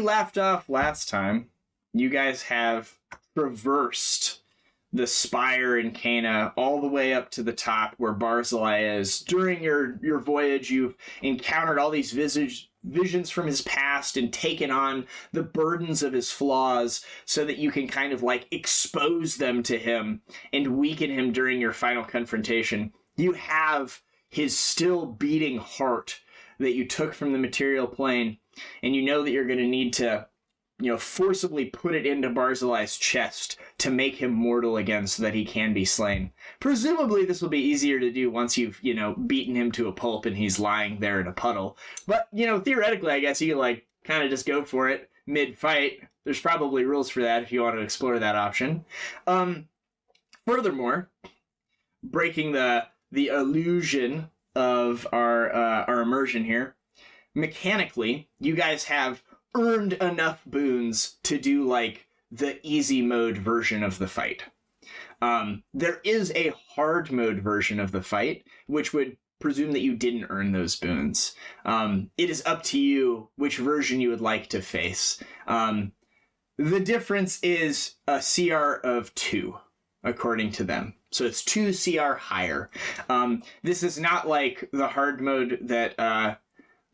left off last time, you guys have traversed the spire in Caina all the way up to the top where Barzillai is. During your voyage, you've encountered all these visions from his past and taken on the burdens of his flaws so that you can kind of like expose them to him and weaken him during your final confrontation. You have his still beating heart that you took from the material plane, and you know that you're going to need to, forcibly put it into Barzillai's chest to make him mortal again so that he can be slain. Presumably this will be easier to do once you've, beaten him to a pulp and he's lying there in a puddle. But, theoretically, I guess you could, kind of just go for it mid-fight. There's probably rules for that if you want to explore that option. Furthermore, breaking the illusion of our immersion here, mechanically, you guys have earned enough boons to do the easy mode version of the fight. There is a hard mode version of the fight, which would presume that you didn't earn those boons. It is up to you which version you would like to face. The difference is a CR of 2, according to them. So it's 2 CR higher. This is not like the hard mode that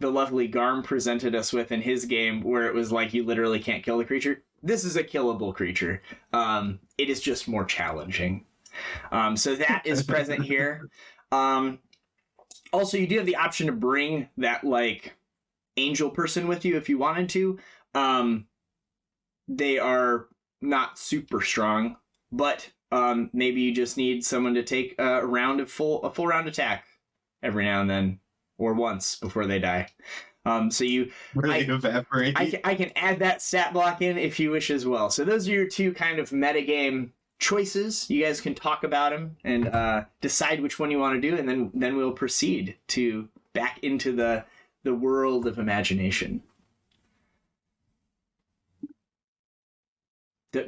the lovely Garm presented us with in his game, where it was like you literally can't kill the creature. This is a killable creature. It is just more challenging. So that is present here. Also, you do have the option to bring that angel person with you if you wanted to. They are not super strong, but maybe you just need someone to take a full round attack every now and then. Or once before they die. So you... evaporate. I can add that stat block in if you wish as well. So those are your 2 kind of metagame choices. You guys can talk about them and decide which one you want to do, and then we'll proceed to back into the world of imagination.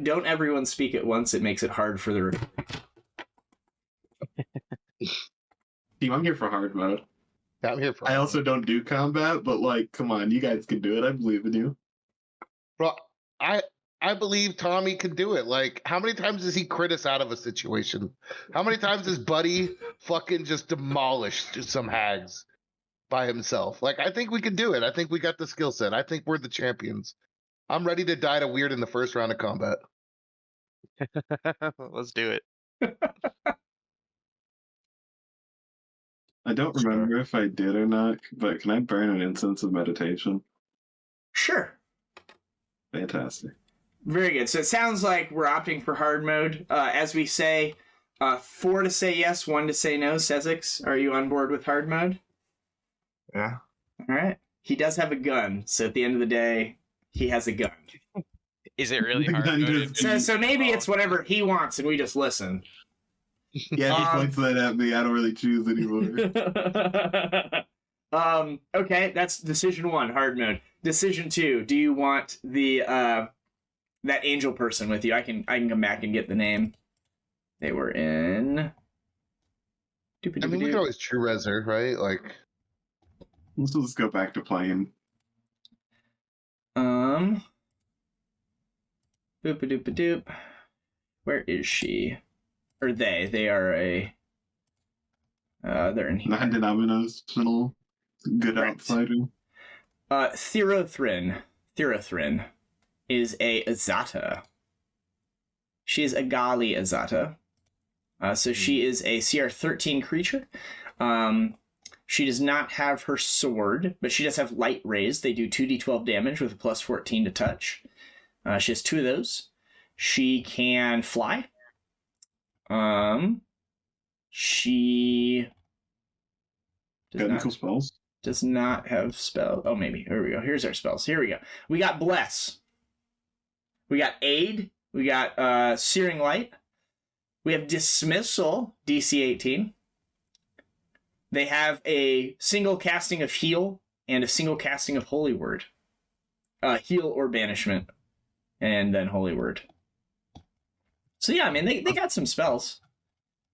Don't everyone speak at once. It makes it hard for the recording. Team, I'm here for hard mode. I'm here for I also don't do combat, but come on, you guys can do it. I believe in you. Bro, I believe Tommy can do it. How many times does he crit us out of a situation? How many times has Buddy fucking just demolished some hags by himself? I think we can do it. I think we got the skill set. I think we're the champions. I'm ready to die to Weird in the first round of combat. Let's do it. I don't remember if I did or not, but can I burn an incense of meditation? Sure. Fantastic. Very good. So it sounds like we're opting for hard mode. As we say, 4 to say yes, 1 to say no. Sezzix, are you on board with hard mode? Yeah. All right. He does have a gun, so at the end of the day, he has a gun. Is it really hard? So maybe it's whatever he wants and we just listen. Yeah, he points that at me. I don't really choose anymore. Okay, that's decision 1, hard mode. Decision 2, do you want the that angel person with you? I can come back and get the name. They were in... we can always true res her, right? Let's just go back to playing. Boop-a-doop-a-doop. Where is she? Or they are a... they're in here. Non-denominational good Right. outsider. Thirothryn is a Azata. She is a Gali Azata. So she is a CR 13 creature. She does not have her sword, but she does have light rays. They do 2d12 damage with a plus 14 to touch. She has 2 of those. She can fly. She does not have spells. Oh, maybe. Here we go. Here's our spells. Here we go. We got Bless. We got Aid. We got Searing Light. We have Dismissal, DC 18. They have a single casting of Heal and a single casting of Holy Word. Heal or Banishment, and then Holy Word. So yeah, they got some spells.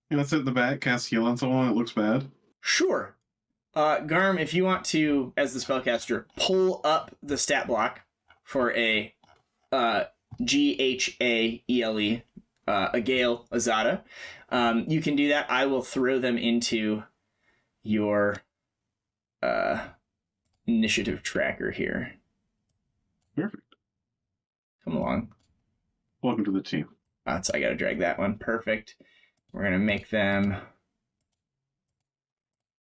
Yeah, let's hit the back, cast Heal on someone that looks bad. Sure. Garm, if you want to, as the spellcaster, pull up the stat block for a Ghale, a Gale Azada. You can do that. I will throw them into your initiative tracker here. Perfect. Come along. Welcome to the team. So I gotta drag that one. Perfect. We're gonna make them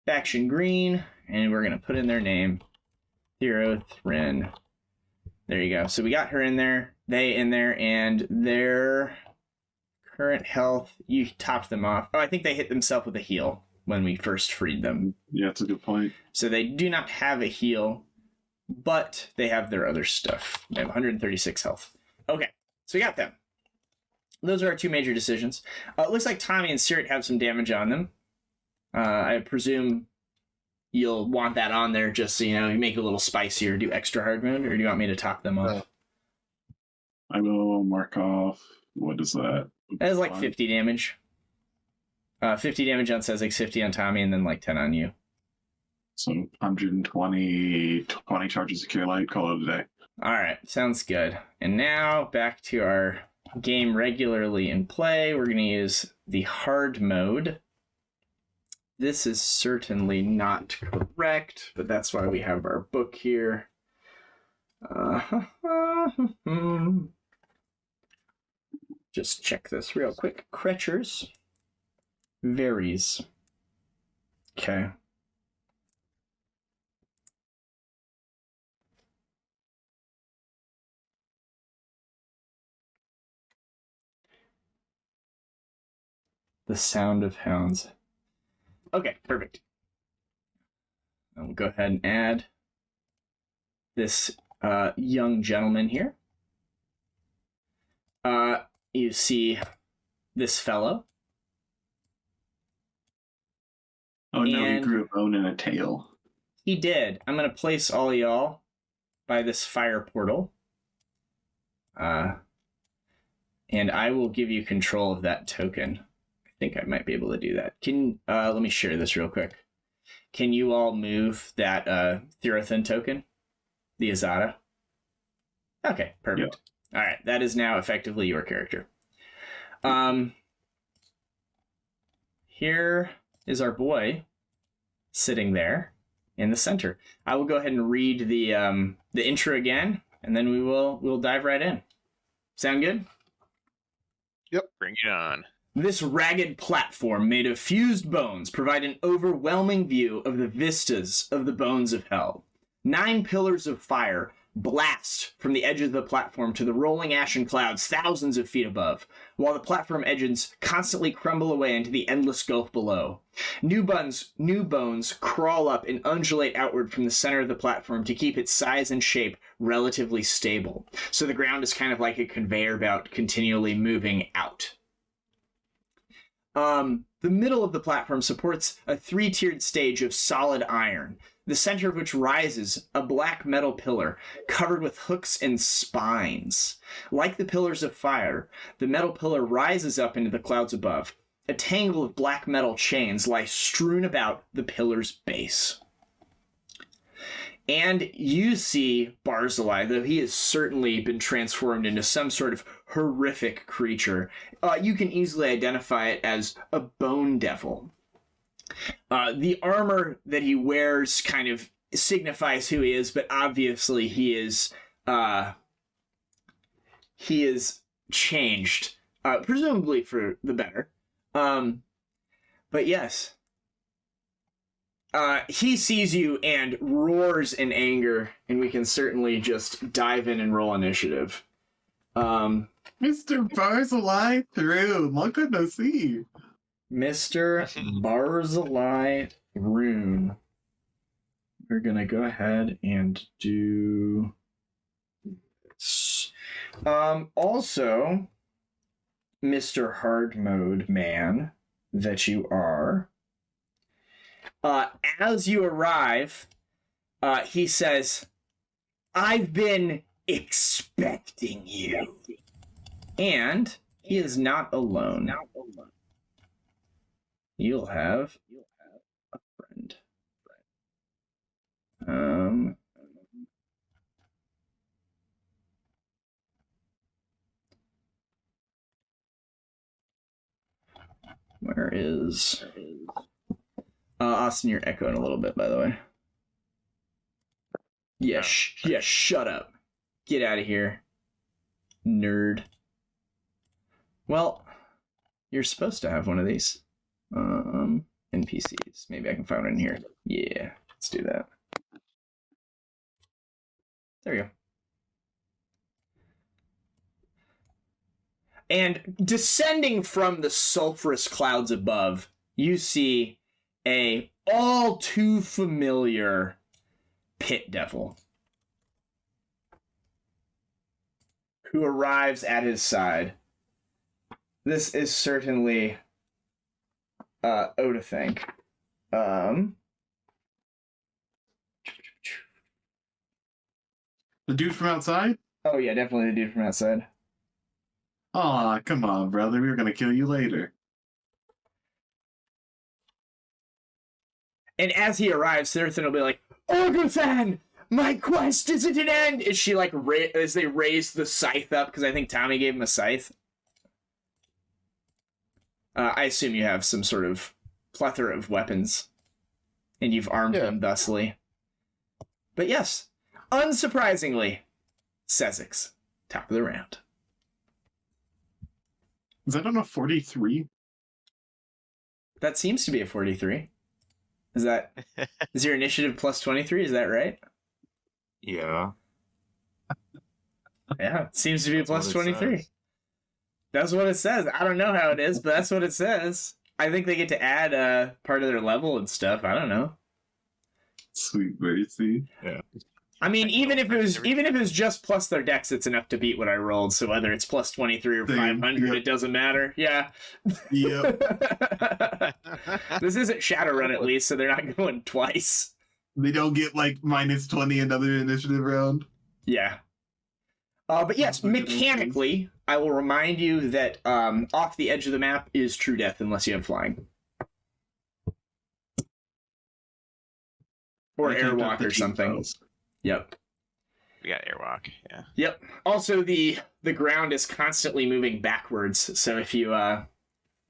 faction green, and we're gonna put in their name, Thirothryn. There you go. So we got her in there, they in there, and their current health, you topped them off. Oh, I think they hit themselves with a heal when we first freed them. Yeah, that's a good point. So they do not have a heal, but they have their other stuff. They have 136 health. Okay, so we got them. Those are our two major decisions. It looks like Tommy and Caerrat have some damage on them. I presume you'll want that on there just so you know, you make it a little spicier, do extra hard mode, or do you want me to top them off? I will mark off. What is that? That is like 50 damage. 50 damage on Sezzix, 50 on Tommy, and then like 10 on you. So 120 charges of Cure Light, call it a day. Alright, sounds good. And now back to our game regularly in play. We're going to use the hard mode. This is certainly not correct, but that's why we have our book here. Just check this real quick. Creatures varies. Okay. The sound of hounds. Okay, perfect. I'll go ahead and add this young gentleman here. You see this fellow. Oh no, he And grew a bone and a tail. he did. I'm going to place all y'all by this fire portal. And I will give you control of that token. I think I might be able to do that. Let me share this real quick. Can you all move that Thirothryn token? The Azada? Okay, perfect. Yeah. All right, that is now effectively your character. Here is our boy sitting there in the center. I will go ahead and read the intro again, and then we'll dive right in. Sound good? Yep. Bring it on. This ragged platform made of fused bones provide an overwhelming view of the vistas of the bones of hell. 9 pillars of fire blast from the edge of the platform to the rolling ashen clouds thousands of feet above, while the platform edges constantly crumble away into the endless gulf below. New bones crawl up and undulate outward from the center of the platform to keep its size and shape relatively stable. So the ground is kind of like a conveyor belt continually moving out. The middle of the platform supports a 3-tiered stage of solid iron, the center of which rises a black metal pillar covered with hooks and spines. Like the pillars of fire, the metal pillar rises up into the clouds above. A tangle of black metal chains lie strewn about the pillar's base. And you see Barzillai, though he has certainly been transformed into some sort of horrific creature. You can easily identify it as a bone devil. The armor that he wears kind of signifies who he is, but obviously he is changed, presumably for the better. But yes. He sees you and roars in anger, and we can certainly just dive in and roll initiative. Mr. Barzillai through. Long time no see. Mr. Barzillai Rune. We're gonna go ahead and do this. Also, Mr. Hard Mode Man that you are. As you arrive, he says, "I've been expecting you." And he is not alone. You'll have a friend. Where is... Austin, you're echoing a little bit, by the way. Yeah, shut up. Get out of here. Nerd. Well, you're supposed to have one of these. NPCs. Maybe I can find one in here. Yeah, let's do that. There you go. And descending from the sulfurous clouds above, you see a all too familiar pit devil who arrives at his side. This is certainly Oughorthan. The dude from outside? Oh yeah, definitely the dude from outside. Aw, come on, brother. We were gonna kill you later. And as he arrives, Thirothryn will be like, Oughorthan, my quest is at an end! As she like, as they raise the scythe up, because I think Tommy gave him a scythe. I assume you have some sort of plethora of weapons, and you've armed them thusly. But yes, unsurprisingly, Sezzix, top of the round. Is that on a 43? That seems to be a 43. Is your initiative plus 23? Is that right? Yeah. Yeah, it seems to be a plus 23. Says. That's what it says. I don't know how it is, but that's what it says. I think they get to add part of their level and stuff. I don't know. Sweet mercy. Yeah. I mean, even if it was just plus their dex, it's enough to beat what I rolled. So whether it's plus 23 or 500, It doesn't matter. Yeah. Yep. This isn't Shadowrun at least, so they're not going twice. They don't get like minus 20 another initiative round. Yeah. But yes, mechanically, I will remind you that off the edge of the map is true death unless you have flying. Or airwalk or something. Yep. We got airwalk, yeah. Yep. Also, the ground is constantly moving backwards, so if you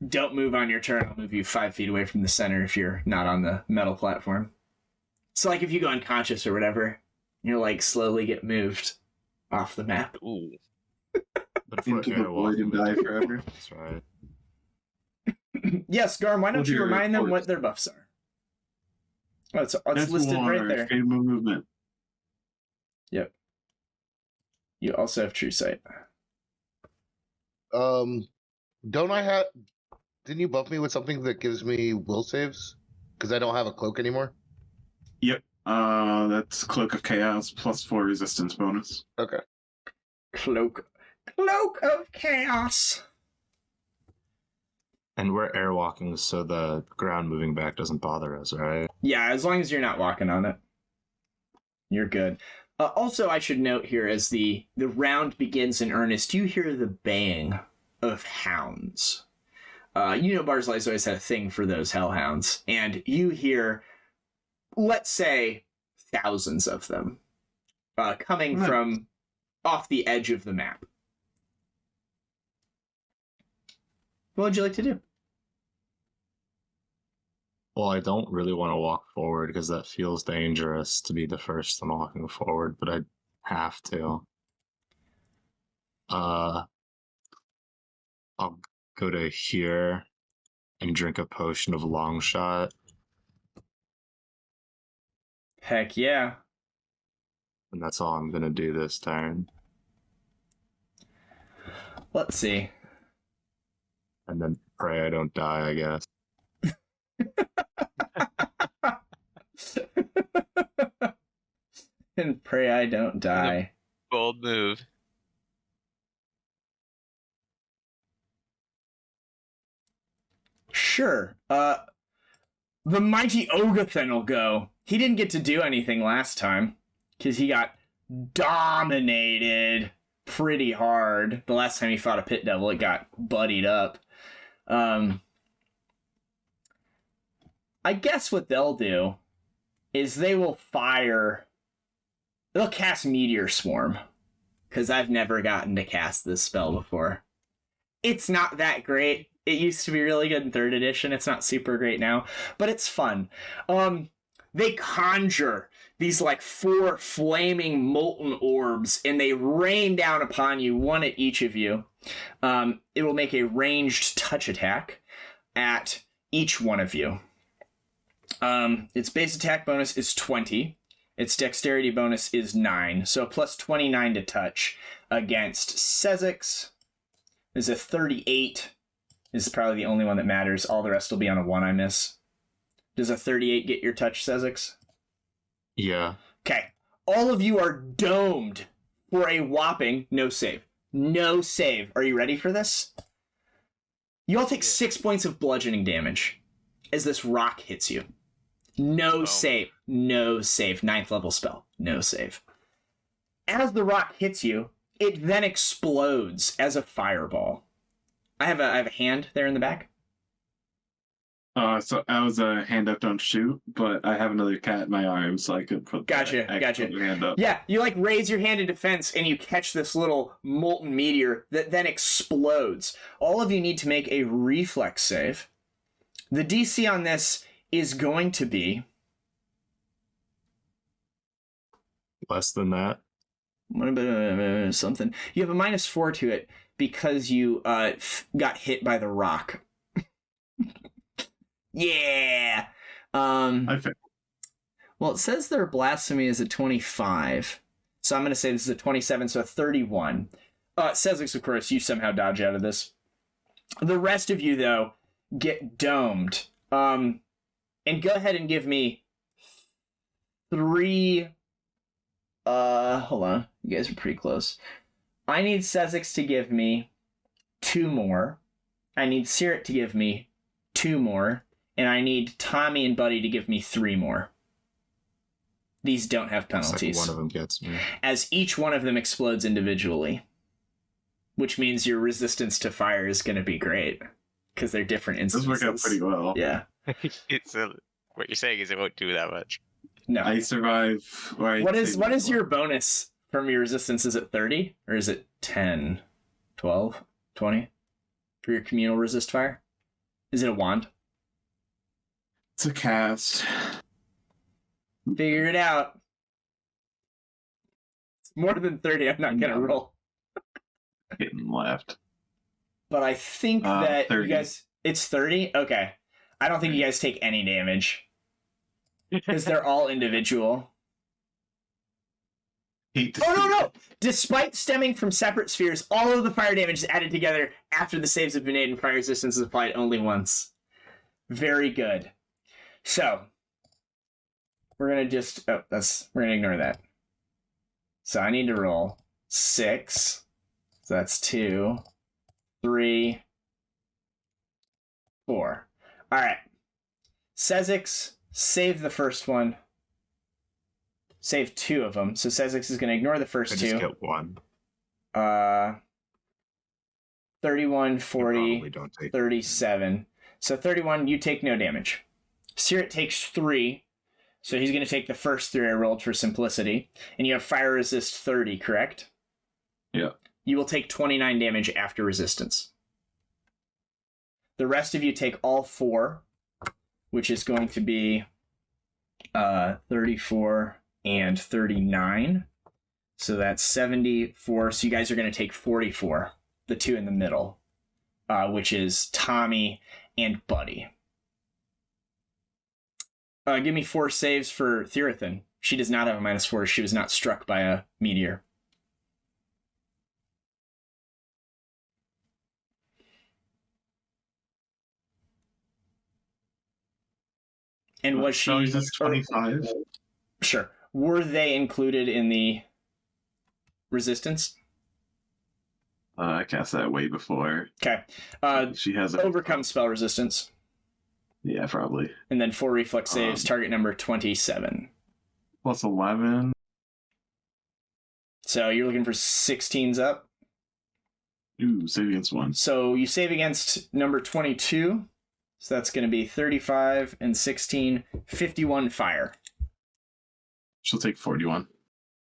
don't move on your turn, I'll move you 5 feet away from the center if you're not on the metal platform. So, like, if you go unconscious or whatever, you'll, like, slowly get moved off the map. Ooh. But if we're Into the void and die forever. That's right. Yes, Garm, why don't you remind them what their buffs are? Oh, it's listed right there. Favorable movement. Yep. You also have true sight. Don't I have... Didn't you buff me with something that gives me will saves? Because I don't have a cloak anymore? Yep. That's Cloak of Chaos plus 4 resistance bonus. Okay. Cloak of Chaos. And we're airwalking, so the ground moving back doesn't bother us, right? Yeah, as long as you're not walking on it, you're good. Also, I should note here, as the round begins in earnest, you hear the baying of hounds. You know Barzillai's always had a thing for those hellhounds, and you hear, let's say, thousands of them coming from off the edge of the map. What would you like to do? Well, I don't really want to walk forward because that feels dangerous to be the first one walking forward, but I have to. I'll go to here and drink a potion of long shot. Heck yeah. And that's all I'm going to do this turn. Let's see. And then pray I don't die, I guess. And pray I don't die. Bold move. Sure. The mighty Oughorthan will go. He didn't get to do anything last time because he got dominated pretty hard. The last time he fought a pit devil, it got buddied up. I guess what they'll do is they will fire... They'll cast Meteor Swarm, because I've never gotten to cast this spell before. It's not that great, It used to be really good in 3rd edition. It's not super great now, but it's fun. They conjure these like 4 flaming molten orbs, and they rain down upon you, one at each of you. It will make a ranged touch attack at each one of you. Its base attack bonus is 20. Its dexterity bonus is 9, so plus 29 to touch against Sezzix. Is a 38. This is probably the only one that matters. All the rest will be on a 1 I miss. Does a 38 get your touch, Sezzix? Yeah. Okay. All of you are domed for a whopping no save. No save. Are you ready for this? You all take 6 points of bludgeoning damage as this rock hits you. No save. No save. 9th level spell. No save. As the rock hits you, it then explodes as a fireball. I have a hand there in the back. So I was a hand up, don't shoot, but I have another cat in my arm, so I could put Gotcha. hand up. Yeah, you like raise your hand in defense and you catch this little molten meteor that then explodes. All of you need to make a reflex save. The DC on this is going to be Less than that. something. You have a -4 to it because you got hit by the rock. Yeah. I failed. Well, it says their blasphemy is a 25. So I'm going to say this is a 27, so a 31. Sezzix, of course, you somehow dodge out of this. The rest of you, though, get domed. And go ahead and give me 3... hold on. You guys are pretty close. I need Sezzix to give me 2 more. I need Caerrat to give me 2 more. And I need Tommy and Buddy to give me 3 more. These don't have penalties. Like one of them gets me. As each one of them explodes individually. Which means your resistance to fire is going to be great. Because they're different instances. This worked out pretty well. Yeah. What you're saying is it won't do that much. No. I survive. What is your bonus from your resistance? Is it 30? Or is it 10? 12? 20? For your communal resist fire? Is it a wand? It's a cast. Figure it out. It's more than 30. I'm not going to roll. Getting left. But I think that 30. you guys... It's 30? Okay. I don't think you guys take any damage. Because they're all individual. No! Despite stemming from separate spheres, all of the fire damage is added together after the saves have been made and fire resistance is applied only once. Very good. So, we're going to just... we're going to ignore that. So I need to roll 6. So that's 2, 3, 4. All right. Sezzix, save the first one. Save 2 of them. So Sezzix is going to ignore the first 2. I just get 1. 31, 40, Don't take 37. So 31, you take no damage. Caerrat takes 3. So he's going to take the first 3 I rolled for simplicity. And you have fire resist 30, correct? Yeah. You will take 29 damage after resistance. The rest of you take all 4, which is going to be 34 and 39. So that's 74. So you guys are going to take 44, the 2 in the middle, which is Tommy and Buddy. Give me 4 saves for Thirothryn. She does not have a -4. She was not struck by a meteor. And was she... So is this 25? Sure. Were they included in the resistance? I cast that way before. Okay. She has Overcome spell resistance. Yeah, probably. And then 4 reflex saves, target number 27. Plus 11. So you're looking for 16s up. Ooh, save against 1. So you save against number 22. So that's going to be 35 and 16, 51 fire. She'll take 41.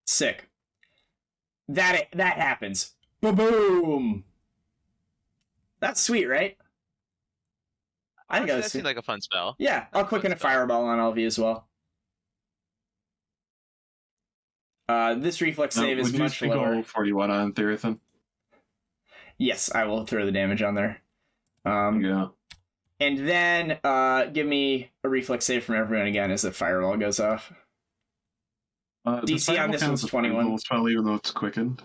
Sick. That happens. Boom! That's sweet, right? I think That seemed like a fun spell. Yeah, I'll quicken a fireball on all of you as well. This reflex save is much lower. Would you 41 on Thirothryn? Yes, I will throw the damage on there. Yeah. And then give me a reflex save from everyone again as the fireball goes off. DC on this one's 21. Spell, even though it's quickened.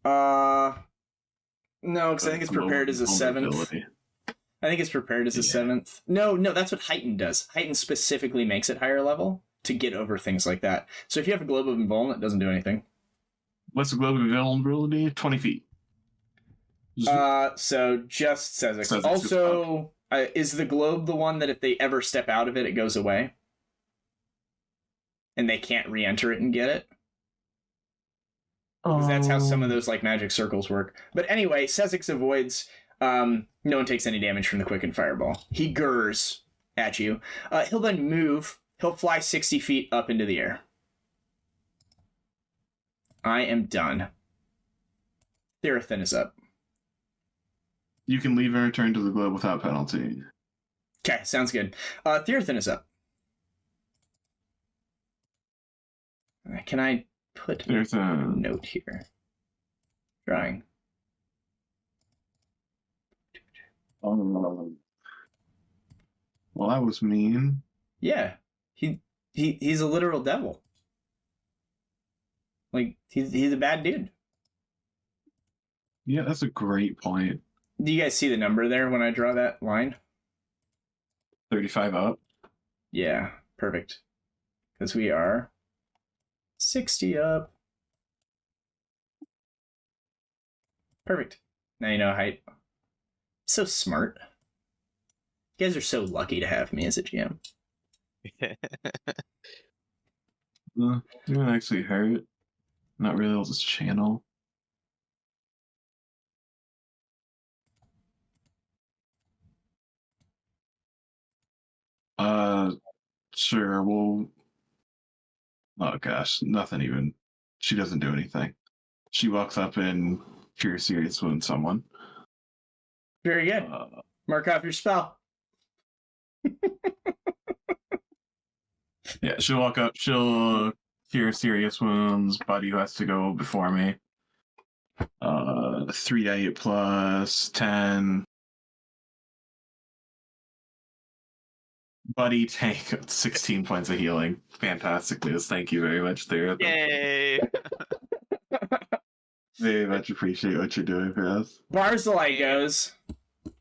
No, because I think it's prepared as a 7th. I think it's prepared as a 7th. No, that's what Heighten does. Heighten specifically makes it higher level to get over things like that. So if you have a Globe of Invuln, it doesn't do anything. What's the Globe of Invulnerability? 20 feet. So just Sezzix. Also, is the globe the one that if they ever step out of it, it goes away? And they can't re-enter it and get it? Because that's how some of those like magic circles work. But anyway, Sezzix avoids. No one takes any damage from the quickened fireball. He gurs at you. He'll then move. He'll fly 60 feet up into the air. I am done. Thirothryn is up. You can leave and return to the globe without penalty. Okay, sounds good. Thirothryn is up. Can I put There's a note here? Drawing. Well, that was mean. Yeah, he's a literal devil. Like he's a bad dude. Yeah, that's a great point. Do you guys see the number there when I draw that line? 35 up. Yeah, perfect. Because we are 60 up. Perfect. Now you know height. So smart. You guys are so lucky to have me as a GM. You don't actually hurt. Not really, I'll just channel. Sure, well... Oh gosh, nothing even. She doesn't do anything. She walks up and Cure Serious wounds someone. Very good. Mark off your spell. Yeah, she'll walk up, she'll cure serious wounds, buddy who has to go before me. 3d8 plus 10. Buddy, take 16 points of healing. Fantastic news. Thank you very much, there. Yay! Very much appreciate what you're doing for us. Barzillai goes.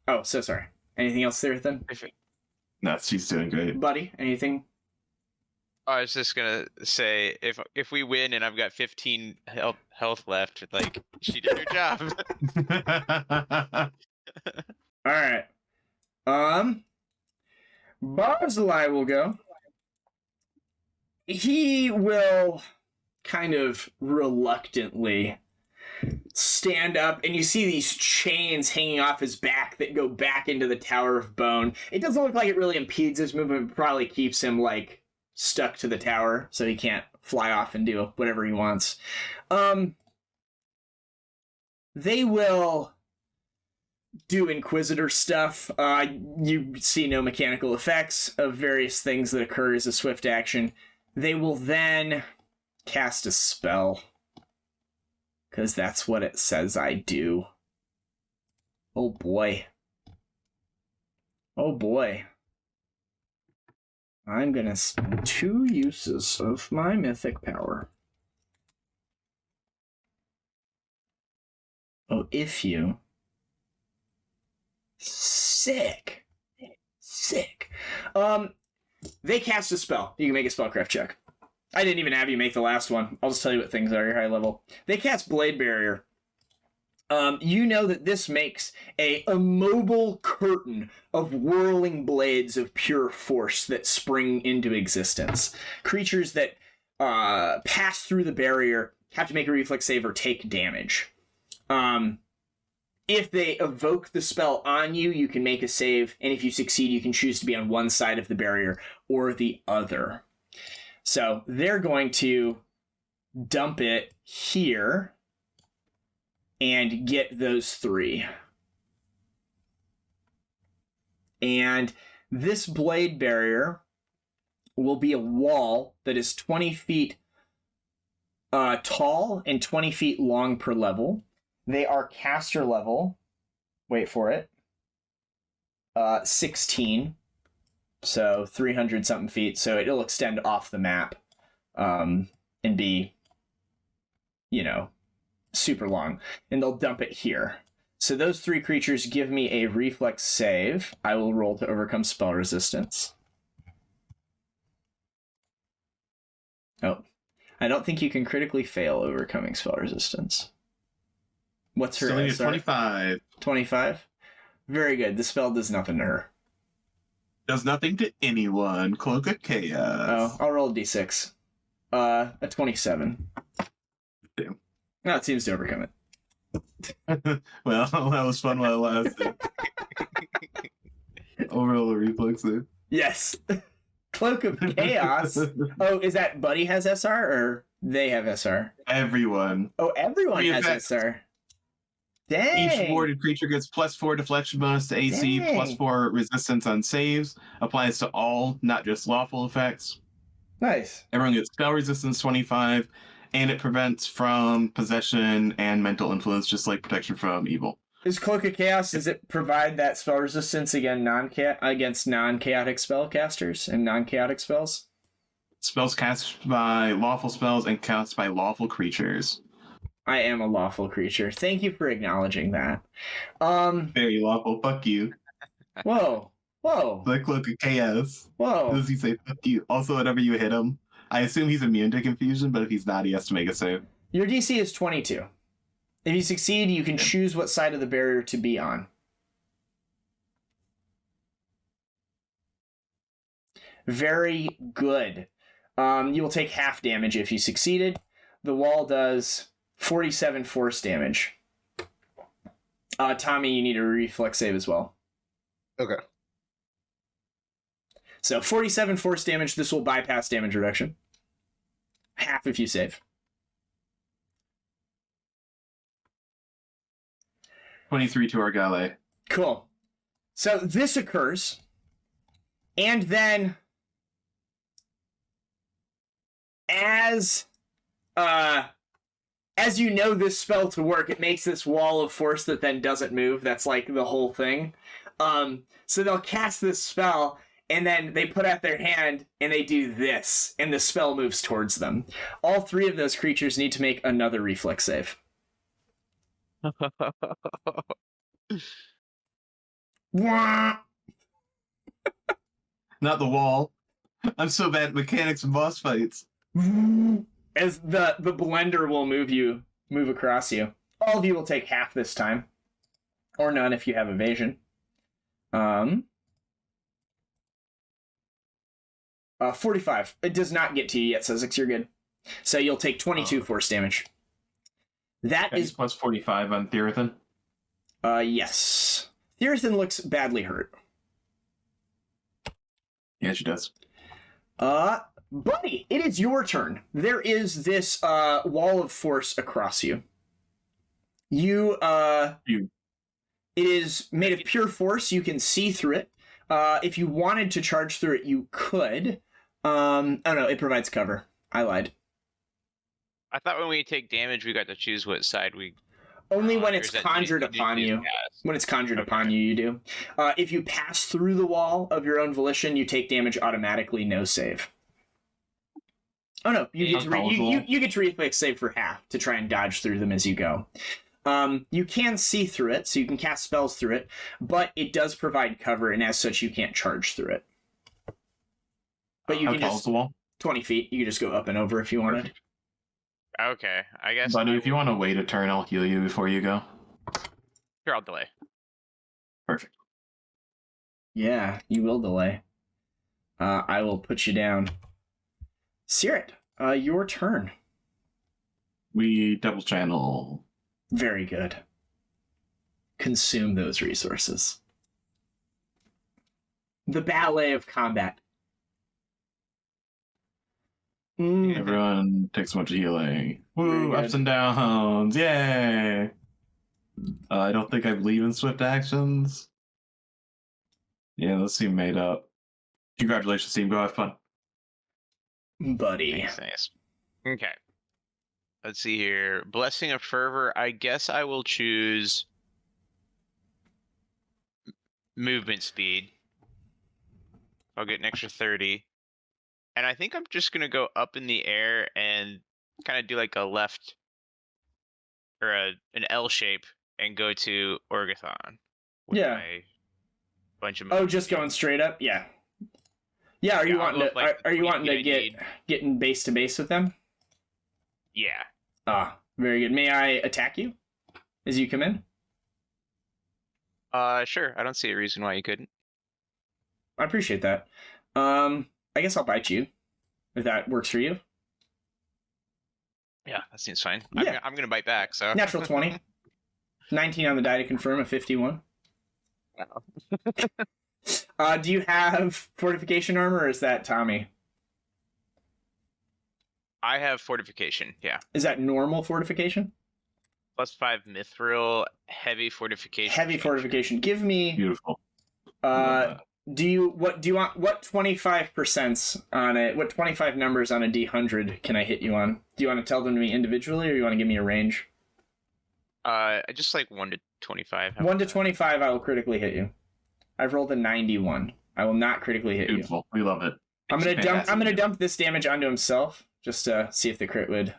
Oh, so sorry. Anything else there, then? No, she's doing great. Buddy, anything? I was just gonna say, if we win and I've got 15 health left, like she did her job. All right. Barzillai will go. He will kind of reluctantly stand up, and you see these chains hanging off his back that go back into the Tower of Bone. It doesn't look like it really impedes his movement, but probably keeps him, like, stuck to the tower, so he can't fly off and do whatever he wants. They will do Inquisitor stuff. You see no mechanical effects of various things that occur as a swift action. They will then cast a spell, because that's what it says I do. Oh boy. Oh boy. I'm gonna spend 2 uses of my mythic power. Oh, if you... Sick. They cast a spell. You can make a spellcraft check. I didn't even have you make the last one. I'll just tell you what things are. Your high level. They cast Blade Barrier. You know that this makes a immobile curtain of whirling blades of pure force that spring into existence. Creatures that pass through the barrier have to make a reflex save or take damage. If they evoke the spell on you, you can make a save, and if you succeed, you can choose to be on one side of the barrier or the other. So they're going to dump it here and get those 3. And this blade barrier will be a wall that is 20 feet tall and 20 feet long per level. They are caster level. Wait for it. 16. So 300 something feet. So it'll extend off the map and be, super long. And they'll dump it here. So those 3 creatures give me a reflex save. I will roll to overcome spell resistance. Oh, I don't think you can critically fail overcoming spell resistance. What's her Still need SR? 25. 25? Very good. The spell does nothing to her. Does nothing to anyone. Cloak of Chaos. Oh, I'll roll a d6. A 27. Damn. No, it seems to overcome it. Well, that was fun while it lasted. Overall a reflex there. Yes. Cloak of Chaos. Oh, is that Buddy has SR or they have SR? Everyone. Oh, everyone Three has effects. SR. Dang. Each warded creature gets +4 deflection bonus to AC, Dang. +4 resistance on saves. Applies to all, not just lawful effects. Nice. Everyone gets spell resistance 25, and it prevents from possession and mental influence, just like protection from evil. Is Cloak of Chaos, does it provide that spell resistance against non-chaotic spellcasters and non-chaotic spells? Spells cast by lawful spells and cast by lawful creatures. I am a lawful creature. Thank you for acknowledging that. Very lawful. Fuck you. Whoa. The Cloak of Chaos. Whoa. Does he say fuck you? Also, whenever you hit him, I assume he's immune to confusion, but if he's not, he has to make a save. Your DC is 22. If you succeed, you can choose what side of the barrier to be on. Very good. You will take half damage if you succeeded. The wall does 47 force damage. Tommy, you need a reflex save as well. Okay. So 47 force damage. This will bypass damage reduction. Half if you save. 23 to our galley. Cool. So this occurs, and then as you know this spell to work, it makes this wall of force that then doesn't move. That's like the whole thing. So they'll cast this spell, and then they put out their hand, and they do this, and the spell moves towards them. All 3 of those creatures need to make another reflex save. Wah! Not the wall. I'm so bad at mechanics and boss fights. As the blender will move across you. All of you will take half this time. Or none if you have evasion. 45. It does not get to you yet, Sezzix. You're good. So you'll take 22 force damage. That Is is... plus 45 on Thirothryn. Yes. Thirothryn looks badly hurt. Yeah, she does. Buddy, it is your turn. There is this wall of force across you. It is made of pure force. You can see through it. If you wanted to charge through it, you could. Oh no, it provides cover. I lied. I thought when we take damage, we got to choose what side we. Only when or it's is that conjured you upon do you. cast? When it's conjured upon you, you do. If you pass through the wall of your own volition, you take damage automatically, no save. Oh no, you get to you get to reflex save for half to try and dodge through them as you go. You can see through it, so you can cast spells through it, but it does provide cover, and as such, you can't charge through it. But you How can tall is just the wall? 20 feet. You can just go up and over if you wanted. Okay, I guess. Buddy, if you want to wait a turn, I'll heal you before you go. Here, I'll delay. Perfect. Yeah, you will delay. I will put you down. Caerrat, your turn. We double channel. Very good. Consume those resources. The ballet of combat. Everyone takes a bunch of healing. Woo, Very ups good. and downs. Yay! I don't think I believe in swift actions. Yeah, let's see made up. Congratulations, team. Go have fun. Buddy. Nice. Okay. Let's see here. Blessing of Fervor. I guess I will choose movement speed. I'll get an extra 30. And I think I'm just going to go up in the air and kind of do like a left or an L shape and go to Oughorthan. Yeah. My bunch of Oh, just going straight up? Yeah. Yeah, are you wanting to are you wanting to get in base to base with them? Yeah. Ah, very good. May I attack you as you come in? Sure. I don't see a reason why you couldn't. I appreciate that. I guess I'll bite you if that works for you. Yeah, that seems fine. Yeah. I'm gonna bite back. So Natural 20. 19 on the die to confirm a 51. Do you have fortification armor, or is that Tommy? I have fortification. Yeah. Is that normal fortification? +5 mithril, heavy fortification. Heavy fortification. Give me. Beautiful. Do you want what 25% on it? What 25 numbers on a D100 can I hit you on? Do you want to tell them to me individually, or you want to give me a range? I just like 1 to 25. 1 to 25, I will critically hit you. I've rolled a 91. I will not critically hit Beautiful. We love it. you. I'm gonna dump this damage onto himself just to see if the crit would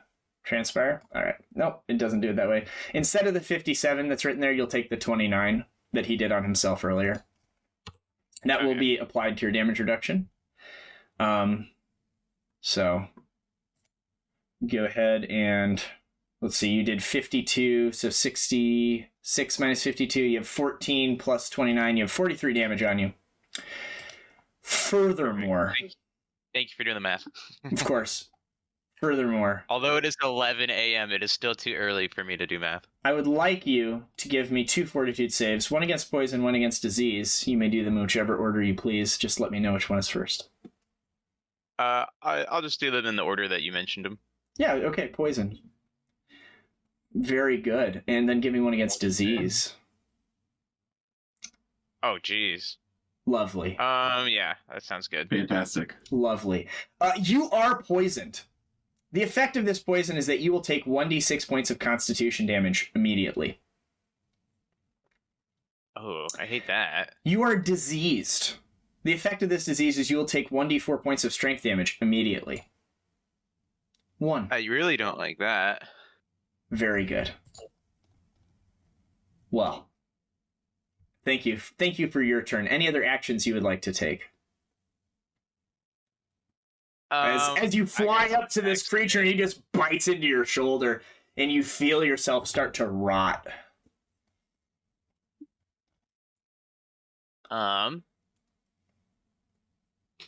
transpire. All right. Nope, it doesn't do it that way. Instead of the 57 that's written there, you'll take the 29 that he did on himself earlier. That will be applied to your damage reduction. So go ahead and let's see, you did 52, so 66 minus 52, you have 14 plus 29, you have 43 damage on you. Furthermore, Thank you for doing the math. of course, furthermore, Although it is 11 a.m., it is still too early for me to do math. I would like you to give me 2 fortitude saves, one against poison, one against disease. You may do them in whichever order you please. Just let me know which one is first. I'll just do them in the order that you mentioned them. Yeah, okay, poison. Very good. And then give me one against disease. Oh, geez. Lovely. Yeah, that sounds good. Fantastic. Lovely. You are poisoned. The effect of this poison is that you will take 1d6 points of constitution damage immediately. Oh, I hate that. You are diseased. The effect of this disease is you will take 1d4 points of strength damage immediately. 1. I really don't like that. Very good. Well, thank you. Thank you for your turn. Any other actions you would like to take? As you fly up to this creature and he just bites into your shoulder and you feel yourself start to rot.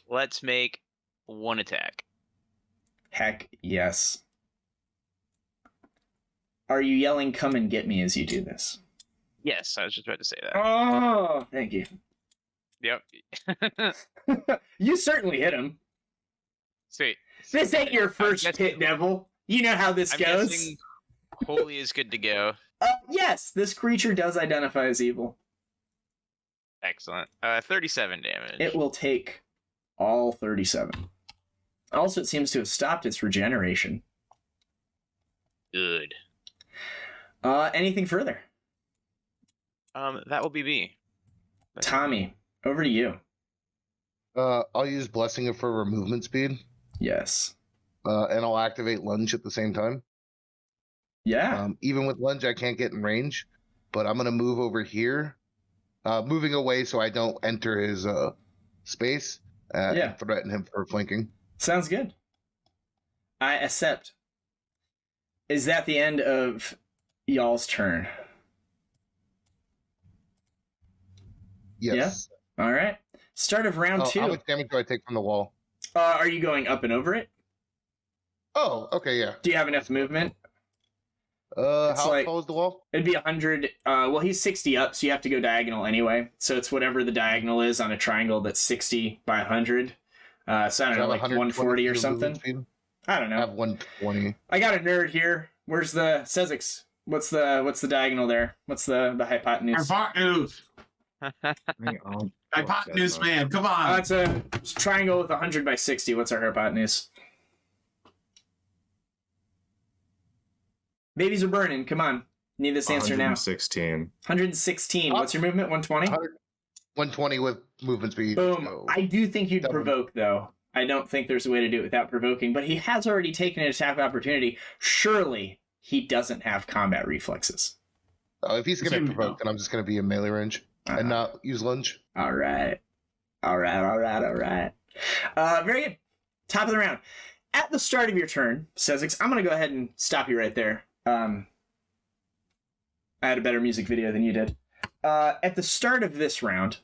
Let's make 1 attack. Heck yes. Are you yelling, "Come and get me," as you do this? Yes, I was just about to say that. Oh, thank you. Yep. You certainly hit him. Sweet. This ain't your first hit, Devil. You know how this I'm goes. guessing Holy is good to go. Yes, this creature does identify as evil. Excellent. 37 damage. It will take all 37. Also, it seems to have stopped its regeneration. Good. Anything further? That will be me. Tommy, over to you. I'll use Blessing of Fervor movement speed. Yes. And I'll activate Lunge at the same time. Yeah. Even with Lunge, I can't get in range, but I'm going to move over here, moving away so I don't enter his space and threaten him for flanking. Sounds good. I accept. Is that the end of y'all's turn? Yes. Yeah? All right. Start of round 2. How much damage do I take from the wall? Are you going up and over it? Oh, okay, yeah. Do you have enough movement? How tall is the wall? It'd be 100. Well, he's 60 up, so you have to go diagonal anyway. So it's whatever the diagonal is on a triangle that's 60 by 100. So I don't know, like 140 or something. I don't know. I have 120. I got a nerd here. Where's the Sezzix? What's the diagonal there? What's the hypotenuse? Hypotenuse. Hypotenuse, man, come on. It's a triangle with 100 by 60. What's our hypotenuse? Babies are burning. Come on. Need this answer now. 116. 116. What's your movement? 120? 120 with movement speed. Boom. So. I do think you'd Double. provoke, though. I don't think there's a way to do it without provoking, but he has already taken an attack opportunity. Surely he doesn't have combat reflexes. Oh, if he's going to provoke, then I'm just going to be in melee range and not use lunge. All right. Very good. Top of the round. At the start of your turn, Sezzix, I'm going to go ahead and stop you right there. I had a better music video than you did. At the start of this round,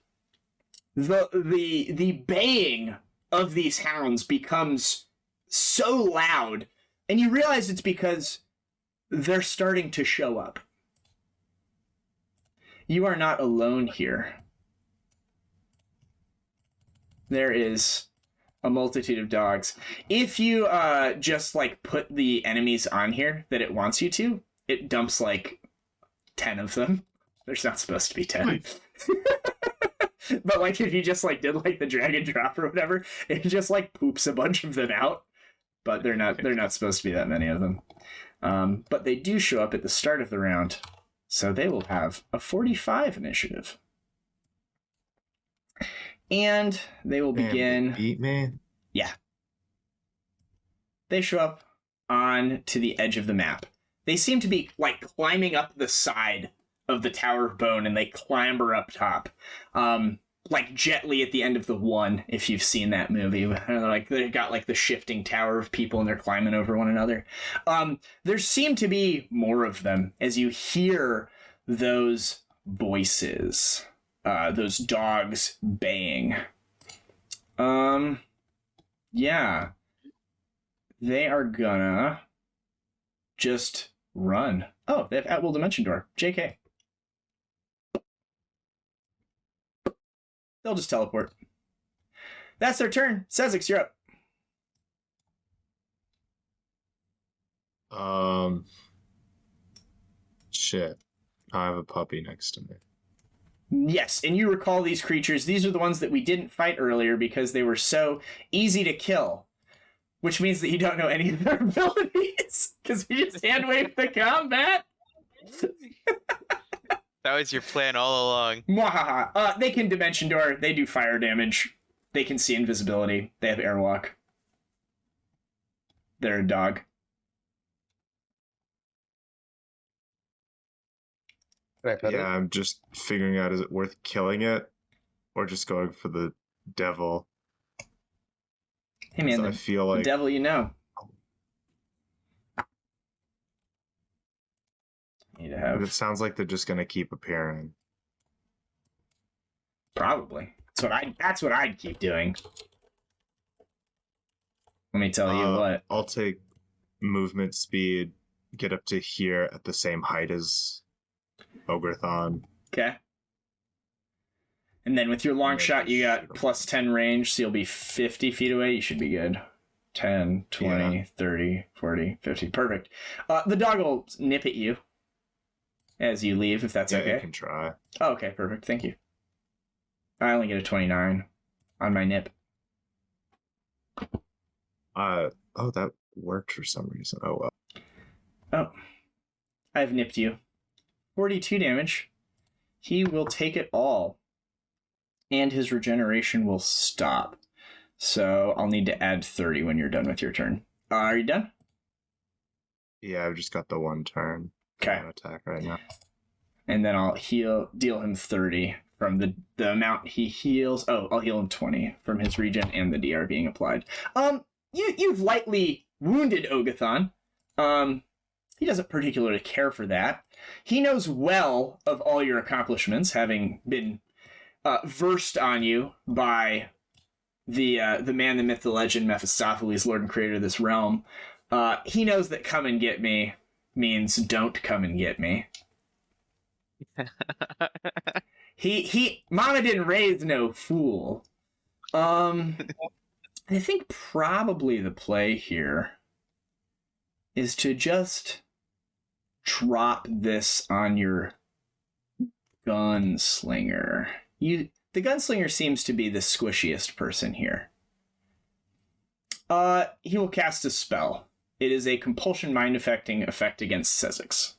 the baying of these hounds becomes so loud, and you realize it's because they're starting to show up. You are not alone here. There is a multitude of dogs. If you just like put the enemies on here that it wants you to, it dumps like 10 of them. There's not supposed to be 10. But like if you just like did like the drag and drop or whatever, it just like poops a bunch of them out. But they're not supposed to be that many of them. But they do show up at the start of the round. So they will have a 45 initiative. And they will begin... They beat me? Yeah. They show up on to the edge of the map. They seem to be like climbing up the side of the Tower of Bone, and they clamber up top. Like Jet Li at the end of The One, if you've seen that movie. Like they've got like the shifting tower of people and they're climbing over one another. There seem to be more of them as you hear those voices, those dogs baying. Yeah. They are gonna just run. Oh, they have at-will dimension door. JK. They'll just teleport. That's their turn. Sezzix, you're up. Shit. I have a puppy next to me. Yes, and you recall these creatures. These are the ones that we didn't fight earlier because they were so easy to kill. Which means that you don't know any of their abilities. Because we just hand-waved the combat. That was your plan all along. Mwahaha. They can dimension door. They do fire damage. They can see invisibility. They have airwalk. They're a dog. Yeah, I'm just figuring out, is it worth killing it? Or just going for the devil? Hey man, I feel like the devil you know. Need to have... But it sounds like they're just gonna keep appearing. Probably. That's what I'd keep doing. Let me tell you what. I'll take movement speed, get up to here at the same height as Oughorthan. Okay. And then with your long shot, you got plus 10 range, so you'll be 50 feet away. You should be good. 10, 20, 30, 40, 50. Perfect. The dog will nip at you as you leave, if that's okay. You can try. Oh, okay, perfect. Thank you. I only get a 29 on my nip. Oh, that worked for some reason. Oh, well. Oh. I've nipped you. 42 damage. He will take it all. And his regeneration will stop. So I'll need to add 30 when you're done with your turn. Are you done? Yeah, I've just got the one turn. Okay. Attack right now. And then I'll deal him 30 from the amount he heals. Oh, I'll heal him 20 from his regen and the DR being applied. You've lightly wounded Oughorthan. He doesn't particularly care for that. He knows well of all your accomplishments, having been versed on you by the man, the myth, the legend, Mephistopheles, Lord and Creator of this realm. He knows that come and get me means don't come and get me. Mama didn't raise no fool. I think probably the play here is to just drop this on your Gunslinger. The Gunslinger seems to be the squishiest person here. He will cast a spell. It is a compulsion mind affecting effect against Sezzix.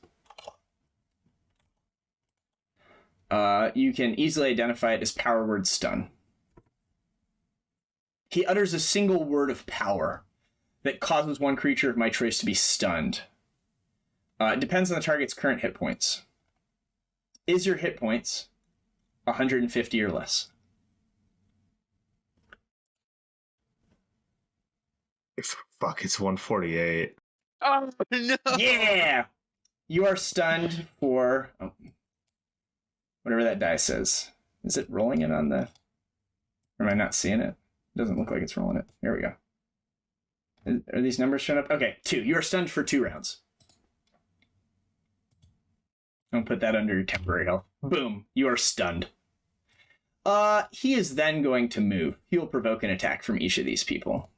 You can easily identify it as power word stun. He utters a single word of power that causes one creature of my choice to be stunned. It depends on the target's current hit points. Is your hit points 150 or less? Fuck, it's 148. Oh no! Yeah! You are stunned for whatever that die says. Is it rolling it on the... Or am I not seeing it? It doesn't look like it's rolling it. Here we go. Are these numbers showing up? Okay, 2. You are stunned for 2 rounds. I'll put that under your temporary health. Boom. You are stunned. He is then going to move. He will provoke an attack from each of these people.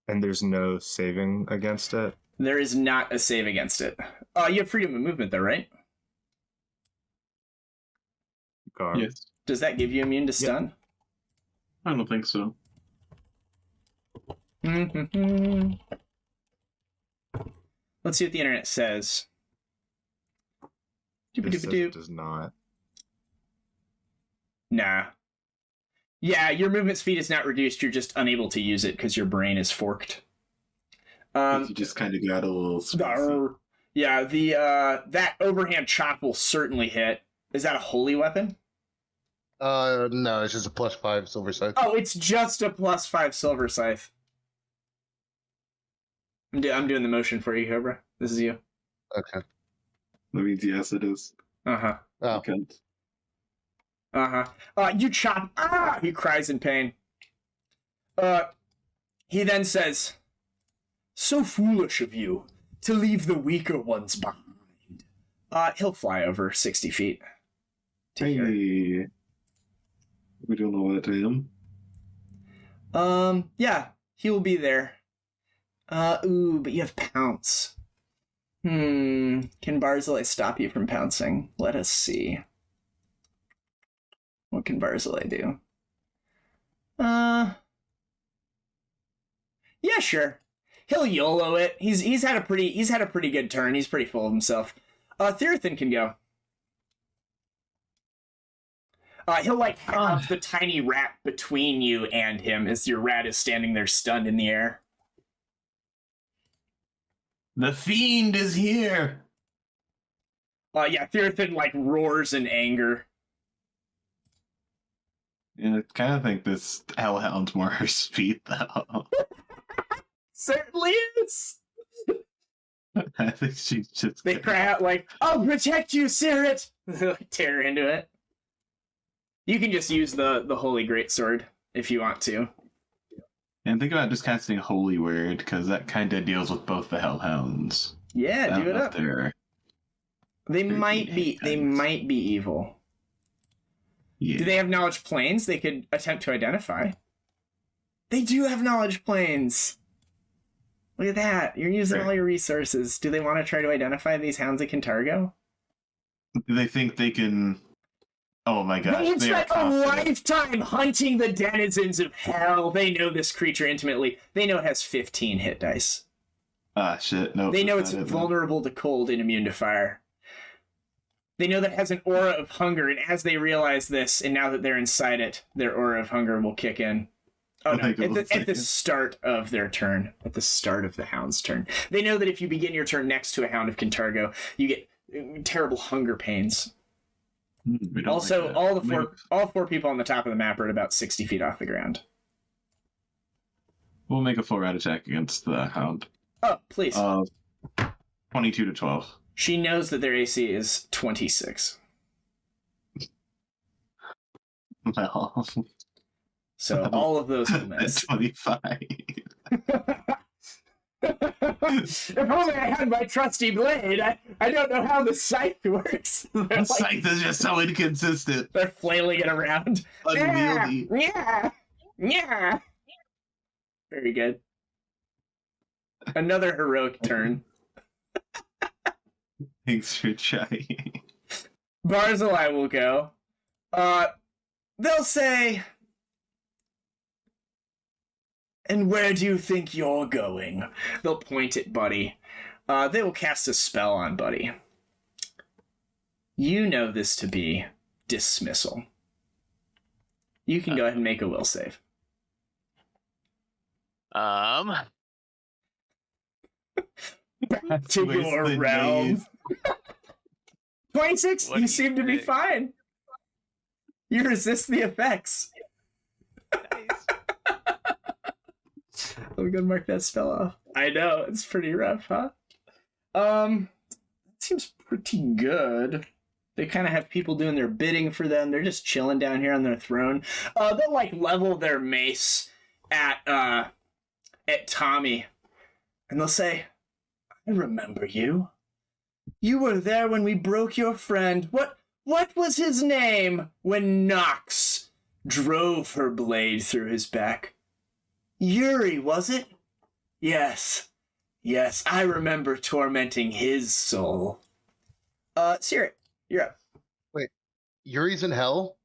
And there's no saving against it? There is not a save against it. You have freedom of movement, though, right? Garm. Yes. Does that give you immune to stun? I don't think so. Mm-hmm. Let's see what the internet says. It says it does not. Nah. Yeah, your movement speed is not reduced. You're just unable to use it because your brain is forked. You just kind of got a little spicy. Yeah, that overhand chop will certainly hit. Is that a holy weapon? No, it's just a +5 silver scythe. Oh, it's just a +5 silver scythe. I'm doing the motion for you, Cobra. This is you. Okay. That means yes, it is. Uh-huh. Oh. Okay. Uh-huh. You chop. Ah! He cries in pain. He then says, "So foolish of you to leave the weaker ones behind." He'll fly over 60 feet. Hey. We don't know what I am. Yeah, he will be there. But you have pounce. Can Barzillai stop you from pouncing? Let us see. What can Barzillai do? Yeah, sure. He'll YOLO it. He's had a pretty good turn. He's pretty full of himself. Thirothryn can go. He'll have the tiny rat between you and him as your rat is standing there stunned in the air. The fiend is here. Yeah, Thirothryn roars in anger. Yeah, I kind of think this hellhound's more her speed, though. Certainly is. I think she's just. They cry out "I'll protect you, Caerrat!" Tear into it. You can just use the holy greatsword if you want to. And think about just casting Holy Word, because that kind of deals with both the hellhounds. Yeah, do it up. They might be evil. Yeah. Do they have knowledge planes they could attempt to identify? They do have knowledge planes. Look at that. You're using all your resources. Do they want to try to identify these hounds of Kintargo? Do they think they can... Oh my gosh. They spent a lifetime hunting the denizens of hell. They know this creature intimately. They know it has 15 hit dice. Ah, shit. No. They know it's vulnerable to cold and immune to fire. They know that it has an aura of hunger, and as they realize this, and now that they're inside it, their aura of hunger will kick in. Oh no, at the start of their turn. At the start of the hound's turn. They know that if you begin your turn next to a hound of Kintargo, you get terrible hunger pains. Also, all four people on the top of the map are at about 60 feet off the ground. We'll make a full round attack against the hound. Oh, please. 22 to 12. She knows that their AC is 26. Well, so all of those will miss. 25. If only I had my trusty blade. I don't know how the scythe works. The scythe is just so inconsistent. They're flailing it around. Unwieldy. Yeah. Very good. Another heroic turn. Thanks for trying. Barzillai will go. They'll say, "And where do you think you're going?" They'll point at Buddy. They will cast a spell on Buddy. You know this to be dismissal. You can go ahead and make a will save. Back to your realm. 26, you seem to be fine. You resist the effects. Nice. I'm gonna mark that spell off. I know, it's pretty rough, huh? It seems pretty good. They kind of have people doing their bidding for them. They're just chilling down here on their throne. They'll like level their mace at Tommy, and they'll say, "I remember you. You were there when we broke your friend. What was his name when Nox drove her blade through his back? Yuri, was it? Yes, I remember tormenting his soul." Seerrit, you're up. Wait, Yuri's in hell?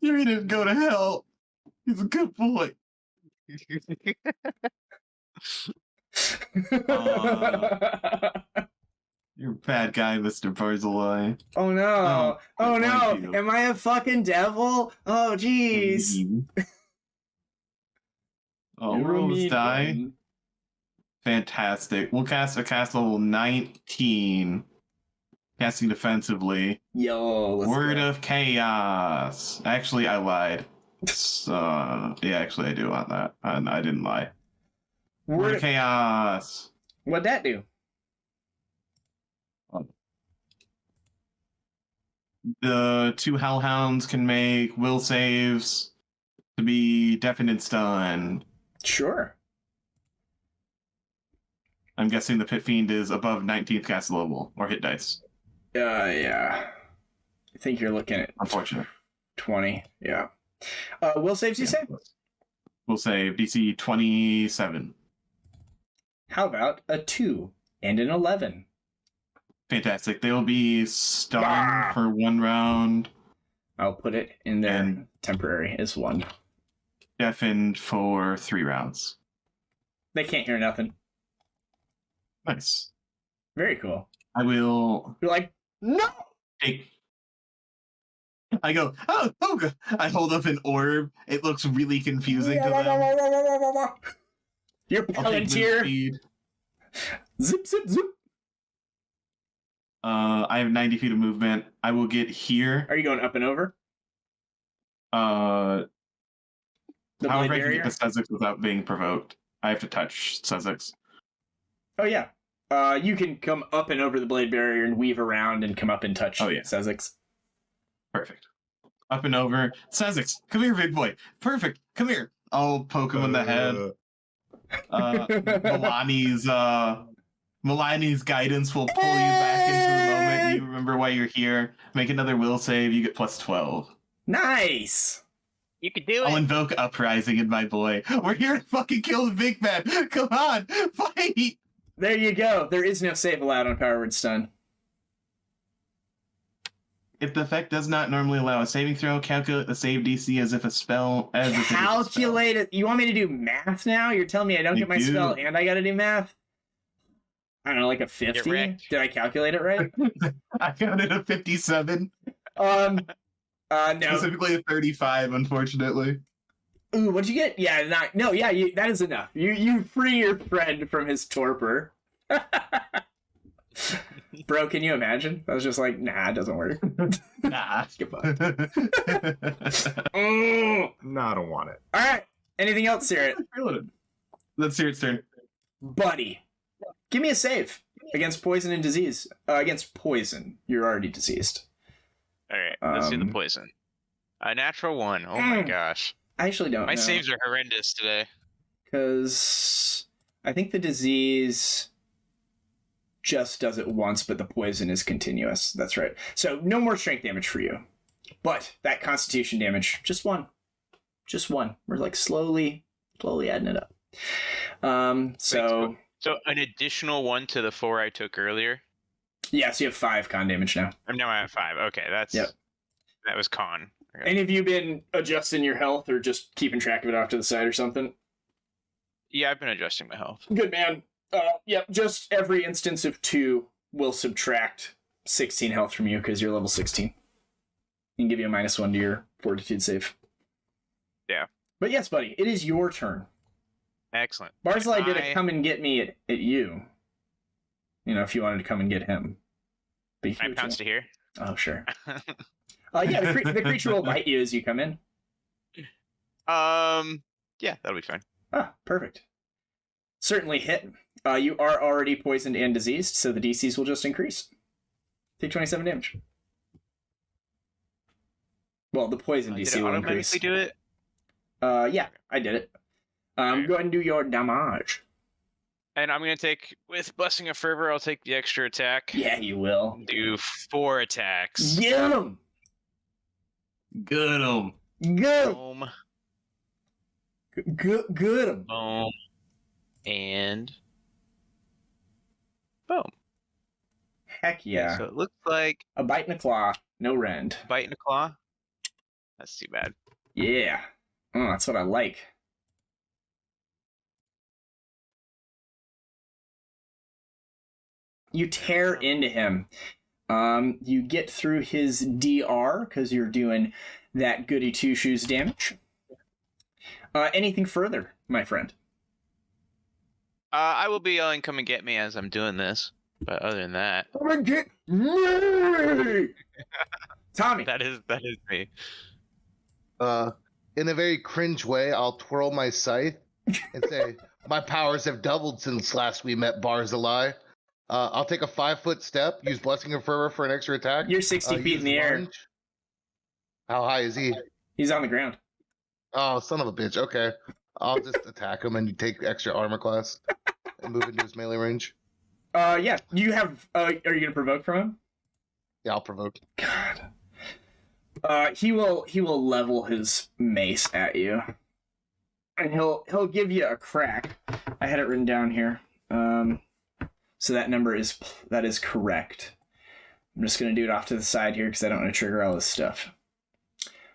Yuri didn't go to hell. He's a good boy. You're a bad guy, Mr. Barzillai. Oh no! Oh no! you. Am I a fucking devil? Oh jeez! Oh, You're a rolls mean die. one. Fantastic. We'll cast a cast level 19. Casting defensively. Yo, let's Word go. of Chaos. Actually, I lied. Yeah, actually, I do want that. I didn't lie. Word of Chaos. What'd that do? The 2 Hellhounds can make will saves to be deafened and stunned. Sure. I'm guessing the Pit Fiend is above 19th cast level or hit dice. Yeah. I think you're looking at Unfortunate. 20. Yeah. Will saves, you say? We'll save DC 27. How about a 2 and an 11? Fantastic. They'll be stunned Ah! for 1 round, I'll put it in there. And- Temporary is 1. deafened for 3 rounds. They can't hear nothing. Nice. Very cool. I will You're like, no! take. I go, oh, God. I hold up an orb. It looks really confusing to them. Your I'll take move Palantir. speed. Zip, zip, zip. I have 90 feet of movement. I will get here. Are you going up and over? The The however, blade I can barrier? get to Sezzix without being provoked. I have to touch Sezzix. Oh, yeah. You can come up and over the blade barrier and weave around and come up and touch Sezzix. Perfect. Up and over. Sezzix, come here, big boy. Perfect. Come here. I'll poke him in the head. Milani's guidance will pull you back into the moment. You remember why you're here. Make another will save. You get plus 12. Nice! You can do I'll it. invoke Uprising in my boy. We're here to fucking kill the big man. Come on, fight! There you go. There is no save allowed on Power Word Stun. If the effect does not normally allow a saving throw, calculate the save DC as if a spell. Calculate it. You want me to do math now? You're telling me I don't You get my do. spell and I gotta do math? I don't know, like a 50? wrecked. Did I calculate it right? I counted a 57. No. Specifically a 35, unfortunately. Ooh, what'd you get? Yeah, that is enough. You free your friend from his torpor. Bro, can you imagine? I was just like, nah, it doesn't work. Nah. Goodbye. Oh, No, I don't want it. all right. Anything else, Seerrit? Let's hear its turn. Buddy, give me a save against poison and disease. Against poison, you're already diseased. All right, let's do the Um, poison. A natural 1. Oh my gosh. I actually don't My know. saves are horrendous today. Because I think the disease just does it once, but the poison is continuous. That's right. So no more strength damage for you. But that constitution damage, just 1. Just 1. We're like slowly adding it up. So an additional 1 to the 4 I took earlier. Yeah, so you have 5 con damage now. I'm now at 5. Okay, that was con. Okay. And have you been adjusting your health or just keeping track of it off to the side or something? Yeah, I've been adjusting my health. Good man. Yep, just every instance of 2 will subtract 16 health from you because you're level 16. And give you a -1 to your fortitude save. Yeah. But yes, buddy, it is your turn. Excellent. Barzillai did a come and get me at you. You know, if you wanted to come and get him. But Can I pounce to here? Oh, sure. Yeah, the creature will bite you as you come in. Yeah, that'll be fine. Ah, perfect. Certainly hit. You are already poisoned and diseased, so the DCs will just increase. Take 27 damage. Well, the poison DC will increase. Did it automatically do it? Yeah, I did it. Go ahead and do your damage. And I'm going to take, with Blessing of Fervor, I'll take the extra attack. Yeah, you will. Do 4 attacks. Get him! Good 'em. Good! Boom. Good him! Boom. And boom. Heck yeah. So it looks like A bite and a claw, no rend. bite and a claw. That's too bad. Yeah. Oh, that's what I like. You tear into him. You get through his DR because you're doing that goody two-shoes damage. Anything further, my friend? I will be yelling, "Come and get me," as I'm doing this. But other than that, Come and get me! Tommy. that is me. In a very cringe way, I'll twirl my scythe and say, "My powers have doubled since last we met, Barzillai." I'll take a 5-foot step, use Blessing of Fervor for an extra attack. You're 60 feet use in the air. lunge. How high is he? He's on the ground. Oh, son of a bitch. Okay. I'll just attack him and you take extra armor class and move into his melee range. Yeah. You have. Are you gonna provoke from him? Yeah, I'll provoke. God. He will level his mace at you, and he'll give you a crack. I had it written down here. So that number is correct. I'm just gonna do it off to the side here because I don't want to trigger all this stuff.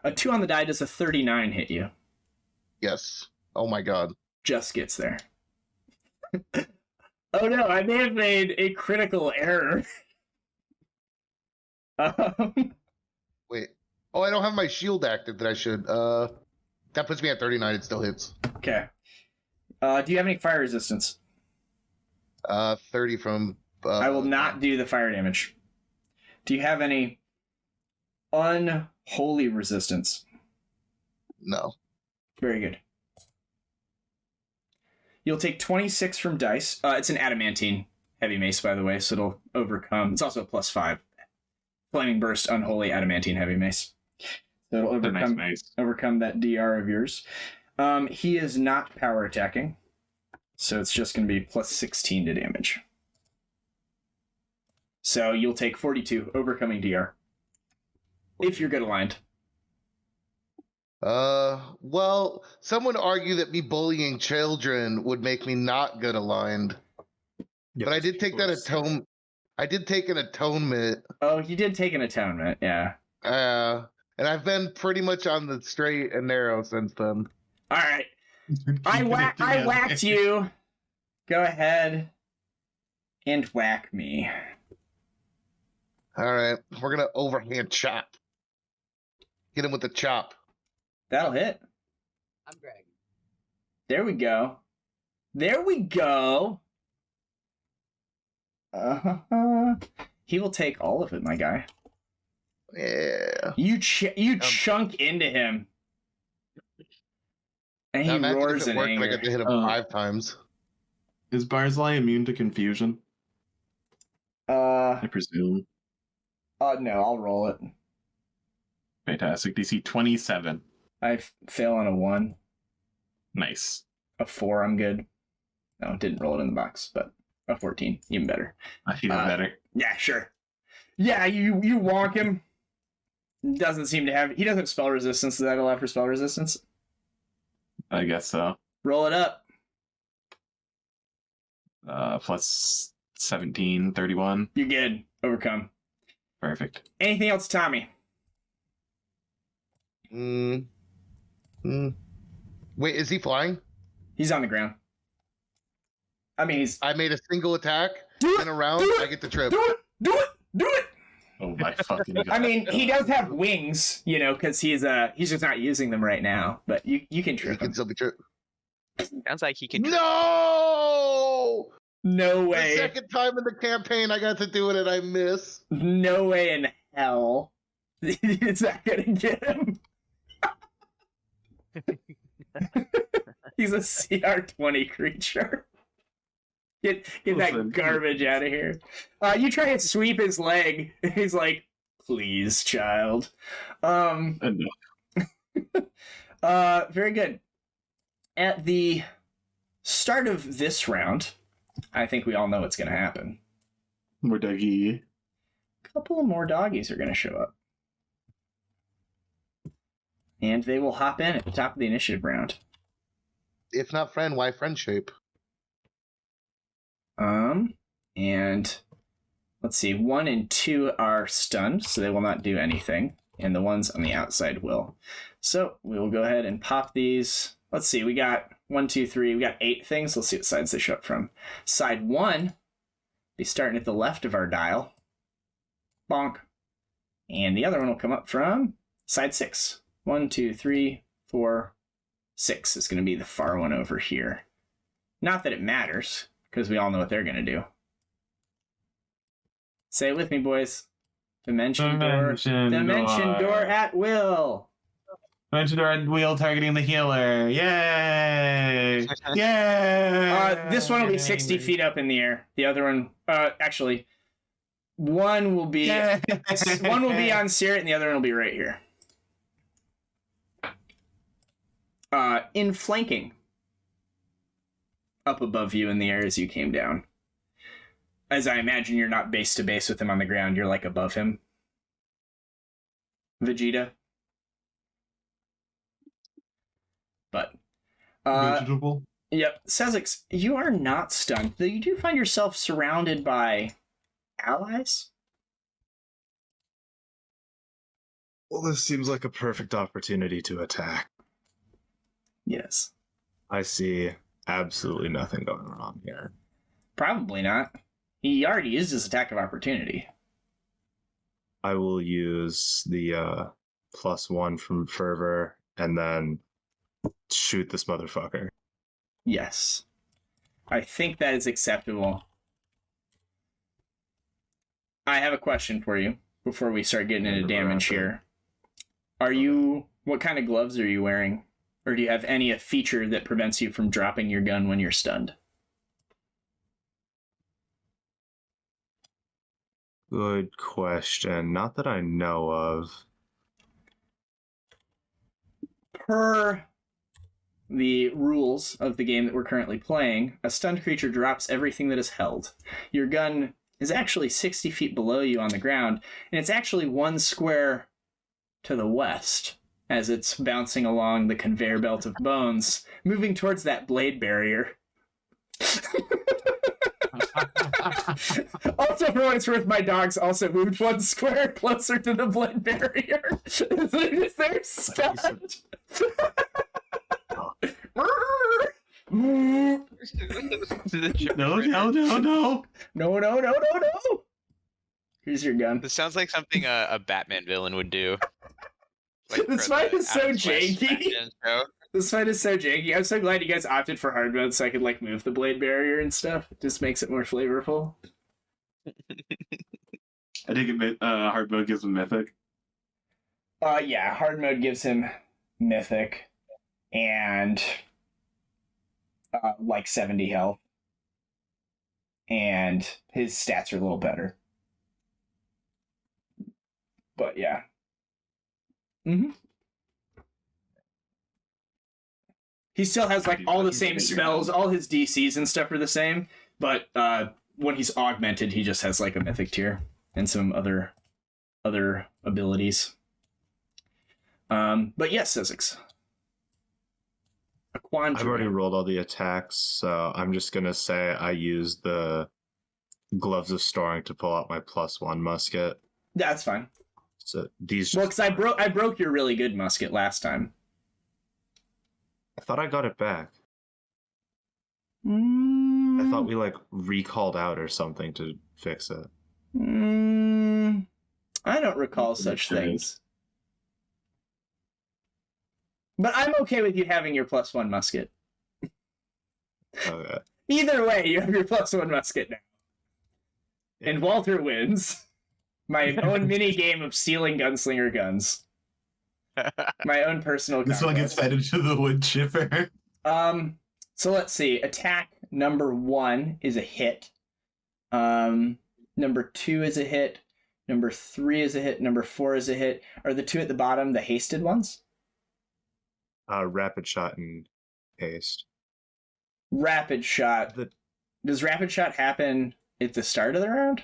A 2 on the die. Does a 39 hit you? Yes. Oh my god. Just gets there. Oh no, I may have made a critical error. Wait. Oh, I don't have my shield active that I should. That puts me at 39. It still hits. Okay. Do you have any fire resistance? 30 from. I will not do the fire damage. Do you have any unholy resistance? No. Very good. You'll take 26 from dice. It's an adamantine heavy mace, by the way, so it'll overcome. It's also a +5. Flaming Burst, unholy adamantine heavy mace. So it'll overcome that DR of yours. He is not power attacking, so it's just going to be +16 to damage. So you'll take 42, overcoming DR. If you're good aligned. Well, some would argue that me bullying children would make me not good aligned. Yeah, But I did take that atonement. I did take an atonement. Oh, you did take an atonement, yeah. And I've been pretty much on the straight and narrow since then. All right. I whacked you. Go ahead and whack me. All right, we're gonna overhand chop. Hit him with the chop. That'll hit. I'm Greg. There we go. There we go. He will take all of it, my guy. Yeah. You chunk into him. And he Now, roars if it in worked, anger. I get to hit him 5 times. Is Barzillai immune to confusion? I presume. No, I'll roll it. Fantastic. DC 27. I fail on a 1. Nice. A 4, I'm good. No, didn't roll it in the box, but a 14, even better. Even better. Yeah, sure. Yeah, you wonk him. Doesn't seem to have. He doesn't have spell resistance. Does that allow for spell resistance? I guess so. Roll it up. Plus 17, 31. You're good. Overcome. Perfect. Anything else, Tommy? Wait, is he flying? He's on the ground. I mean, I made a single attack in a round. I get the trip. Do it! Oh my fucking god. I mean, he does have wings, because he's just not using them right now. But you can He trip can him. still be tripped. Sounds like he can. No! No The way. second time in the campaign I got to do it and I miss. No way in hell is that gonna get him. He's a CR20 creature. Get that Listen. garbage out of here. You try and sweep his leg. He's like, please, child. Enough. Very good. At the start of this round, I think we all know what's going to happen. More doggy. A couple more doggies are going to show up. And they will hop in at the top of the initiative round. If not friend, why friendship? And let's see, 1 and 2 are stunned, so they will not do anything, and the ones on the outside will. So we will go ahead and pop these. Let's see, we got 1, 2, 3, we got 8 things. Let's see what sides they show up from. Side 1, be starting at the left of our dial. Bonk. And the other one will come up from side 6. 1, 2, 3, 4, 6 is going to be the far one over here. Not that it matters, because we all know what they're going to do. Say it with me, boys. Dimension door at will. Dimension door at wheel targeting the healer. Yay! Yay! This one will be 60 feet up in the air. The other one, actually, one will be on Caerrat, and the other one will be right here. In flanking, up above you in the air as you came down. As I imagine you're not base to base with him on the ground, you're like above him. Vegeta. But Vegetable. yep, Sezzix, you are not stunned, though you do find yourself surrounded by allies. Well, this seems like a perfect opportunity to attack. Yes. I see absolutely nothing going wrong here. Probably not. He already used his attack of opportunity. I will use the +1 from Fervor and then shoot this motherfucker. Yes. I think that is acceptable. I have a question for you before we start getting into damage here. What kind of gloves are you wearing? Or do you have any feature that prevents you from dropping your gun when you're stunned? Good question. Not that I know of. Per the rules of the game that we're currently playing, a stunned creature drops everything that is held. Your gun is actually 60 feet below you on the ground, and it's actually 1 square to the west as it's bouncing along the conveyor belt of bones, moving towards that blade barrier. Also, for what it's worth, my dogs also moved 1 square closer to the blade barrier. They're stunned. No. Here's your gun. This sounds like something a Batman villain would do. Like This for fight the is so Adam's West janky. Batman show. This fight is so janky. I'm so glad you guys opted for hard mode so I could move the blade barrier and stuff. It just makes it more flavorful. I think hard mode gives him mythic. Yeah, hard mode gives him mythic and 70 health. And his stats are a little better. But yeah. Mm-hmm. He still has all the same spells, all his DCs and stuff are the same, but when he's augmented, he just has a mythic tier and some other abilities. But yes, Sezzix. I've already rolled all the attacks, so I'm just gonna say I use the Gloves of Storing to pull out my +1 musket. That's fine. So these. Well, because I broke your really good musket last time. I thought I got it back. Mm. I thought we recalled out or something to fix it. I don't recall such things. But I'm okay with you having your +1 musket. Okay. Either way, you have your +1 musket now. Yeah. And Walter wins. My own mini game of stealing gunslinger guns. My own personal This one gets fed into the wood chipper. So let's see. Attack number 1 is a hit. Number 2 is a hit. Number 3 is a hit. Number 4 is a hit. Are the 2 at the bottom the hasted ones? Rapid shot and haste. Rapid shot. Does rapid shot happen at the start of the round?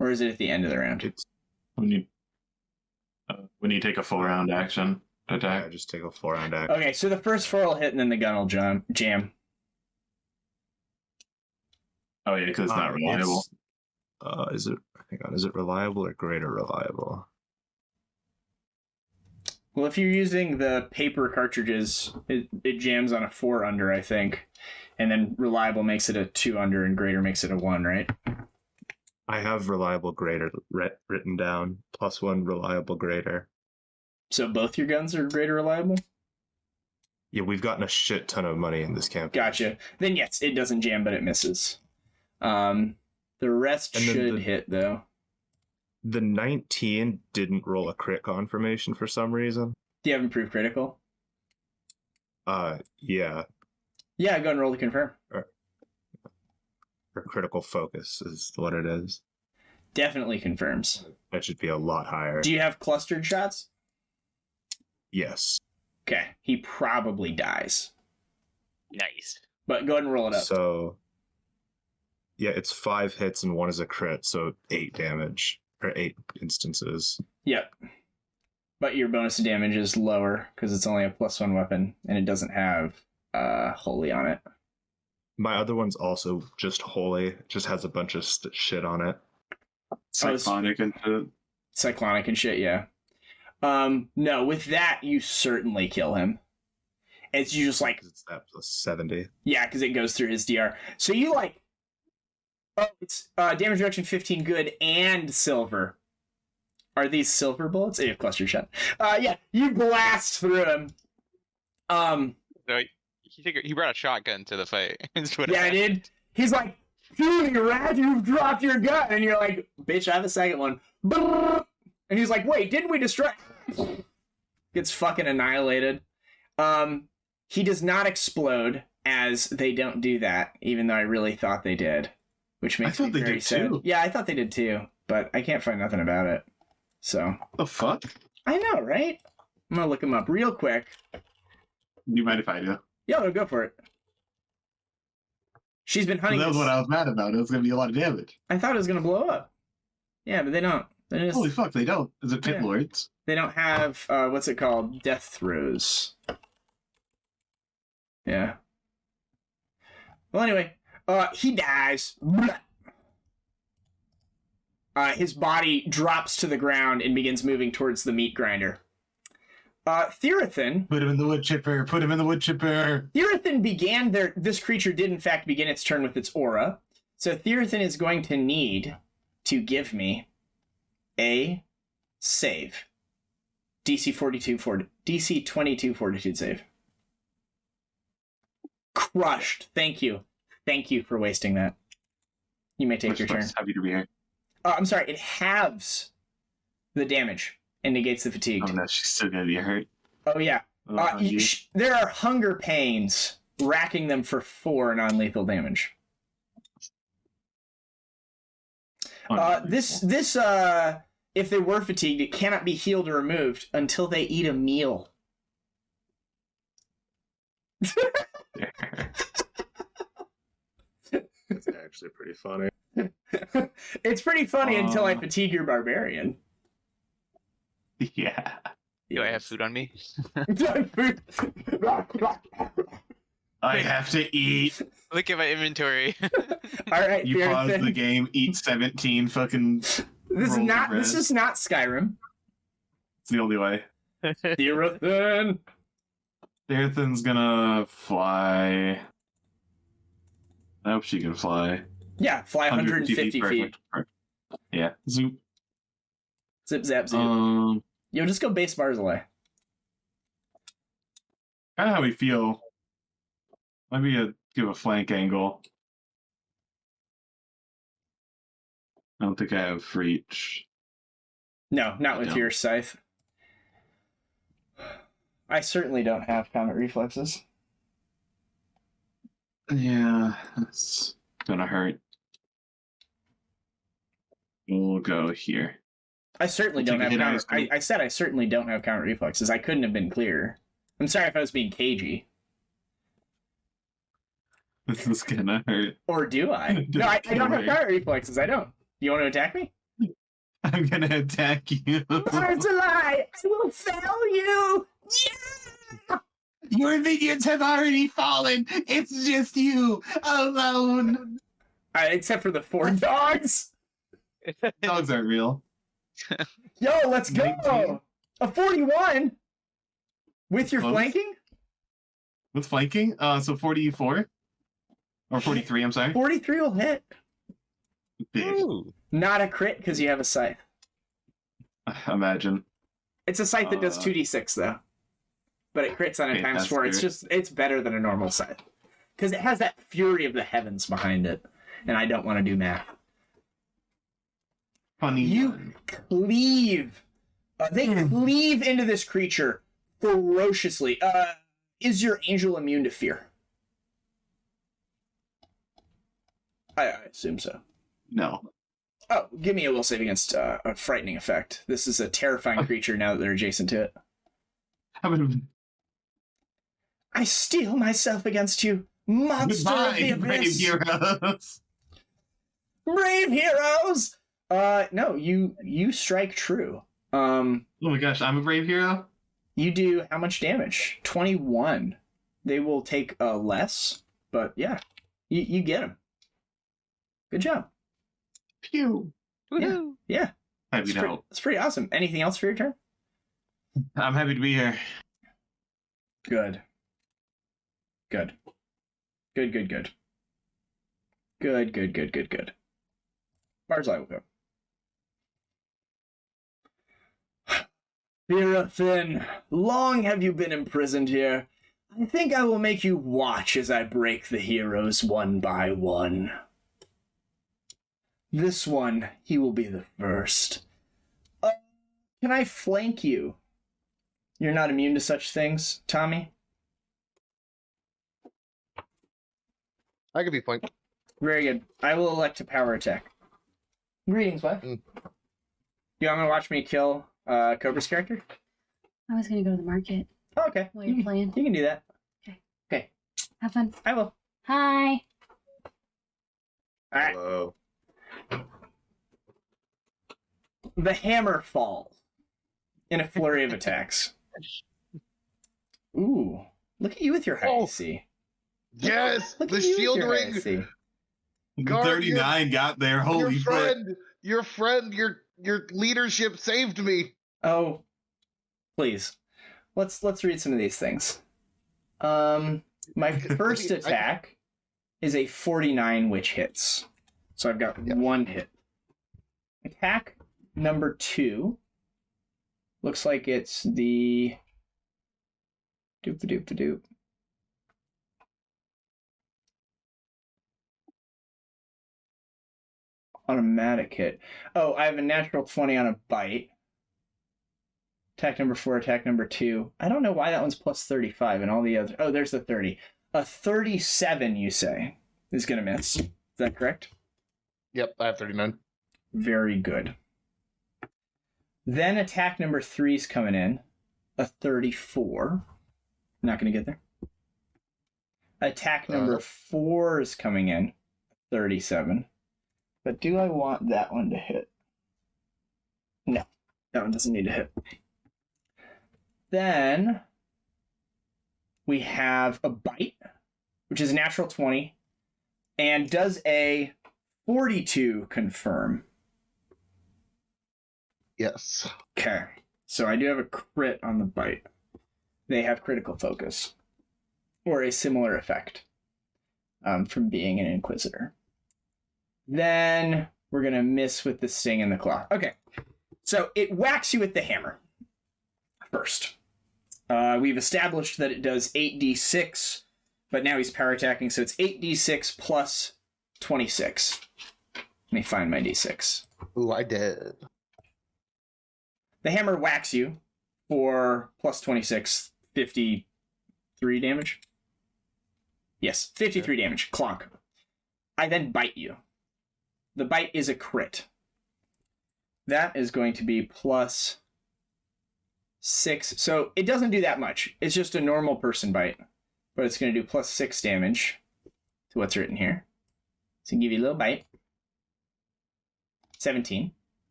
Or is it at the end of the round? It's When you take a full round action attack. I just take a 4-round action. Okay, so the first 4 will hit and then the gun will jam. Oh yeah, because it's not reliable. Is it? Hang on. Is it reliable or greater reliable? Well, if you're using the paper cartridges, it jams on a 4 under, I think. And then reliable makes it a 2 under and greater makes it a 1, right? I have reliable greater written down. +1 reliable greater. So both your guns are greater reliable? Yeah, we've gotten a shit ton of money in this campaign. Gotcha. Then yes, it doesn't jam, but it misses. The rest And then should hit, though. The 19 didn't roll a crit confirmation for some reason. Do you have improved critical? Yeah. Yeah, go ahead and roll to confirm. Or critical focus is what it is. Definitely confirms. That should be a lot higher. Do you have clustered shots? Yes. Okay, he probably dies. Nice. But go ahead and roll it up. So, yeah, it's 5 hits and 1 is a crit, so 8 damage. Or 8 instances. Yep. But your bonus to damage is lower because it's only a +1 weapon and it doesn't have holy on it. My other one's also just holy. It just has a bunch of shit on it. Cyclonic and shit. Cyclonic and shit, yeah. No, with that, you certainly kill him. It's you just like... It's that +70. Yeah, because it goes through his DR. So you like... Oh, it's damage reduction 15 good and silver. Are these silver bullets? You have cluster shot. Yeah, you blast through him. So he brought a shotgun to the fight. Yeah, I did. He's like, "Puny rat, you've dropped your gun," and you're like, "Bitch, I have a second one." And he's like, "Wait, didn't we destroy?" Gets fucking annihilated. He does not explode, as they don't do that, even though I really thought they did. Which makes me very sad. Too. Yeah, I thought they did too, but I can't find nothing about it. So The fuck? I know, right? I'm gonna look him up real quick. You mind if I do? Yeah, no, go for it. She's been hunting. That was this- what I was mad about. It was going to be a lot of damage. I thought it was gonna blow up. Yeah, but they don't. They just, Holy fuck, they don't. Is it Pit Yeah. Lords? they don't have what's it called? Death throws. Yeah. Well, anyway, he dies. His body drops to the ground and begins moving towards the meat grinder. Thirothryn. Put him in the wood chipper. Put him in the wood chipper. Thirothryn began their. This creature did in fact begin its turn with its aura. So Thirothryn is going to need to give me a save. DC 22 fortitude save. Crushed. Thank you. Thank you for wasting that. You may take your turn. Happy to be here. I'm sorry, it halves the damage and negates the fatigue. Oh no, she's still gonna be hurt. Oh, yeah. Oh, geez. There are hunger pains, racking them for 4 non-lethal damage. This, if they were fatigued, it cannot be healed or removed until they eat a meal. It's actually pretty funny. It's pretty funny until I fatigue your barbarian. Yeah. Do I have food on me? I have to eat. Look at my inventory. All right, You pause the Thirothryn. game, eat 17 fucking. This rolls of is not Skyrim. It's the only way. Thirothryn. Therathyn's gonna fly. I hope she can fly. Yeah, fly 150 feet. Perfect. Yeah. Zoop. Zip, zap, zoop. Yo, just go base Barzillai. Kind of how we feel. Maybe give a flank angle. I don't think I have reach. No, not with No. your scythe. I certainly don't have combat reflexes. Yeah, that's gonna hurt. We'll go here. I certainly Take don't a have hit on counter. his screen. I said I certainly don't have counter reflexes. I couldn't have been clearer. I'm sorry if I was being cagey. This is gonna hurt. Or do I? No, I don't have counter reflexes. I don't. You want to attack me? I'm gonna attack you. Barzillai, I will fail you. Yeah! Your minions have already fallen. It's just you alone. Except for the 4 dogs. Dogs aren't real. Yo, let's go. 19. A 41 with your Close. flanking. With flanking, so 44 or 43. I'm sorry. 43 will hit. Big. Ooh. Not a crit because you have a scythe. Imagine. It's a scythe that does Uh, 2d6 though, but it crits on a okay, times that's 4. good. It's better than a normal scythe because it has that fury of the heavens behind it, and I don't want to do math. Funny. You one. cleave. They cleave into this creature ferociously. Is your angel immune to fear? I assume so. No. Oh, give me a will save against a frightening effect. This is a terrifying creature now that they're adjacent to it. How about I steel myself against you, monster of the goodbye, brave abyss. heroes? Brave heroes! No, you strike true. Oh my gosh, I'm a brave hero. You do how much damage? 21. They will take less, but yeah, you get them. Good job. Pew. Woohoo. Yeah, Happy to help. it's pretty awesome. Anything else for your turn? I'm happy to be here. Good. Good. Good, good, good. Good, good, good, good, good. Barzillai will go. Thirothryn, long have you been imprisoned here. I think I will make you watch as I break the heroes one by one. This one, he will be the first. Can I flank you? You're not immune to such things, Tommy? I could be flanked. Very good. I will elect a power attack. Greetings, wife. Mm. You want to watch me kill Cobra's character? I was gonna go to the market Oh, okay. while you're playing. You can do that. Okay. Okay. Have fun. I will. Hi. All right. Hello. The hammer falls in a flurry of attacks. Ooh. Look at you with your high Oh. AC. Yes, Look the at you with shield your high ring. AC. Garm, 39 got there. Holy shit. Your friend, your leadership saved me. Oh, please. Let's read some of these things. My first attack is a 49, which hits. So I've got Yep. 1 hit. Attack number 2 looks like it's the doop. Automatic hit. Oh, I have a natural 20 on a bite. Attack number 4, attack number 2. I don't know why that one's plus 35 and all the other. Oh, there's the 30. A 37, you say, is going to miss. Is that correct? Yep, I have 39. Very good. Then attack number 3 is coming in. A 34. Not going to get there. Attack number 4 is coming in. 37. But do I want that one to hit? No, that one doesn't need to hit. Then we have a bite which is a natural 20, and does a 42 confirm. Yes. Okay, so I do have a crit on the bite. They have critical focus, or a similar effect from being an Inquisitor. Then we're going to miss with the sting and the claw. Okay, so it whacks you with the hammer first. We've established that it does 8d6, but now he's power attacking, so it's 8d6 plus 26. Let me find my d6. Ooh, I did. The hammer whacks you for plus 26, 53 damage. Yes, 53 damage. Clonk. I then bite you. The bite is a crit. That is going to be plus 6. So it doesn't do that much. It's just a normal person bite. But it's going to do plus 6 damage to what's written here. So give you a little bite. 17.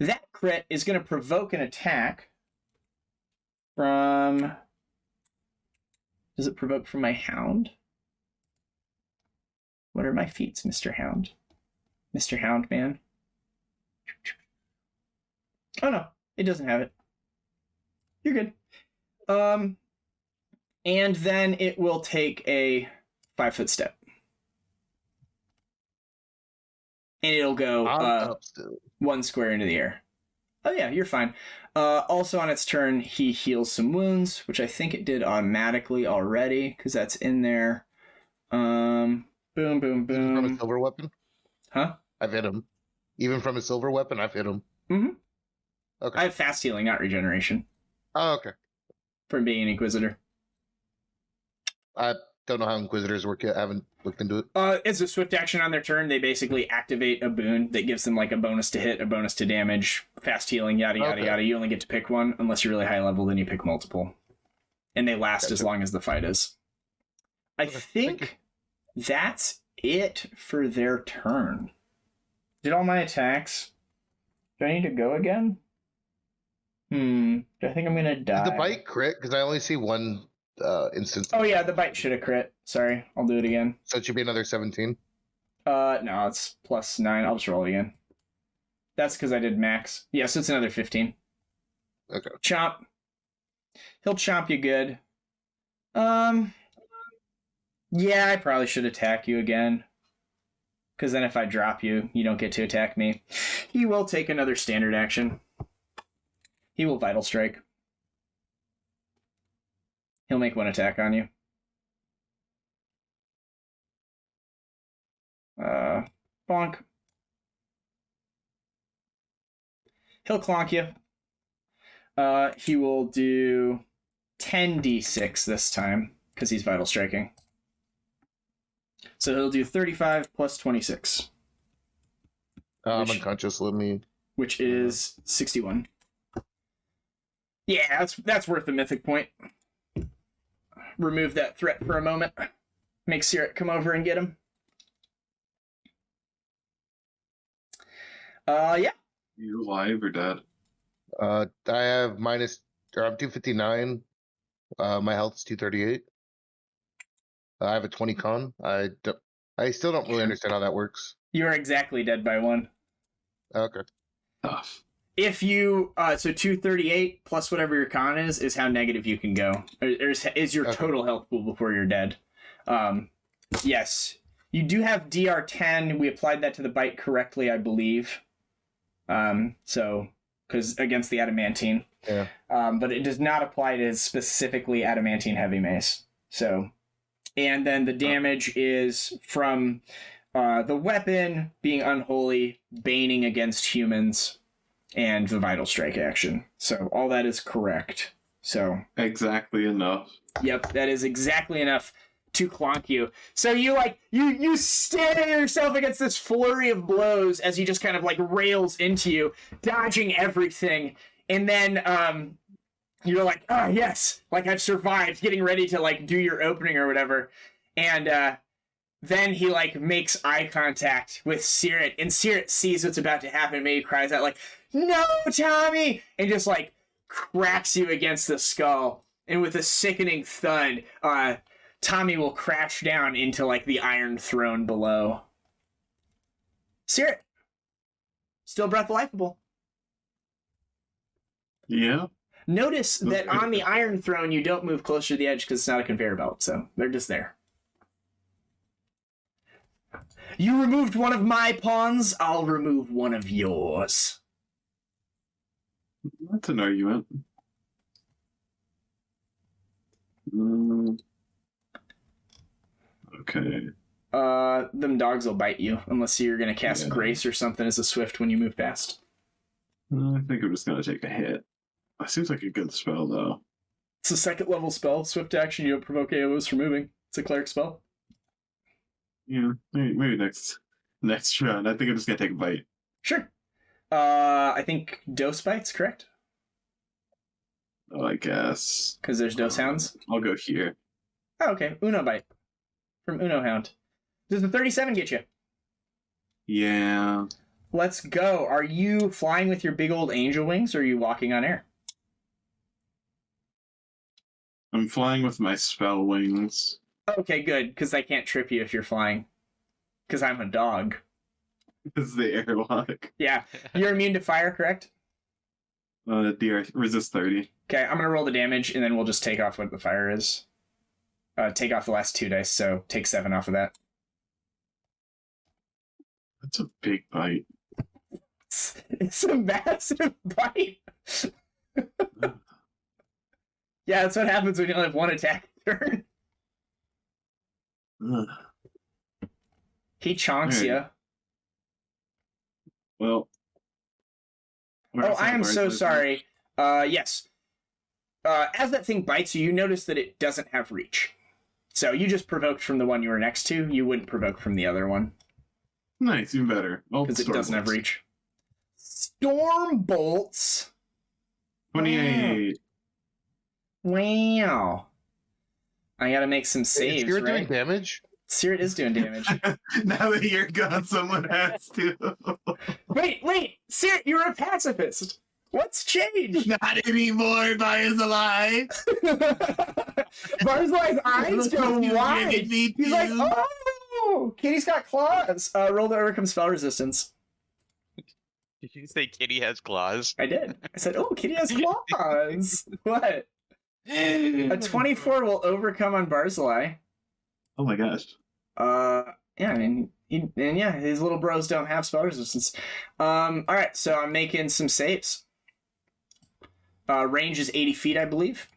That crit is going to provoke an attack from... Does it provoke from my hound? What are my feats, Mr. Hound? Mr. Hound Man? Oh no, it doesn't have it. You're good. And then it will take a 5-foot step. And it'll go Up still. 1 square into the air. Oh yeah, you're fine. Also on its turn, he heals some wounds, which I think it did automatically already, because that's in there. Boom, boom, Even from a boom. silver weapon? Huh? I've hit him. Even from a silver weapon, I've hit him. Mm-hmm. Okay. I have fast healing, not regeneration, Oh, okay. from being an Inquisitor. I don't know how Inquisitors work yet. I haven't looked into it. It's a swift action on their turn. They basically activate a boon that gives them like a bonus to hit, a bonus to damage, fast healing, yada, yada, Okay. yada. You only get to pick one. Unless you're really high level, then you pick multiple. And they last as Gotcha. long as the fight is. I Okay, thank think that's it for their turn. Did all my attacks? Do I need to go again? Do I think I'm going to die? Did the bite crit? Because I only see one instance. Oh yeah, the bite should have crit. Sorry, I'll do it again. So it should be another 17. No, it's plus 9. I'll just roll it again. That's because I did max. Yeah, so it's another 15. Okay. Chomp. He'll chomp you good. Yeah, I probably should attack you again. Because then if I drop you, you don't get to attack me. He will take another standard action. He will Vital Strike. He'll make 1 attack on you. Bonk. He'll clonk you. He will do 10d6 this time, because he's Vital Striking. So he'll do 35 plus 26, I'm Which- unconscious. Let me. which is 61. Yeah, that's worth the mythic point. Remove that threat for a moment. Make Caerrat come over and get him. Yeah. You alive or dead? I have I'm 259. My health is 238. I have a 20 con. I still don't really understand how that works. You are exactly dead by 1. Okay. Tough. If you, so 238 plus whatever your con is how negative you can go. Or is your Okay. total health pool before you're dead. Yes. You do have DR10. We applied that to the bite correctly, I believe. So, because against the adamantine. Yeah. But it does not apply to specifically adamantine heavy mace. So, and then the damage is from the weapon being unholy, baning against humans, and the Vital Strike action. So all that is correct. So, Exactly enough. yep, that is exactly enough to clonk you. So you you stand yourself against this flurry of blows as he just kind of like rails into you, dodging everything. And then you're like, oh yes, like I've survived, getting ready to like do your opening or whatever. And then he like makes eye contact with Caerrat, and Caerrat sees what's about to happen, maybe cries out like, no, Tommy! And just like cracks you against the skull. And with a sickening thud, Tommy will crash down into like the iron throne below. Seerett, still breath lifeable. Yeah. Notice that on the iron throne, you don't move closer to the edge because it's not a conveyor belt, so they're just there. You removed one of my pawns, I'll remove one of yours. That's an argument. Okay. Them dogs will bite you unless you're gonna cast Grace or something as a swift when you move past. I think I'm just gonna take a hit. That seems like a good spell, though. It's a 2nd level spell. Swift action, you don't provoke AOs for moving. It's a cleric spell. Yeah, maybe next round. I think I'm just gonna take a bite. Sure. I think dose bites, correct? Oh, I guess. Because there's dose hounds. I'll go here. Oh, okay. Uno bite. From Uno Hound. Does the 37 get you? Yeah. Let's go. Are you flying with your big old angel wings, or are you walking on air? I'm flying with my spell wings. Okay, good, because I can't trip you if you're flying. Because I'm a dog. It's the airlock. Yeah. You're immune to fire, correct? DR resist 30. Okay, I'm going to roll the damage, and then we'll just take off what the fire is. Take off the last 2 dice, so take 7 off of that. That's a big bite. It's a massive bite. Yeah, that's what happens when you only have 1 attack turn. Ugh. He chonks Right. you. Well. Oh, I am so sorry. Yes. As that thing bites you, you notice that it doesn't have reach. So you just provoked from the one you were next to. You wouldn't provoke from the other one. Nice, even better. Because it doesn't have reach. Storm bolts. 28. Wow. I gotta make some saves, You're doing right? damage? Seerett is doing damage. Now that you're gone, someone has to. Wait! Seerett, you're a pacifist! What's changed? Not anymore, Barzillai. Barzillai's eyes go You wide. gave me He's like, two. oh! Kitty's got claws. Roll to overcome spell resistance. Did you say Kitty has claws? I did. I said, oh, Kitty has claws. What? A 24 will overcome on Barzillai. Oh my gosh. Yeah, I mean, his little bros don't have spell resistance. All right, so I'm making some saves. Range is 80 feet, I believe.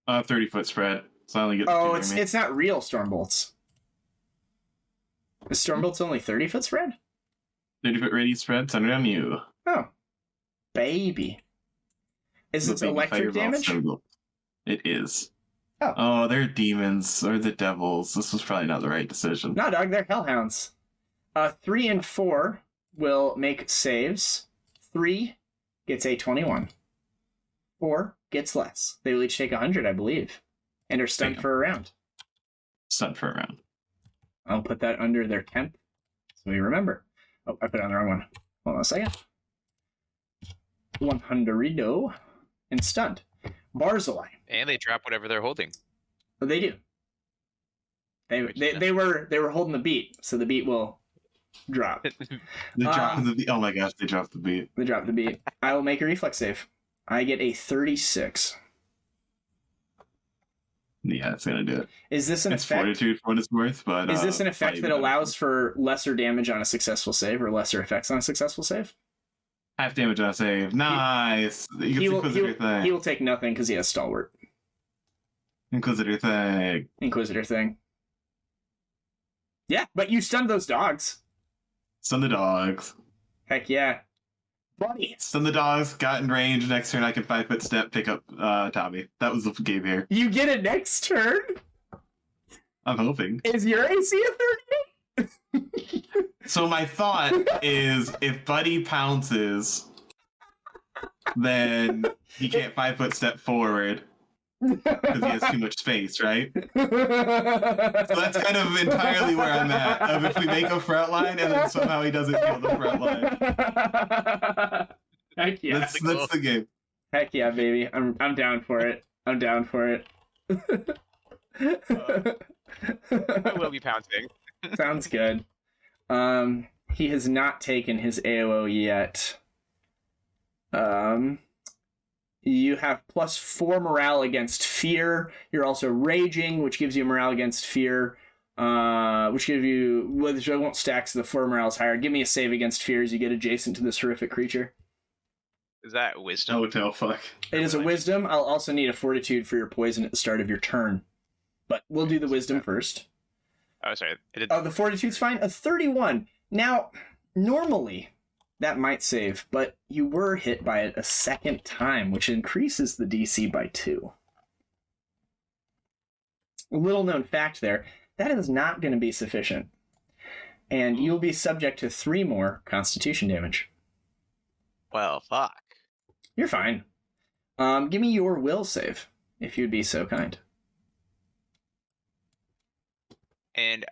30-foot spread. So I only get. Oh, it's not real storm bolts. The storm bolt's only 30-foot spread. 30-foot radius spread centered on you. Oh, baby. Is it electric damage? It is. Oh. They're demons or the devils. This was probably not the right decision. No, dog, they're hellhounds. 3 and 4 will make saves. 3 gets a 21. 4 gets less. They will each take 100, I believe, and are stunned for a round. Stunned for a round. I'll put that under their temp, so we remember. Oh, I put it on the wrong one. Hold on a second. 100 and stunned. Barzillai. And they drop whatever they're holding. Oh, they do. They were holding the beat, so the beat will drop. They dropped the beat. Oh my gosh, they dropped the beat. They dropped the beat. I will make a reflex save. I get a 36. Yeah, it's gonna do it. Is this an It's effect? fortitude for what it's worth, but Is this an effect probably that better. allows for lesser damage on a successful save or lesser effects on a successful save? Half damage on a save? Nice. You get Inquisitor thing. He will take nothing because he has Stalwart. Inquisitor thing. Inquisitor thing. Yeah, but you stunned those dogs. Stun the dogs. Heck yeah. Buddy, Stun the dogs. Got in range. Next turn, I can 5-foot step, pick up Tommy. That was the game here. you get it next turn? I'm hoping. Is your AC a 38? So my thought is, if Buddy pounces, then he can't 5-foot step forward because he has too much space, right? So that's kind of entirely where I'm at. If we make a front line and then somehow he doesn't kill the front line, Heck yeah. that's the game. Heck yeah, baby. I'm down for it. I'm down for it. I will be pouncing. Sounds good. He has not taken his AOO yet. You have +4 morale against fear. You're also raging, which gives you morale against fear. Which gives you, which I won't stack, so the 4 morale is higher. Give me a save against fear as you get adjacent to this horrific creature. Is that wisdom? Oh, no, fuck. It is a wisdom. I'll also need a fortitude for your poison at the start of your turn. But we'll do the wisdom first. Oh, sorry. The fortitude's fine. A 31. Now, normally, that might save, but you were hit by it a second time, which increases the DC by 2. A little known fact there, that is not going to be sufficient. And you'll be subject to 3 more constitution damage. Well, fuck. You're fine. Give me your will save, if you'd be so kind. And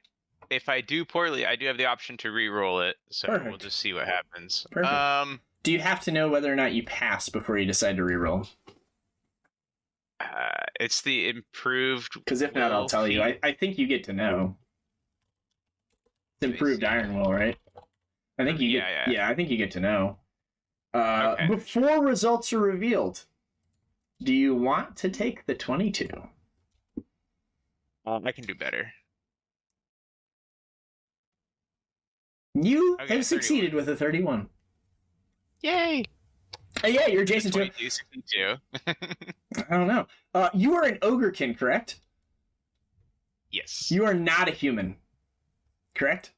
if I do poorly, I do have the option to re-roll it, so we'll Perfect. just see what happens. Perfect. Do you have to know whether or not you pass before you decide to re-roll? It's the improved. Because if not, I'll tell you. I think you get to know. It's improved Iron Will, right? I think you get, yeah, I think you get to know. Okay. Before results are revealed, do you want to take the 22? I can do better. You Okay, have succeeded 31. with a 31. Yay! Yeah, you're adjacent to it. 22, 62. I don't know. You are an Ogrekin, correct? Yes. You are not a human, correct?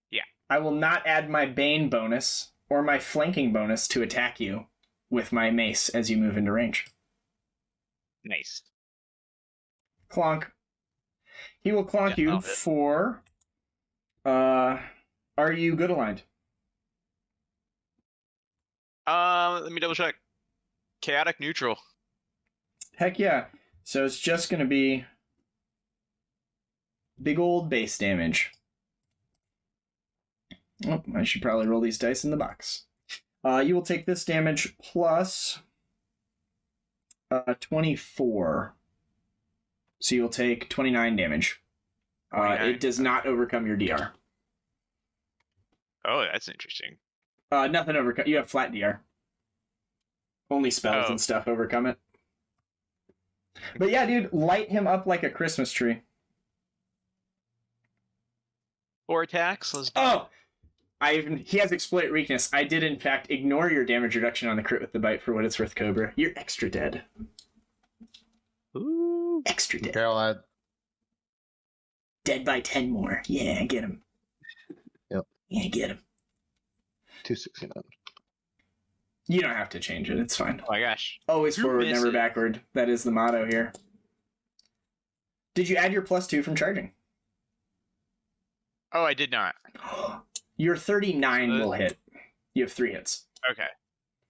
Yeah. I will not add my Bane bonus or my flanking bonus to attack you with my mace as you move into range. Nice. Clonk. He will clonk Yeah, you I'll hit. for... are you good aligned? Let me double check. Chaotic neutral. Heck yeah. So it's just going to be big old base damage. Oh, I should probably roll these dice in the box. You will take this damage plus 24. So you'll take 29 damage. 29. It does not overcome your DR. Oh, that's interesting. Nothing overcome. You have flat DR. Only spells and stuff overcome it. But yeah, dude, light him up like a Christmas tree. 4 attacks. Let's do Oh! He has exploit weakness. I did, in fact, ignore your damage reduction on the crit with the bite for what it's worth, Cobra. You're extra dead. Ooh. Extra dead. Okay, I'll add. Dead by 10 more. Yeah, get him. Yep. Yeah, get him. 269. You don't have to change it. It's fine. Oh my gosh. Always Who forward, never misses? backward. That is the motto here. Did you add your +2 from charging? Oh, I did not. Your 39 So will hit. You have 3 hits. Okay.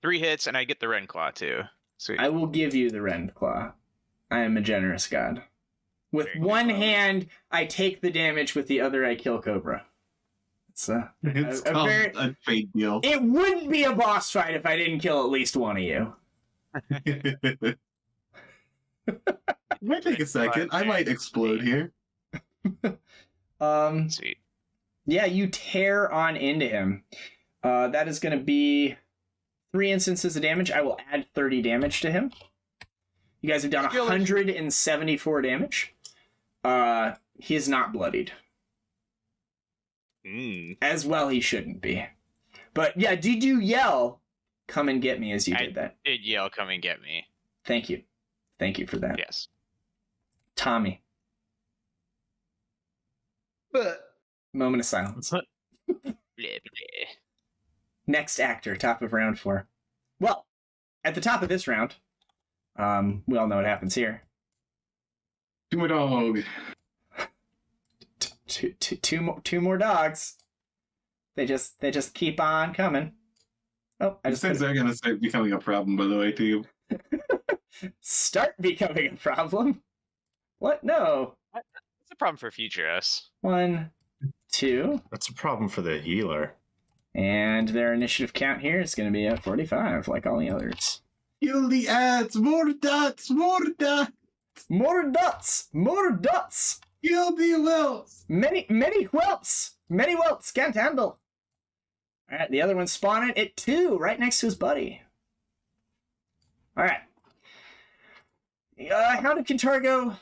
3 hits, and I get the Ren Claw, too. Sweet. I will give you the Rend Claw. I am a generous god. With Very good. one hand, I take the damage. With the other, I kill Cobra. It's It's a called very- a fake deal. It wouldn't be a boss fight if I didn't kill at least one of you. It might take a second. I might explode here. Sweet. Yeah, you tear on into him. That is going to be 3 instances of damage. I will add 30 damage to him. You guys have done 174 damage. He is not bloodied. As well he shouldn't be. But yeah, did you yell, "Come and get me," as you did that? Did yell, "Come and get me." Thank you. Thank you for that. Yes. Tommy, But moment of silence. Blah, blah. Next actor, top of round 4. Well, at the top of this round, we all know what happens here. Do my dog. Two more dogs. They just keep on coming. Oh, I These just things are going to start becoming a problem, by the way, to you. start becoming a problem. What? No. It's a problem for future us. 1, 2, That's a problem for the healer. and their initiative count here is going to be at 45, like all the others. Kill the ads! More dots! More dots! More dots! More dots! You'll be wilts. Many whelps! Many whelps can't handle. Alright, the other one's spawning at 2, right next to his buddy. Alright. Hound of Kintargo.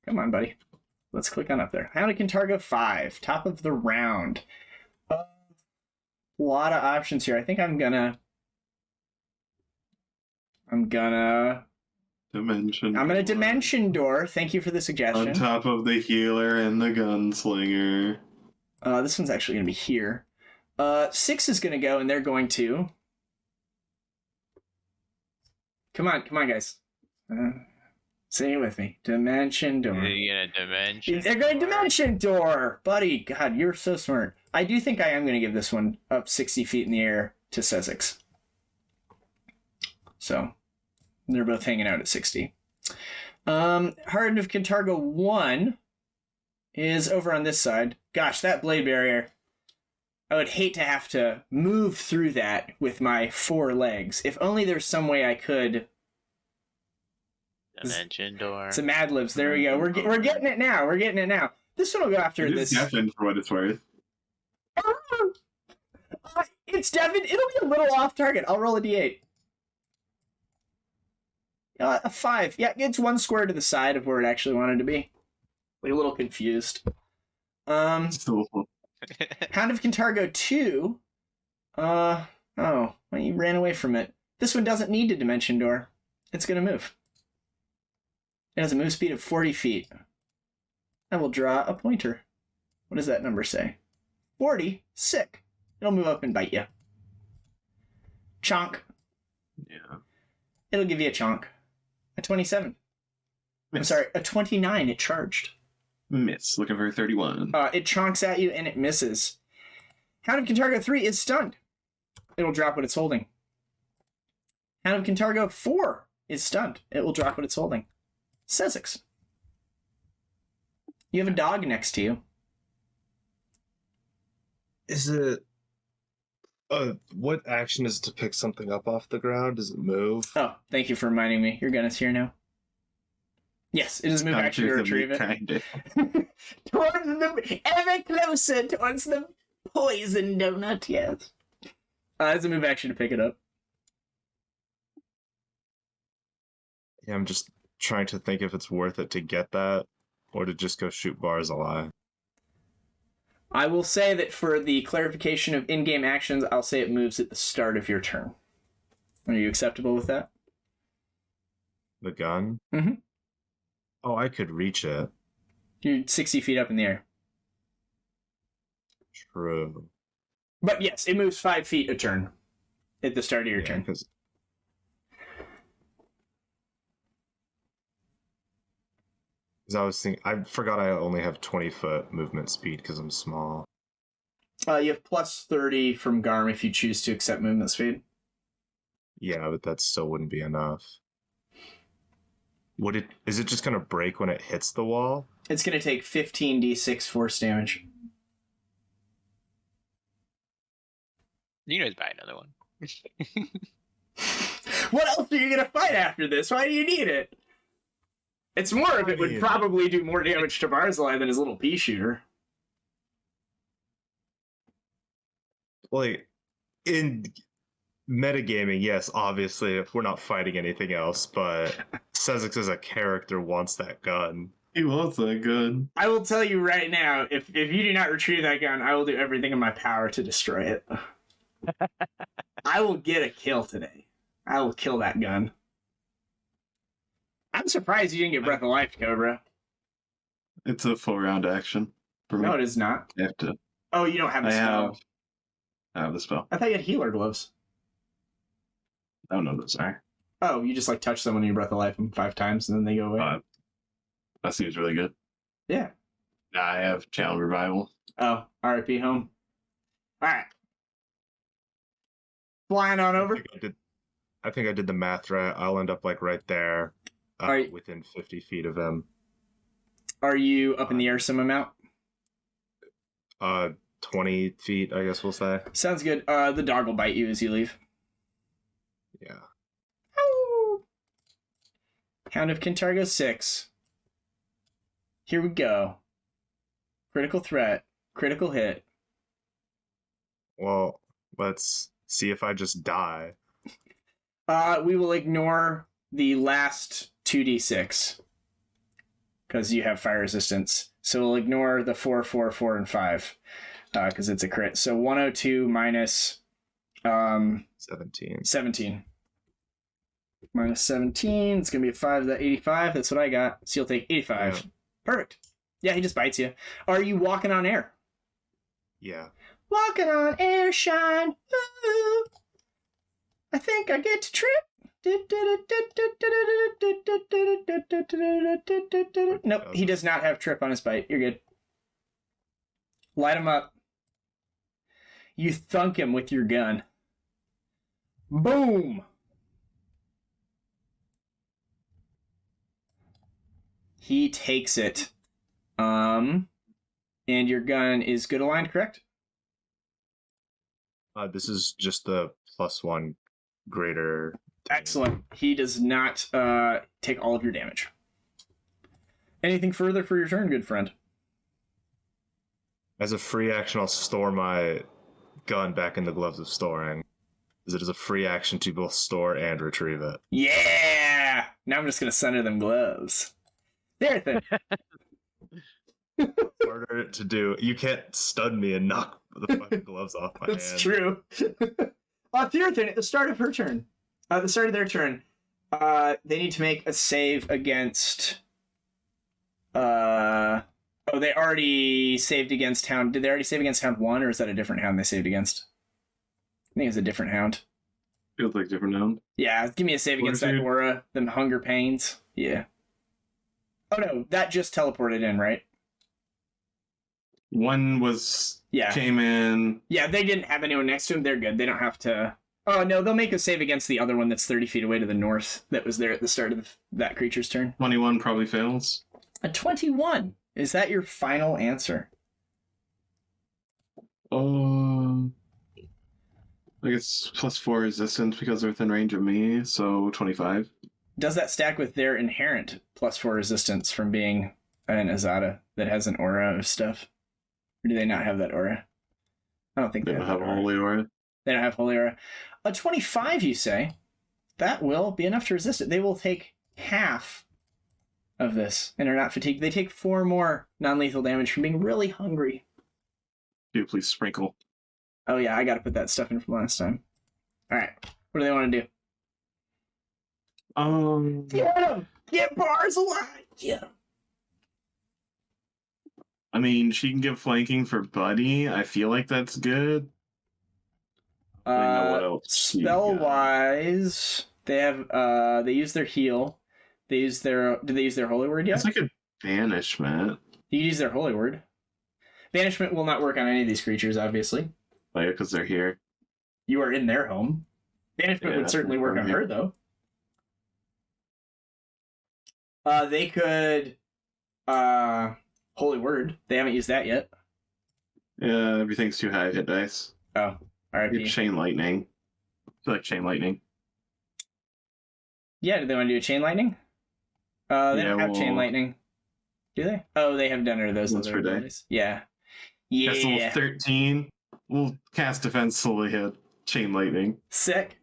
Come on, buddy. Let's click on up there. Hound of Kintargo 5, top of the round. A lot of options here. I think I'm gonna Dimension Door. Thank you for the suggestion. On top of the healer and the gunslinger. This one's actually gonna be here. 6 is gonna go, and they're going to. Come on, guys. Say it with me. Dimension Door. They're gonna Dimension. They're going to Dimension Door, buddy. God, you're so smart. I do think I am going to give this one up 60 feet in the air to Sezzix. So, they're both hanging out at 60. Hardened of Kintargo 1 is over on this side. Gosh, that blade barrier. I would hate to have to move through that with my 4 legs. If only there's some way I could. Dimension Door. It's a Mad Libs. There we go. We're getting it now. We're getting it now. This one will go after It this. is deafened for what it's worth. It's deafened. It'll be a little off target. I'll roll a d8. A 5. Yeah, it's 1 square to the side of where it actually wanted to be. Like a little confused. So, Hound of Kintargo 2. Oh, well, you ran away from it. This one doesn't need a Dimension Door. It's going to move. It has a move speed of 40 feet. I will draw a pointer. What does that number say? 40? Sick. It'll move up and bite you. Chonk. yeah. It'll give you a chonk. A 27. I'm sorry, a 29. It charged. Miss. Looking for a 31. It chonks at you and it misses. Hound of Kintargo 3 is stunned. It will drop what it's holding. Hound of Kintargo 4 is stunned. It will drop what it's holding. Sezzix. You have a dog next to you. Is it... what action is it to pick something up off the ground? Does it move? Oh, thank you for reminding me. Your gun is here now. Yes, it is a move action to retrieve it. Kinda. Towards the... Ever closer towards the poison donut, yes. It's a move action to pick it up. Yeah, I'm just trying to think if it's worth it to get that or to just go shoot Barzillai. I will say that for the clarification of in-game actions, I'll say it moves at the start of your turn. Are you acceptable with that? The gun? Mm-hmm. Oh, I could reach it. You're 60 feet up in the air. True. But yes, it moves 5 feet a turn at the start of your turn. Because I was thinking, I forgot I only have 20-foot movement speed because I'm small. You have plus 30 from Garm if you choose to accept movement speed. Yeah, but that still wouldn't be enough. Is it just going to break when it hits the wall? It's going to take 15d6 force damage. You know, buy another one. What else are you going to fight after this? Why do you need it? It's more if it would probably do more damage to Barzillai than his little pea shooter. Like, in metagaming, yes, obviously, if we're not fighting anything else, but Sezzix as a character wants that gun. He wants that gun. I will tell you right now, if you do not retrieve that gun, I will do everything in my power to destroy it. I will get a kill today. I will kill that gun. I'm surprised you didn't get Breath of Life, Cobra. It's a 4-round action for me. No, it is not. You have to. Oh, you don't have the spell. I have the spell. I thought you had healer gloves. I don't know those are. Oh, you just like touch someone in your Breath of Life 5 times and then they go away. That seems really good. Yeah. I have Channel Revival. Oh, RIP home. Alright. Flying on over. I think I did the math right. I'll end up like right there, within 50 feet of him. Are you up in the air some amount? 20 feet, I guess we'll say. Sounds good. The dog will bite you as you leave. Yeah. Hound of Kintargo 6. Here we go. Critical threat. Critical hit. Well, let's see if I just die. We will ignore the last 2d6 because you have fire resistance. So we'll ignore the 4, 4, 4, and 5 because it's a crit. So 102 minus 17. 17. Minus 17. It's going to be a 5. That 85. That's what I got. So you'll take 85. Yeah. Perfect. Yeah, he just bites you. Are you walking on air? Yeah. Walking on air, shine. Ooh. I think I get to trip. Nope, he does not have trip on his bite. You're good. Light him up. You thunk him with your gun. Boom! He takes it. And your gun is good aligned, correct? This is just the +1 greater. Excellent. He does not take all of your damage. Anything further for your turn, good friend? As a free action, I'll store my gun back in the gloves of storing. As it is a free action to both store and retrieve it. Yeah! Now I'm just going to center them gloves. Thirothryn. Harder to do. You can't stun me and knock the fucking gloves off my hand. That's true. Thirothryn, at the start of her turn, at the start of their turn, they need to make a save against... Oh, they already saved against Hound. Did they already save against Hound 1, or is that a different Hound they saved against? I think it's a different Hound. Feels like different now. Yeah, give me a save against that aura, them hunger pains. Yeah. Oh no, that just teleported in, right? One was Yeah. came in. Yeah, they didn't have anyone next to him. They're good. They don't have to... Oh no, they'll make a save against the other one that's 30 feet away to the north that was there at the start of that creature's turn. 21 probably fails. A 21. Is that your final answer? I guess +4 resistance because they're within range of me, so 25. Does that stack with their inherent +4 resistance from being an Azada that has an aura of stuff? Or do they not have that aura? I don't think They they don't have have that a holy aura. They don't have holy aura. A 25, you say? That will be enough to resist it. They will take half of this and are not fatigued. They take 4 more non-lethal damage from being really hungry. Do please sprinkle. Oh yeah, I gotta put that stuff in from last time. Alright, what do they want to do? Get him! Get Barzillai! Yeah. I mean, she can give flanking for Buddy. I feel like that's good. I don't know what else you got. Spell-wise, they have they use their heal. They use their... Did they use their holy word yet? It's like a banishment. You use their holy word. Banishment will not work on any of these creatures, obviously. Oh yeah, because they're here. You are in their home. Banishment Yeah, would certainly work on here. her, though. They could... Holy word. They haven't used that yet. Yeah, everything's too high hit dice. Oh, RIP. Chain lightning. I feel like chain lightning. Yeah, do they want to do a chain lightning? They Yeah, don't have chain well- lightning. Do they? Oh, they have done it. Those Once other per day. abilities. Yeah. That's level Yeah. 13. We'll cast defense slowly hit. Chain lightning. Sick.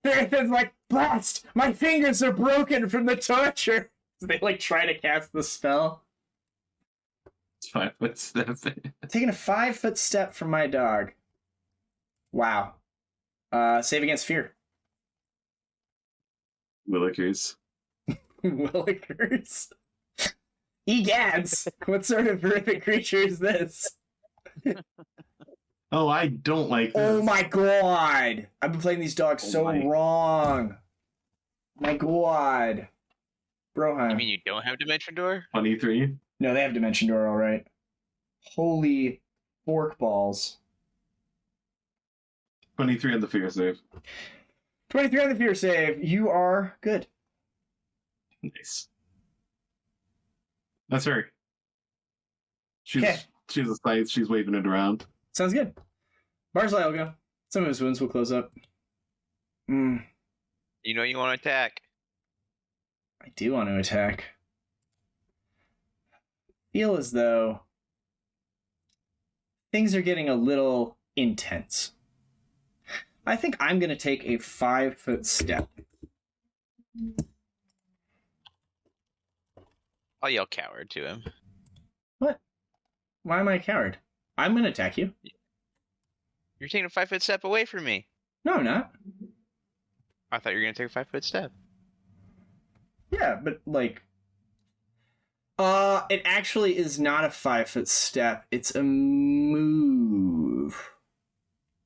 Thirothryn's like, blast! My fingers are broken from the torture! So they like try to cast the spell. It's 5 foot step. Taking a 5-foot step from my dog. Wow. Save against fear. Willikers. Willikers. Egads! What sort of horrific creature is this? Oh, I don't like this. Oh my god! I've been playing these dogs so my- wrong. My god. Broheim. You mean you don't have Dimension Door? 23. No, they have Dimension Door, alright. Holy fork balls. 23 on the fear save. 23 on the fear save. You are good. Nice. That's her. She's Okay. she's a scythe. She's waving it around. Sounds good. Barzillai will go. Some of his wounds will close up. Mm, You know you want to attack. I do want to attack. Feel as though things are getting a little intense. I think I'm going to take a 5-foot step. I'll yell coward to him. What? Why am I a coward? I'm going to attack you. You're taking a 5-foot step away from me. No, I'm not. I thought you were going to take a 5-foot step. Yeah, but like... it actually is not a 5-foot step. It's a move.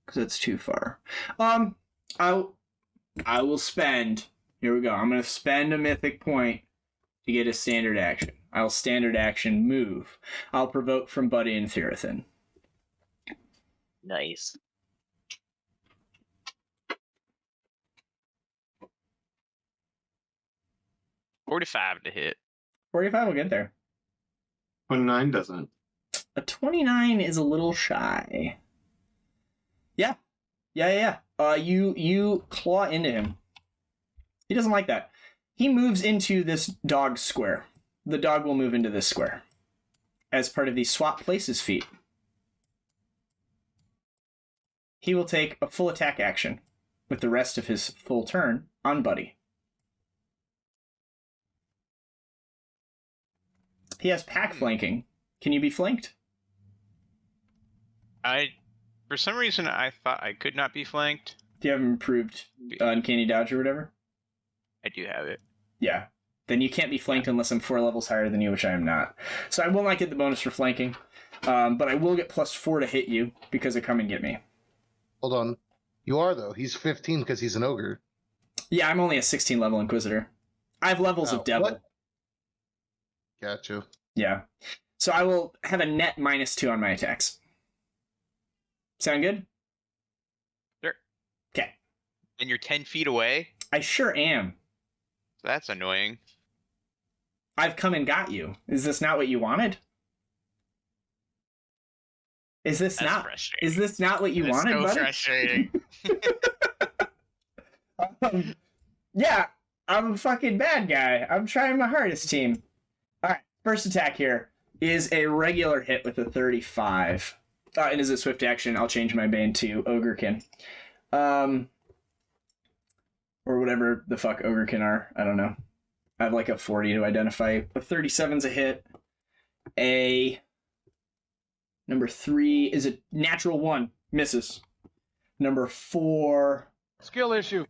Because it's too far. I will spend... Here we go. I'm going to spend a mythic point to get a standard action. I'll standard action move. I'll provoke from Buddy and Thirothryn. Nice. $45 to hit. 45 will get there. 29 doesn't. A 29 is a little shy. Yeah. You claw into him. He doesn't like that. He moves into this dog square. The dog will move into this square as part of the swap places feat. He will take a full attack action with the rest of his full turn on Buddy. He has pack flanking. Can you be flanked? For some reason, I thought I could not be flanked. Do you have improved uncanny dodge or whatever? I do have it. Yeah. Then you can't be flanked unless I'm 4 levels higher than you, which I am not. So I will not get the bonus for flanking, but I will get +4 to hit you because of come and get me. Hold on. You are, though. He's 15 because he's an ogre. Yeah, I'm only a 16 level Inquisitor. I have levels of Devil. What? Gotcha. Yeah. So I will have a net -2 on my attacks. Sound good? Sure. Okay. And you're 10 feet away? I sure am. That's annoying. I've come and got you. Is this not what you wanted? Is this That's not? frustrating. Is this not what you That's wanted, so buddy? frustrating. Yeah, I'm a fucking bad guy. I'm trying my hardest, team. All right, first attack here is a regular hit with a 35. And as a swift action, I'll change my bane to Ogrekin. Or whatever the fuck Ogrekin are. I don't know. I have like a 40 to identify. A 37's a hit. A number 3 is a natural 1. Misses. Number 4... Skill issue.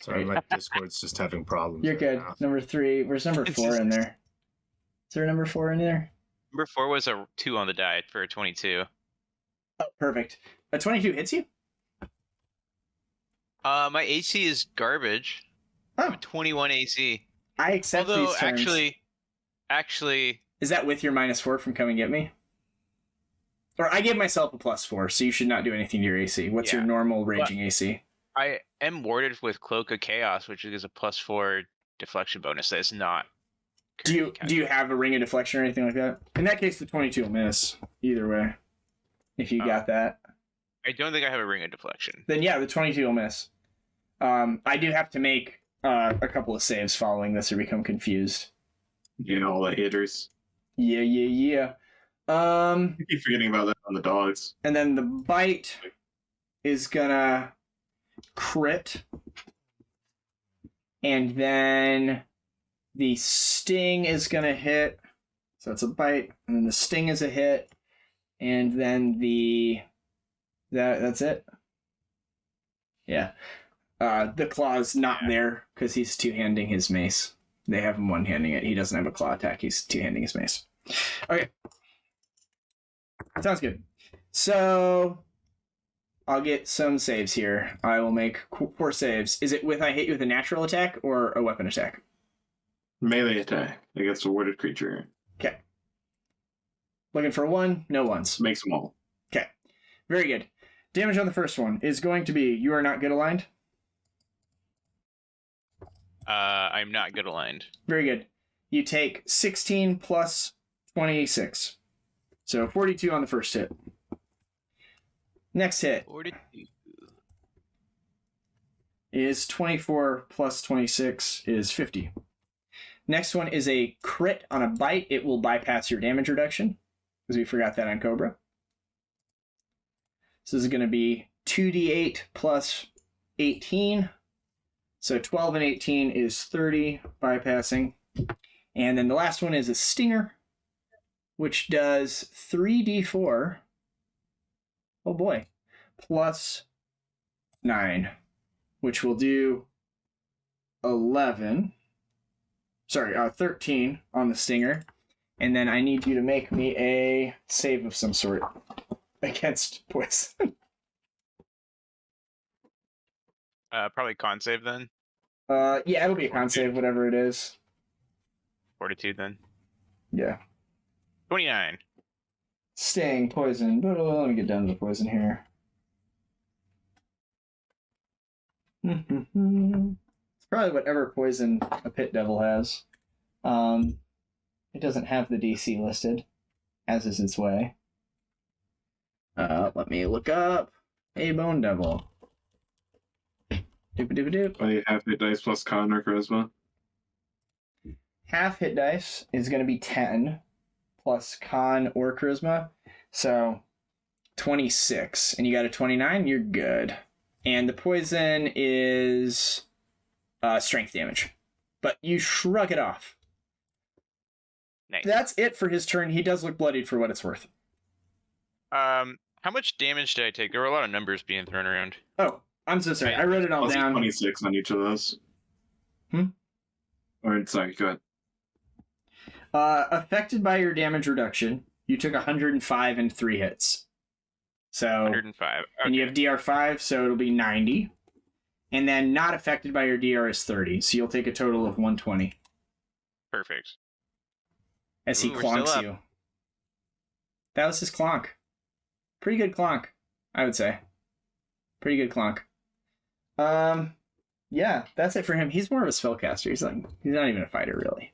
Sorry, my Discord's just having problems. You're right good. now. Number 3. Where's number 4 in there? Is there a number 4 in there? Number 4 was a 2 on the die for a 22. Oh, perfect. A 22 hits you? My AC is garbage. I have Oh, a 21 AC. I accept Although, these terms. actually, Is that with your -4 from Come and Get Me? Or I give myself a +4, so you should not do anything to your AC. What's your Yeah. normal raging AC? I am warded with Cloak of Chaos, which is a +4 deflection bonus that is not. Do you have a Ring of Deflection or anything like that? In that case, the 22 will miss. Either way. If you got that. I don't think I have a Ring of Deflection. Then yeah, the 22 will miss. I do have to make a couple of saves following this or become confused. You know, all the hitters. Yeah. I keep forgetting about that on the dogs. And then the bite is gonna crit. And then the sting is gonna hit. So it's a bite, and then the sting is a hit. And then that's it. Yeah. The claw's not there because he's two-handing his mace. They have him one-handing it. He doesn't have a claw attack. He's two-handing his mace. Okay. Sounds good. So I'll get some saves here. I will make 4 saves. Is it with I hit you with a natural attack or a weapon attack? Melee attack against a warded creature. Okay. Looking for 1, no ones. Makes them all. Okay. Very good. Damage on the first one is going to be you are not good aligned. I'm not good aligned. Very good. You take 16 plus 26. So 42 on the first hit. Next hit. 42. is 24 plus 26 is 50. Next one is a crit on a bite. It will bypass your damage reduction, because we forgot that on Cobra. So this is going to be 2d8 plus 18. So 12 and 18 is 30, bypassing. And then the last one is a stinger, which does 3d4. Oh boy. Plus 9, which will do 13 on the stinger. And then I need you to make me a save of some sort against poison. Probably con save then. Yeah, it'll be a con save, whatever it is. Fortitude then. Yeah. 29. Staying poison, but let me get down to the poison here. It's probably whatever poison a pit devil has. It doesn't have the DC listed, as is its way. Let me look up a bone devil. Doop-a-doop-a-doop. Oh, you have hit dice plus con or charisma. Half hit dice is going to be 10 plus con or charisma. So 26. And you got a 29, you're good. And the poison is strength damage. But you shrug it off. Nice. That's it for his turn. He does look bloodied for what it's worth. How much damage did I take? There were a lot of numbers being thrown around. Oh, I'm so sorry. I wrote it all Plus down. 26 on each of those. Or, sorry, go ahead. Affected by your damage reduction, you took 105 and 3 hits. So 105. Okay. And you have DR5, so it'll be 90. And then not affected by your DR is 30, so you'll take a total of 120 Perfect. as he Ooh, we're still clonks up. you. That was his clonk. Pretty good clonk, I would say. Pretty good clonk. Yeah, that's it for him. He's more of a spellcaster. He's not even a fighter, really.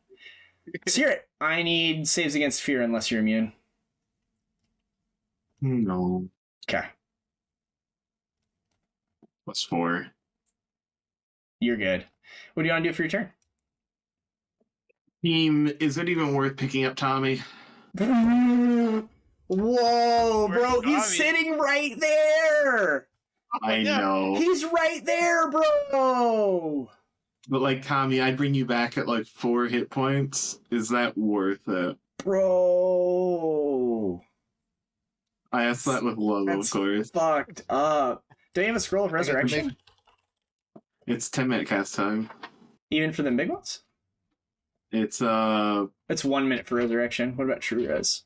Seerrit, I need saves against fear unless you're immune. No. Okay, Plus 4. you're good. What do you want to do for your turn? Team, is it even worth picking up Tommy? Whoa, bro, Where's he's Tommy? sitting right there. I yeah. know. He's right there, bro. But, like, Tommy, I'd bring you back at, like, 4 hit points. Is that worth it? Bro. I asked that with love, of That's course. fucked up. Do you have a scroll of resurrection? It's 10-minute cast time. Even for the big ones? It's, It's 1 minute for resurrection. What about true res?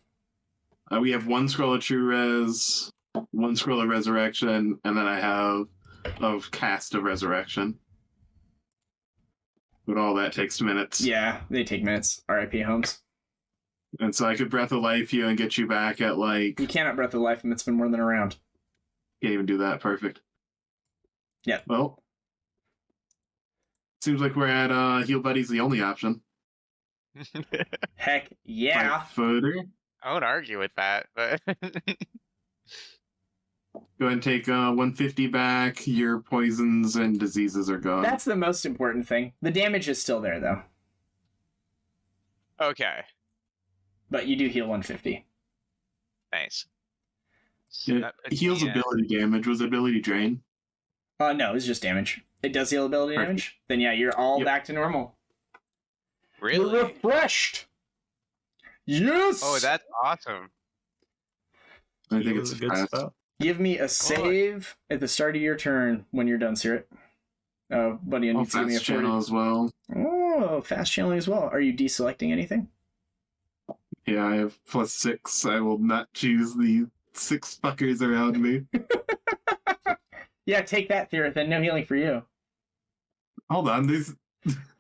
we have 1 scroll of true res, 1 scroll of resurrection, and then I have a cast of resurrection. But all that takes minutes. Yeah, they take minutes. RIP Holmes. And so I could Breath of Life you and get you back at, like... You cannot breath of life him. It's been more than a round. Can't even do that. Perfect. Yeah. Well, seems like we're at Heal Buddy's the only option. Heck yeah. 5-footer. I would argue with that, but Go ahead and take 150 back. Your poisons and diseases are gone. That's the most important thing. The damage is still there, though. okay, But you do heal 150. nice. So It that puts heals me at- ability damage. Was ability drain? No, it's just damage. It does heal ability Perfect. damage. Then yeah, you're all Yep. back to normal. You're Really? refreshed. Yes. Oh, that's awesome. I think Heal it's is a good fast. spell. Give me a save at the start of your turn when you're done, Seerrit. Oh, buddy, I Oh, need to give me a fast channel 40. as well. Oh, fast channeling as well. Are you deselecting anything? Yeah, I have +6. I will not choose the 6 fuckers around me. Yeah, take that, Thirothryn. No healing for you. Hold on, there's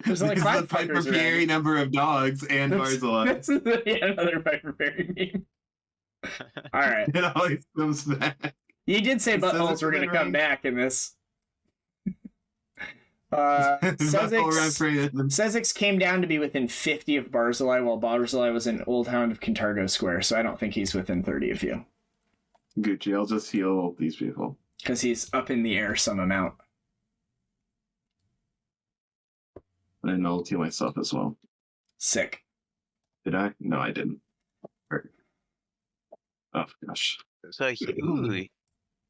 There's only the 5 Piper fuckers Perry around. number of dogs and Barzillai. This is yeah, another Piper Perry meme. All right. It always comes back. You did say It says buttholes it's were going to within come range. back in this. Butthole Sezzix, reference. Sezzix came down to be within 50 of Barzillai, while Barzillai was in Old Hound of Kintargo Square, so I don't think he's within 30 of you. Gucci, I'll just heal these people. Because he's up in the air some amount. I nullity myself as well. Sick. Did I? No, I didn't. Oh gosh. So, ooh,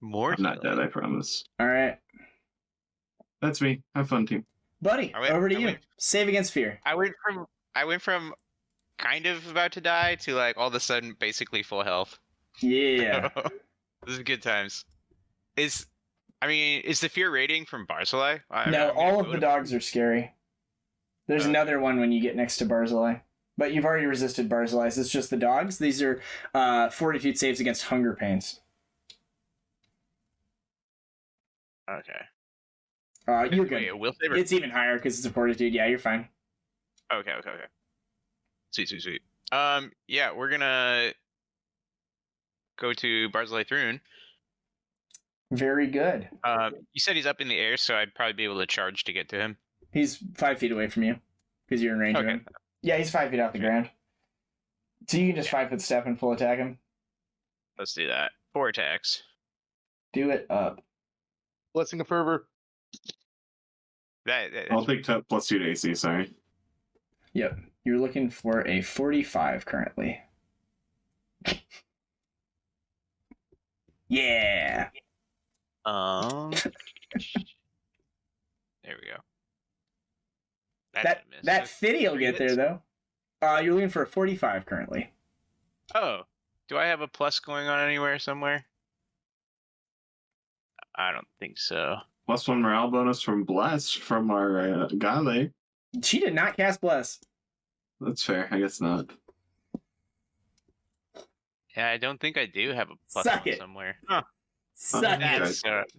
more I'm not dead, healing. I promise. All right, That's me. Have fun, team. buddy. Over to you. went- Save against fear. I went from kind of about to die to like all of a sudden basically full health. Yeah. This is good times. Is the fear rating from Barzillai? No, all of the dogs are scary. There's another one when you get next to Barzillai. But you've already resisted Barzillai. It's just the dogs. These are fortitude saves against hunger pains. Okay. You're good. Wait, a will save or- It's even higher because it's a fortitude. Yeah, you're fine. Okay. Sweet. Yeah, we're gonna go to Barzillai Thrune. Very good. You said he's up in the air, so I'd probably be able to charge to get to him. He's 5 feet away from you because you're in range of Okay. him. Yeah, he's 5 feet off the ground. So you can just 5-foot step and full attack him. Let's do that. 4 attacks. Do it up. Blessing of Fervor. I'll take +2 to AC, sorry. Yep. You're looking for a 45 currently. Yeah. There we go. That 50 will get there though. You're looking for a 45 currently. Oh, do I have a plus going on anywhere somewhere? I don't think so. +1 morale bonus from Bless from our Gale. She did not cast Bless. That's fair. I guess not. Yeah, I don't think I do have a plus Suck one it. somewhere. Huh. Suck Okay. it.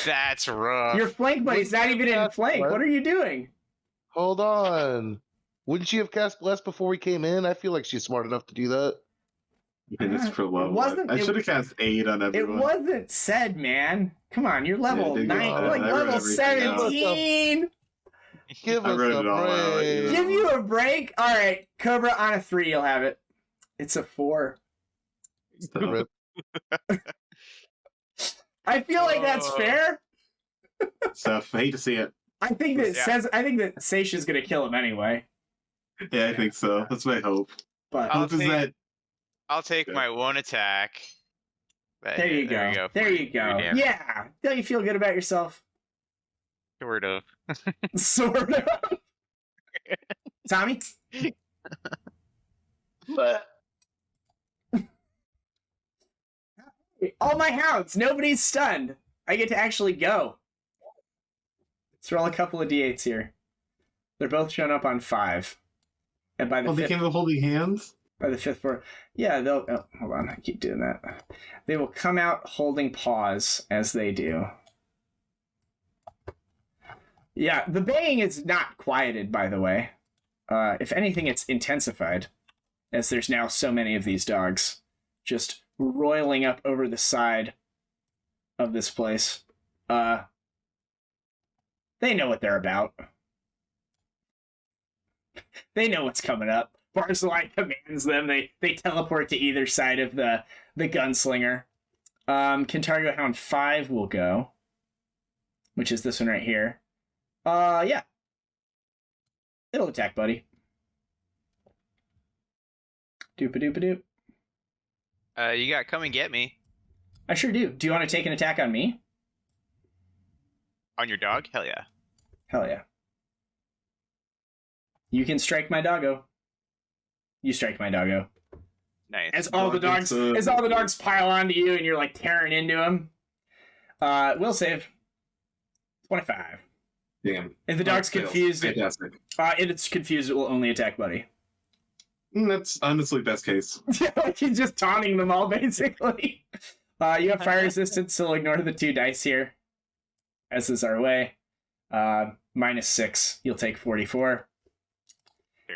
That's rough. Your flank buddy's not even in Cast flank. Bless? What are you doing? Hold on. Wouldn't she have cast Bless before we came in? I feel like she's smart enough to do that. And it's for level. Wasn't- I it- should have cast 8 on It everyone. wasn't said, man. Come on, you're level Yeah, 9. dude, You're like I wrote level everything out. 17. Give I us wrote a it all out, break. yeah. Give you a break. All right, Cobra on a 3. You'll have it. It's a 4. So, Rip. I feel like that's Oh. fair. Stuff. I hate to see it. I think that Yeah. I think that Seishi's gonna kill him anyway. Yeah, I think so. That's my hope. But I'll Hope is take- that I'll take Yeah. my 1 attack. there you go. There you go. Damn. Yeah. Don't you feel good about yourself? Sort of. Sort of. Tommy? All my hounds. Nobody's stunned. I get to actually go. Let's roll a couple of d8s here. They're both showing up on 5. And by the Oh, they fifth, came with holding hands? by the 5th floor, yeah, they'll. Oh, hold on, I keep doing that. They will come out holding paws as they do. Yeah, the baying is not quieted, by the way. If anything, it's intensified, as there's now so many of these dogs just roiling up over the side of this place. They know what they're about. They know what's coming up. Barzillai commands them. They teleport to either side of the Gunslinger. Kintargo Hound 5 will go, which is this one right here. Yeah. It'll attack, buddy. Doop-a-doop-a-doop. You got come and get me I sure do. Do you want to take an attack on me? on your dog. Hell yeah. Hell yeah. You can strike my doggo. You strike my doggo. Nice. As all the Dog dogs, gets, as all the dogs pile onto you, and you're like tearing into them. Will save. 25. Damn. If the dog's Fails. confused, Fantastic. if it's confused, it will only attack buddy. That's honestly best case. Like he's just taunting them all, basically. You have fire resistance, so ignore the 2 dice here. As is our way. -6. You'll take 44.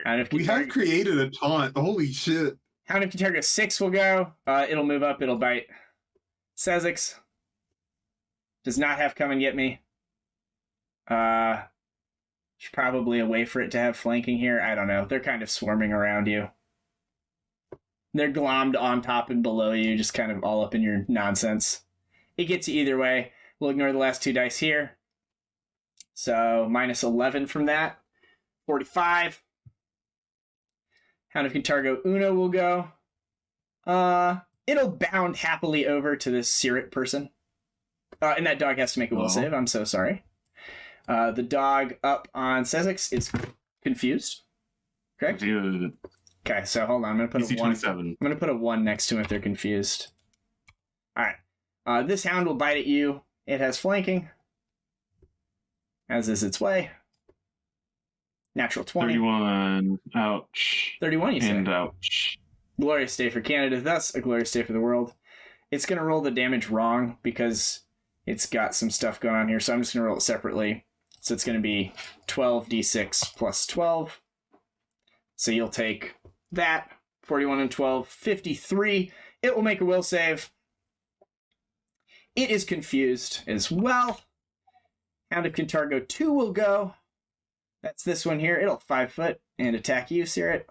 And if We have created a taunt. Holy shit. Hound of Kintargo 6 will go. It'll move up. It'll bite. Sezzix does not have come and get me. Should probably a way for it to have flanking here. I don't know. They're kind of swarming around you. They're glommed on top and below you, just kind of all up in your nonsense. It gets you either way. We'll ignore the last 2 dice here. So -11 from that. 45. Hound of Kintargo Uno will go. It'll bound happily over to this Caerrat person. And that dog has to make a will save. I'm so sorry. The dog up on Sezzix is confused. Correct? Dude. Okay, so hold on. I'm going to put a 1. 27. I'm going to put a 1 next to him if they're confused. All right. This hound will bite at you. It has flanking, as is its way. Natural 20. 31. Ouch. 31, you say? And ouch. Glorious day for Canada, thus a glorious day for the world. It's going to roll the damage wrong because it's got some stuff going on here, so I'm just going to roll it separately. So it's going to be 12d6 plus 12. So you'll take that, 41 and 12, 53. It will make a will save. It is confused as well. Hound of Kintargo 2 will go. That's this one here. It'll 5 foot and attack you, Caerrat.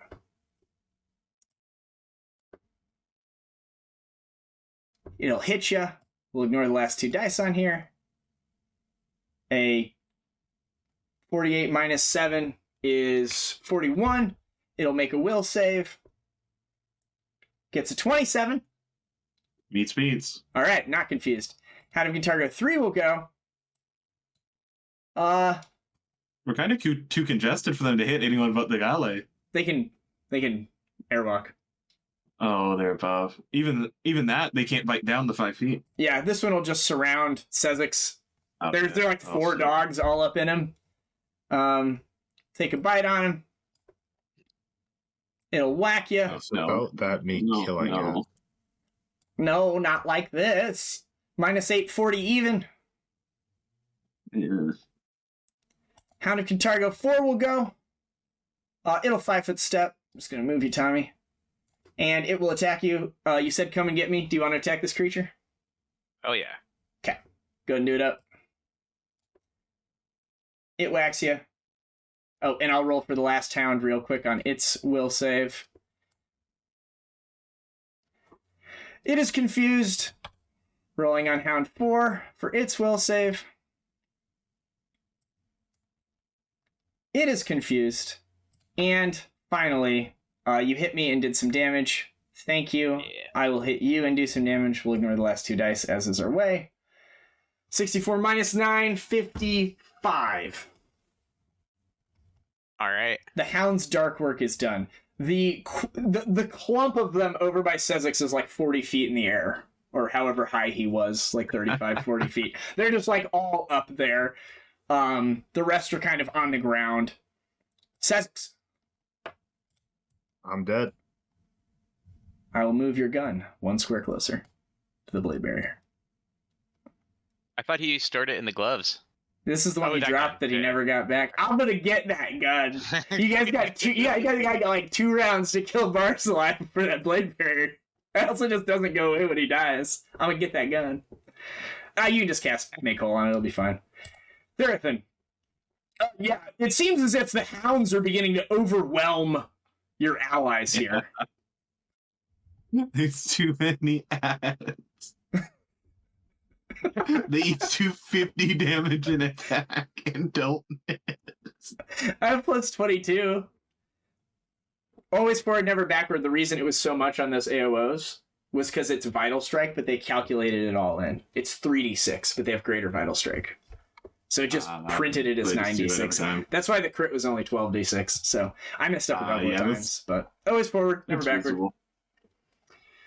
It'll hit you. We'll ignore the last 2 dice on here. A 48 minus 7 is 41. It'll make a will save. Gets a 27. Meets beats. All right, not confused. Hound of Kintargo 3 will go. We're kind of too congested for them to hit anyone but the galley. They can airwalk. Oh, they're above. Even that, they can't bite down the 5 feet. Yeah, this one will just surround Sezzix. Okay. There are like 4 dogs all up in him. Take a bite on him. It'll whack you. About that me killing it. No, not like this. Minus 8, 40 even. Yeah. Hound of Kintargo 4 will go. It'll 5 foot step. I'm just going to move you, Tommy. And it will attack you. You said come and get me. Do you want to attack this creature? Oh, yeah. Okay. Go and do it up. It whacks you. Oh, and I'll roll for the last hound real quick on its will save. It is confused. Rolling on hound 4 for its will save. It is confused. And finally, you hit me and did some damage. Thank you. Yeah. I will hit you and do some damage. We'll ignore the last 2 dice, as is our way. 64 minus 9, 55. All right. The hound's dark work is done. The clump of them over by Sezzix is like 40 feet in the air, or however high he was, like 35, 40 feet. They're just like all up there. The rest are kind of on the ground. Sezzix. I'm dead. I will move your gun 1 square closer to the blade barrier. I thought he stored it in the gloves. This is the one Oh, he that dropped gun. that he Yeah. never got back. I'm gonna get that gun. You guys got 2. Yeah, you guys got like 2 rounds to kill Barzillai for that blade barrier. It also just doesn't go away when he dies. I'm gonna get that gun. You can just cast Make Hole on it. It'll be fine. Thirothryn. Yeah, it seems as if the hounds are beginning to overwhelm your allies here. There's too many ads. They each do 50 damage in attack and don't miss. I have plus 22. Always forward, never backward. The reason it was so much on those AOOs was because it's Vital Strike, but they calculated it all in. It's 3d6, but they have greater Vital Strike. So it just printed it as they just do it 9d6. every time. That's why the crit was only 12d6. So I messed up a couple of yeah, times, but always forward, never That's backward. reasonable.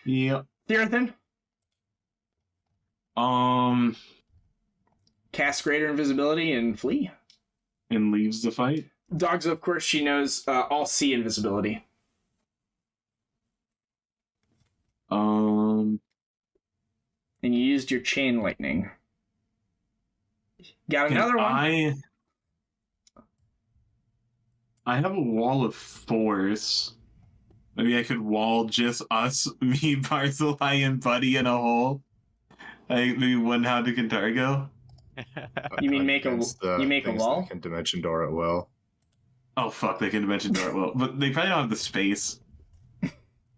Yep. Thirothryn, cast greater invisibility and flee. And leaves the fight. Dogs, of course, she knows all see invisibility. And you used your chain lightning. Got another one. I have a wall of force. Maybe I could wall just us, me, Barzillai, and Buddy in a hole. Like maybe one hound to Kintargo. You mean make a Against the you make a things wall? that can dimension door at will. Oh fuck, they can dimension door it well, but they probably don't have the space.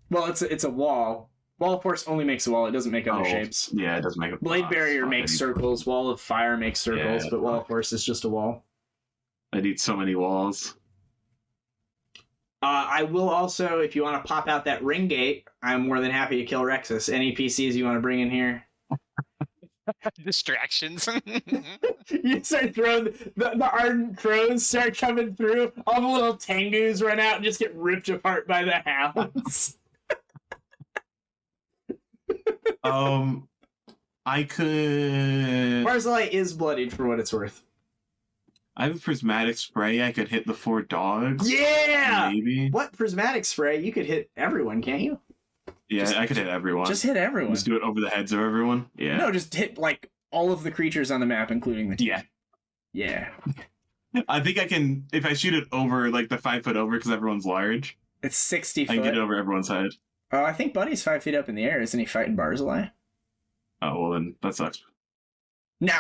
Well, it's a wall. Wall of force only makes a wall. It doesn't make other Oh, shapes. Yeah, it doesn't make a Blade barrier fuck, makes I need- circles. Wall of fire makes circles, Yeah. but wall of force is just a wall. I need so many walls. I will also, if you want to pop out that ring gate, I'm more than happy to kill Rexus. Any PCs you want to bring in here? Distractions. You start throwing the ardent crows start coming through. All the little tengus run out and just get ripped apart by the hounds. I could. Barzillai is bloodied for what it's worth. I have a prismatic spray. I could hit the 4 dogs. Yeah. Maybe. What prismatic spray? You could hit everyone, can't you? Yeah, I could hit everyone. Just hit everyone. Just do it over the heads of everyone. Yeah. No, just hit like all of the creatures on the map, including the team. Yeah. Yeah. I think I can, if I shoot it over, like the 5 foot over, because everyone's large. It's 60 I foot. can get it over everyone's head. Oh, I think Buddy's 5 feet up in the air. Isn't he fighting Barzillai? Oh, well then, that sucks. Nah,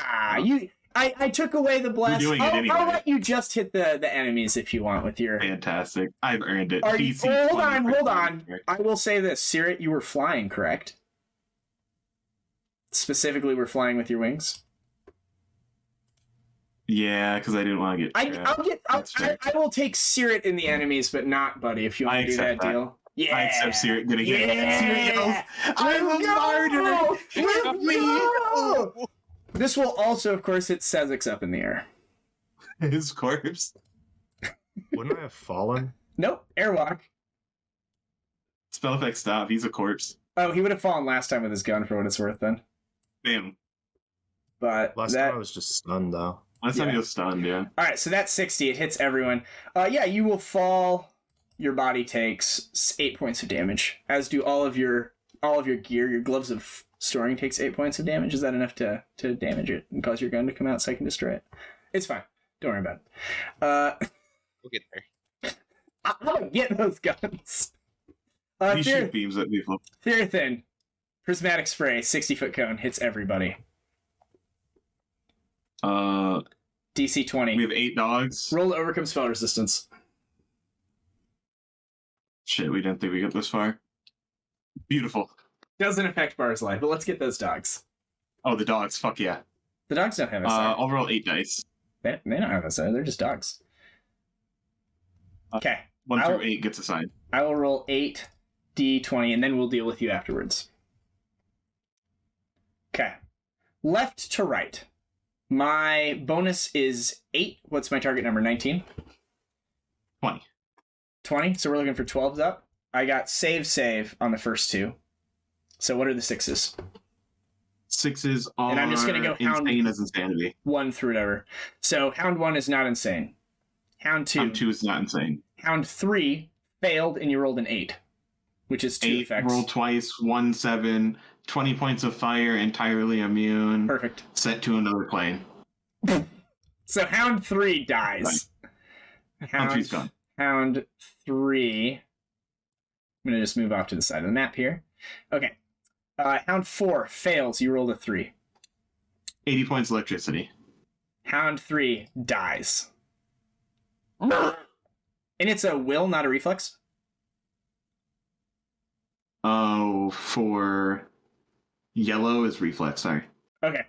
I took away the blast. We're doing it anyway. I'll let you just hit the enemies if you want with your... Fantastic. I've earned it. Are you... DC Hold 20. on. I will say this. Caerrat, you were flying, correct? Specifically, we're flying with your wings? Yeah, because I didn't want to get trapped. I will take Caerrat in the enemies, but not Buddy, if you want to do that deal. Yeah. I accept Caerrat getting hit. Yeah. Caerrat yells, I'm a martyr! With me! This will also, of course, hit Sezzix up in the air. His corpse. Wouldn't I have fallen? Nope, airwalk. Spell effect stop. He's a corpse. Oh, he would have fallen last time with his gun, for what it's worth, then. Damn. But Last time I was just stunned, though. Last time he was stunned, yeah. All right, so that's 60. It hits everyone. Yeah, you will fall. Your body takes 8 points of damage, as do all of your gear. Your gloves of storing takes 8 points of damage. Is that enough to damage it and cause your gun to come out so I can destroy it? It's fine. Don't worry about it. We'll get there. I'm gonna get those guns. He shoot beams at people. Thirothryn, prismatic spray, 60-foot cone, hits everybody. DC 20. We have 8 dogs. Roll to overcome spell resistance. Shit, we didn't think we got this far. Beautiful. Doesn't affect Barzillai, but let's get those dogs. Oh, the dogs. Fuck yeah. The dogs don't have SR. I'll roll 8 dice. They don't have SR. They're just dogs. Okay. 1 through 8 gets assigned. I will roll 8d20, and then we'll deal with you afterwards. Okay. Left to right. My bonus is 8. What's my target number? 19? 20. 20? So we're looking for 12s up. I got save on the first 2. So what are the 6s? 6s are And I'm just going to go Hound insane as insanity. 1 through whatever. So Hound 1 is not insane. Hound 2. Hound 2 is not insane. Hound 3 failed and you rolled an 8, which is 2 effects. Roll twice, 1, 7, 20 points of fire, entirely immune. Perfect. Set to another plane. So Hound 3 dies. Hound 3's gone. Hound 3. I'm going to just move off to the side of the map here. Okay. Hound 4 fails. You rolled a 3. 80 points electricity. Hound 3 dies. And it's a will, not a reflex? Oh, for yellow is reflex, sorry. Okay.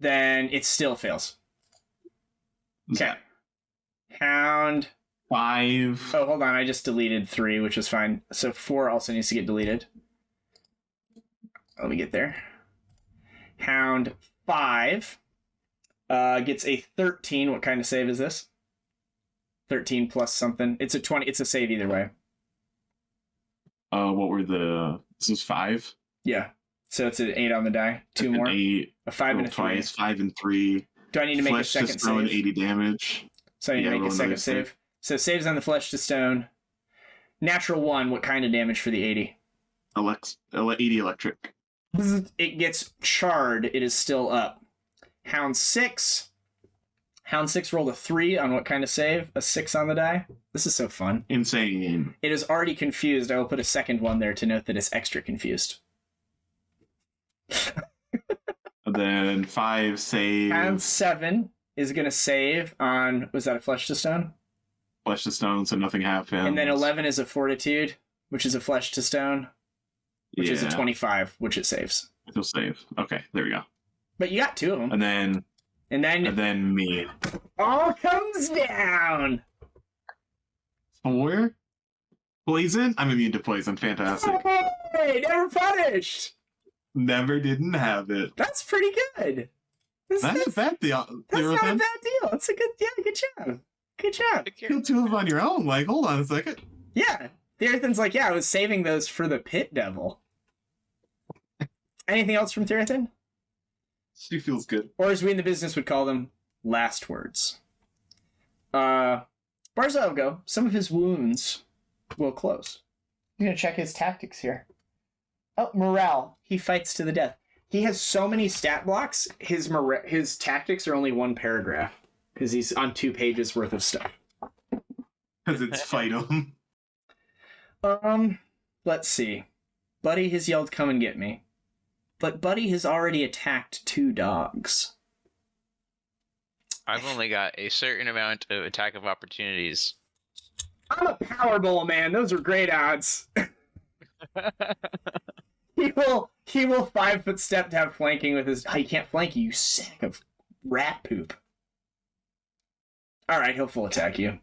Then it still fails. Okay. Hound 5. Oh, hold on. I just deleted 3, which was fine. So 4 also needs to get deleted. Let me get there. Hound 5 gets a 13. What kind of save is this? 13 plus something. It's a 20. It's a save either way. What were the... This is 5? Yeah. So it's an 8 on the die. 2 more. 8. A 5 and a 3. Twice, 5 and 3. Do I need to make a Flesh second to stone, save? 80 damage. So I need to make a roll second another save. So saves on the flesh to stone. Natural 1. What kind of damage for the 80? 80 electric. It gets charred. It is still up. Hound 6. Hound 6 rolled a 3 on what kind of save? A 6 on the die? This is so fun. Insane. It is already confused. I will put a second one there to note that it's extra confused. And then 5 save. Hound 7 is going to save on... Was that a flesh to stone? Flesh to stone, so nothing happens. And then 11 is a fortitude, which is a flesh to stone, which is a 25, which it saves. It'll save. Okay, there we go. But you got 2 of them. And then me. All comes down. 4. Poison? I'm immune to poison. Fantastic. Hey, never punished. Never didn't have it. That's pretty good. That's a bad deal. That's not a bad deal. It's a good job. Good job. Kill 2 of them on your own. Like, hold on a second. Yeah. Thirothryn's like, yeah, I was saving those for the pit devil. Anything else from Thirothryn? She feels good. Or as we in the business would call them, last words. Barzillai will go. Some of his wounds will close. I'm going to check his tactics here. Oh, morale. He fights to the death. He has so many stat blocks, his tactics are only 1 paragraph. Because he's on 2 pages worth of stuff. Because it's fight 'em. Let's see. Buddy has yelled, come and get me. But Buddy has already attacked 2 dogs. I've only got a certain amount of attack of opportunities. I'm a Powerball man. Those are great odds. He will 5-foot step to have flanking with his... Oh, he can't flank you sack of rat poop. Alright, he'll full attack you.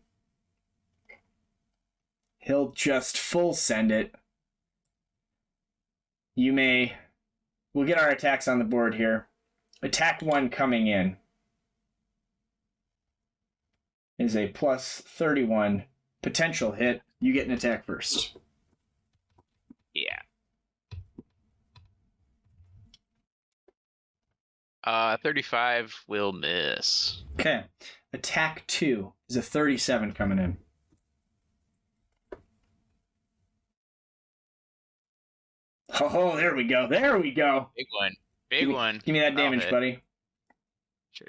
He'll just full send it. You may... We'll get our attacks on the board here. Attack 1 coming in is a plus 31 potential hit. You get an attack first. Yeah. 35 will miss. Okay. Attack 2 is a 37 coming in. Oh, there we go. There we go. Big one. Big one. Give me that damage, hit. buddy. Sure.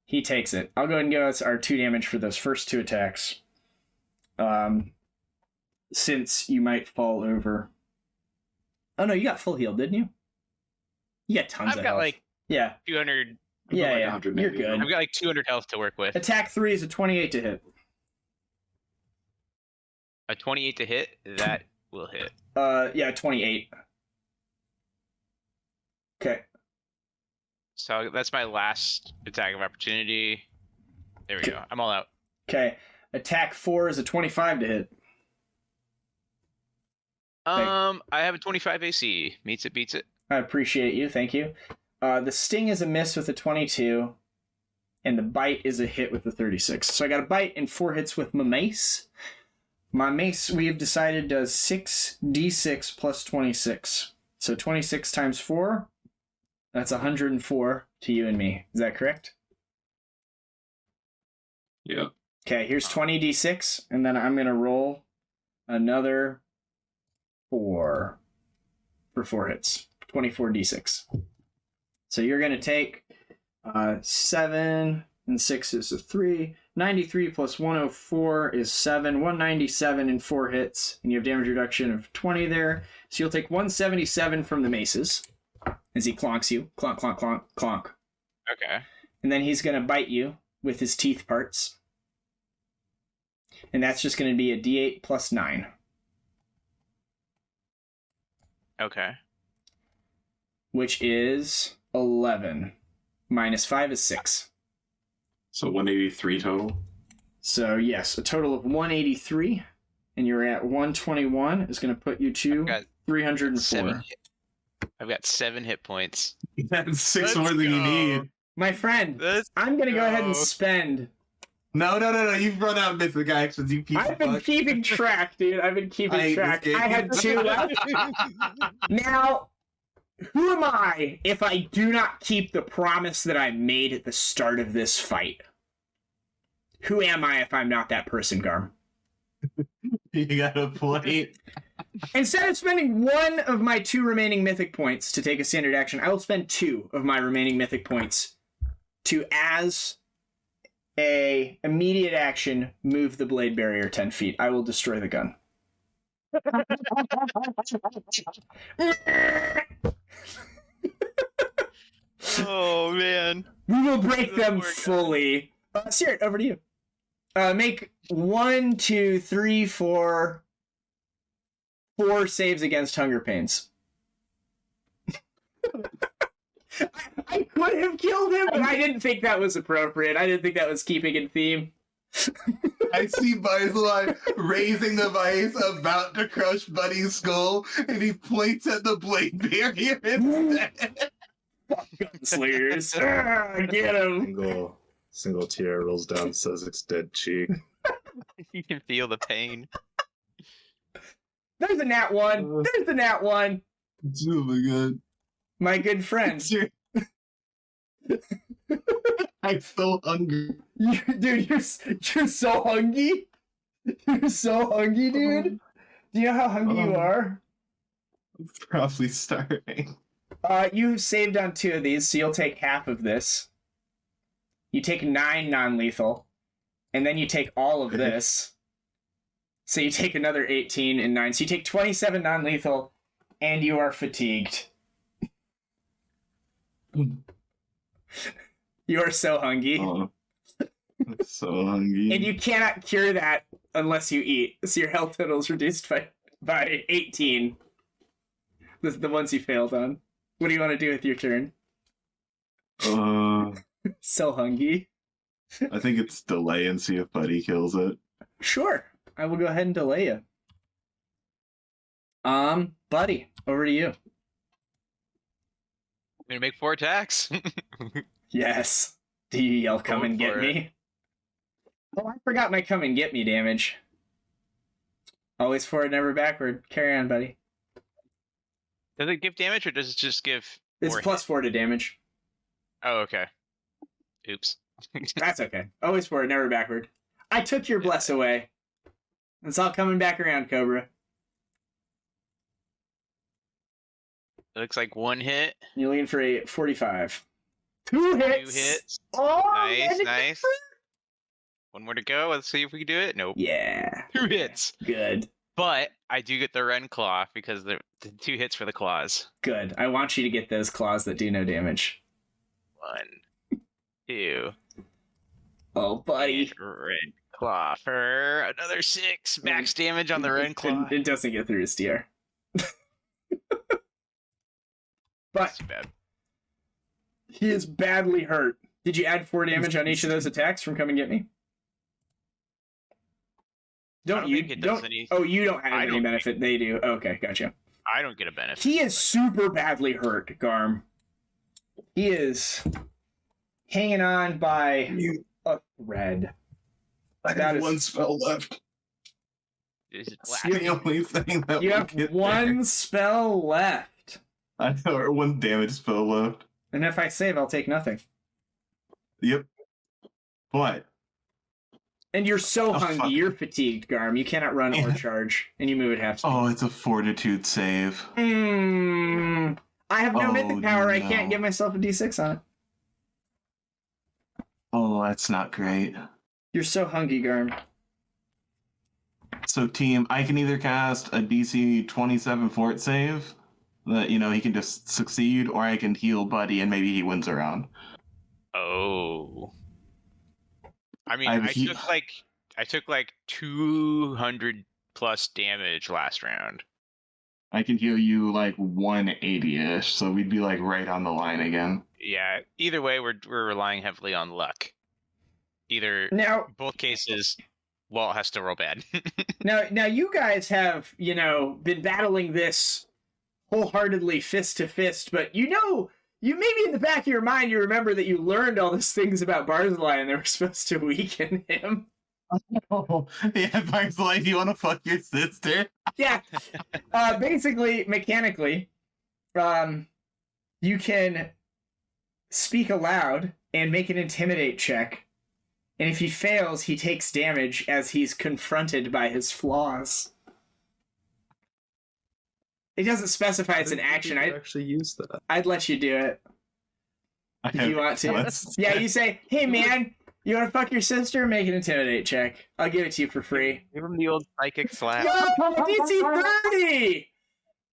He takes it. I'll go ahead and give us our 2 damage for those first 2 attacks. Since you might fall over. Oh, no, you got full heal, didn't you? You got tons of I've got health. like Yeah. 200. Yeah, like yeah. 180. You're good. I've got like 200 health to work with. Attack 3 is a 28 to hit. A 28 to hit, that will hit. Yeah, 28. Okay. So that's my last attack of opportunity. There we go. I'm all out. Okay. Attack 4 is a 25 to hit. I have a 25 AC. Meets it, beats it. I appreciate you. Thank you. The sting is a miss with a 22, and the bite is a hit with a 36. So I got a bite and 4 hits with my mace. My mace, we have decided, does 6d6 plus 26. So 26 times 4, that's 104 to you and me. Is that correct? Yeah. Okay, here's 20d6, and then I'm going to roll another 4 for 4 hits. 24d6. So you're going to take 7 and 6 is a 3. 93 plus 104 is 7. 197 and 4 hits. And you have damage reduction of 20 there. So you'll take 177 from the maces as he clonks you. Clonk, clonk, clonk, clonk. Okay. And then he's going to bite you with his teeth parts. And that's just going to be a d8 plus 9. Okay. Which is 11. Minus 5 is 6. So 183 total. So, yes, a total of 183. And you're at 121 is going to put you to I've got 304. I've got 7 hit points. That's 6 Let's more than you go. need. My friend, Let's I'm going to go ahead and go. spend. No. You've run out of Mythic actions, you piece I've of been fuck. keeping track, dude. I've been keeping I hate track. this game. I had 2 left. Now, who am I if I do not keep the promise that I made at the start of this fight? Who am I if I'm not that person, Garm? You got a point. Instead of spending 1 of my 2 remaining mythic points to take a standard action, I will spend 2 of my remaining mythic points to, as a immediate action, move the blade barrier 10 feet. I will destroy the gun. Oh, man. We will break them Poor guy. fully. Seerra, over to you. Make 1, 2, 3, 4 saves against hunger pains. I could have killed him, but I didn't think that was appropriate. I didn't think that was keeping in theme. I see Barzillai raising the vice, about to crush Buddy's skull, and he points at the blade barrier instead. Gunslingers. Get him. Single tear rolls down Sezzix's dead cheek. You can feel the pain. There's a nat 1. There's the nat 1. Oh my god. My good friend. I'm so hungry. Dude, you're so hungry. You're so hungry, dude. Do you know how hungry you are? I'm probably starving. You saved on 2 of these, so you'll take half of this. You take 9 non-lethal, and then you take all of this. So you take another 18 and 9. So you take 27 non-lethal, and you are fatigued. You are so hungry. Oh, I'm so hungry. And you cannot cure that unless you eat. So your health total is reduced by 18. The ones you failed on. What do you want to do with your turn? So hungry. I think it's delay and see if Buddy kills it. Sure. I will go ahead and delay you. Buddy, over to you. I'm gonna make 4 attacks. Yes. Do you yell, come and get me? Oh, I forgot my come and get me damage. Always forward, never backward. Carry on, buddy. Does it give damage or does it just give It's more plus 4 to damage. Oh, okay. Oops. That's okay. Always forward, never backward. I took your bless away. It's all coming back around, Cobra. It looks like 1 hit. You lean for a 45. 2 hits! 2 hits. Oh, Nice, man, nice. 1 more to go. Let's see if we can do it. Nope. Yeah. 2 hits. Good. But I do get the Ren Claw because the 2 hits for the claws. Good. I want you to get those claws that do no damage. 1, 2. Oh, buddy. And Ren Claw for another 6. Max damage on the Ren Claw. It doesn't get through his DR. But That's too bad. he is badly hurt. Did you add 4 damage on each of those attacks from come and get me? I don't think it does any. Oh, you don't have I any don't benefit. They do. Okay, gotcha. I don't get a benefit. He is super badly hurt, Garm. He is hanging on by a thread. I That have is- 1 spell left. Is it It's black? the only thing that You will have get 1 there. spell left. I know, or 1 damage spell left. And if I save, I'll take nothing. Yep. But And you're so Oh, hungry, fuck. you're fatigued, Garm. You cannot run or Yeah. charge, and you move at half speed. oh, it's a fortitude save. I have no Oh, mythic power. I no. can't give myself a d6 on it. Oh, that's not great. You're so hungry, Garm. So, team, I can either cast a DC 27 fort save that, he can just succeed, or I can heal Buddy and maybe he wins a round. Oh. I mean, I've I took like 200 plus damage last round. I can heal you like 180-ish, so we'd be like right on the line again. Yeah. Either way, we're relying heavily on luck. Either Now, both cases, Walt has to roll bad. now, you guys have, been battling this wholeheartedly fist to fist, but you maybe in the back of your mind, you remember that you learned all these things about Barzillai and they were supposed to weaken him. Oh, yeah, Barzillai, do you want to fuck your sister? Yeah. Basically, mechanically, you can speak aloud and make an intimidate check. And if he fails, he takes damage as he's confronted by his flaws. It doesn't specify it's an action. I actually use that. I'd let you do it if you want to. Let's- Yeah, you say, hey man, you want to fuck your sister? Make an intimidate check. I'll give it to you for free. Give him the old psychic slap. Yo, DC 30!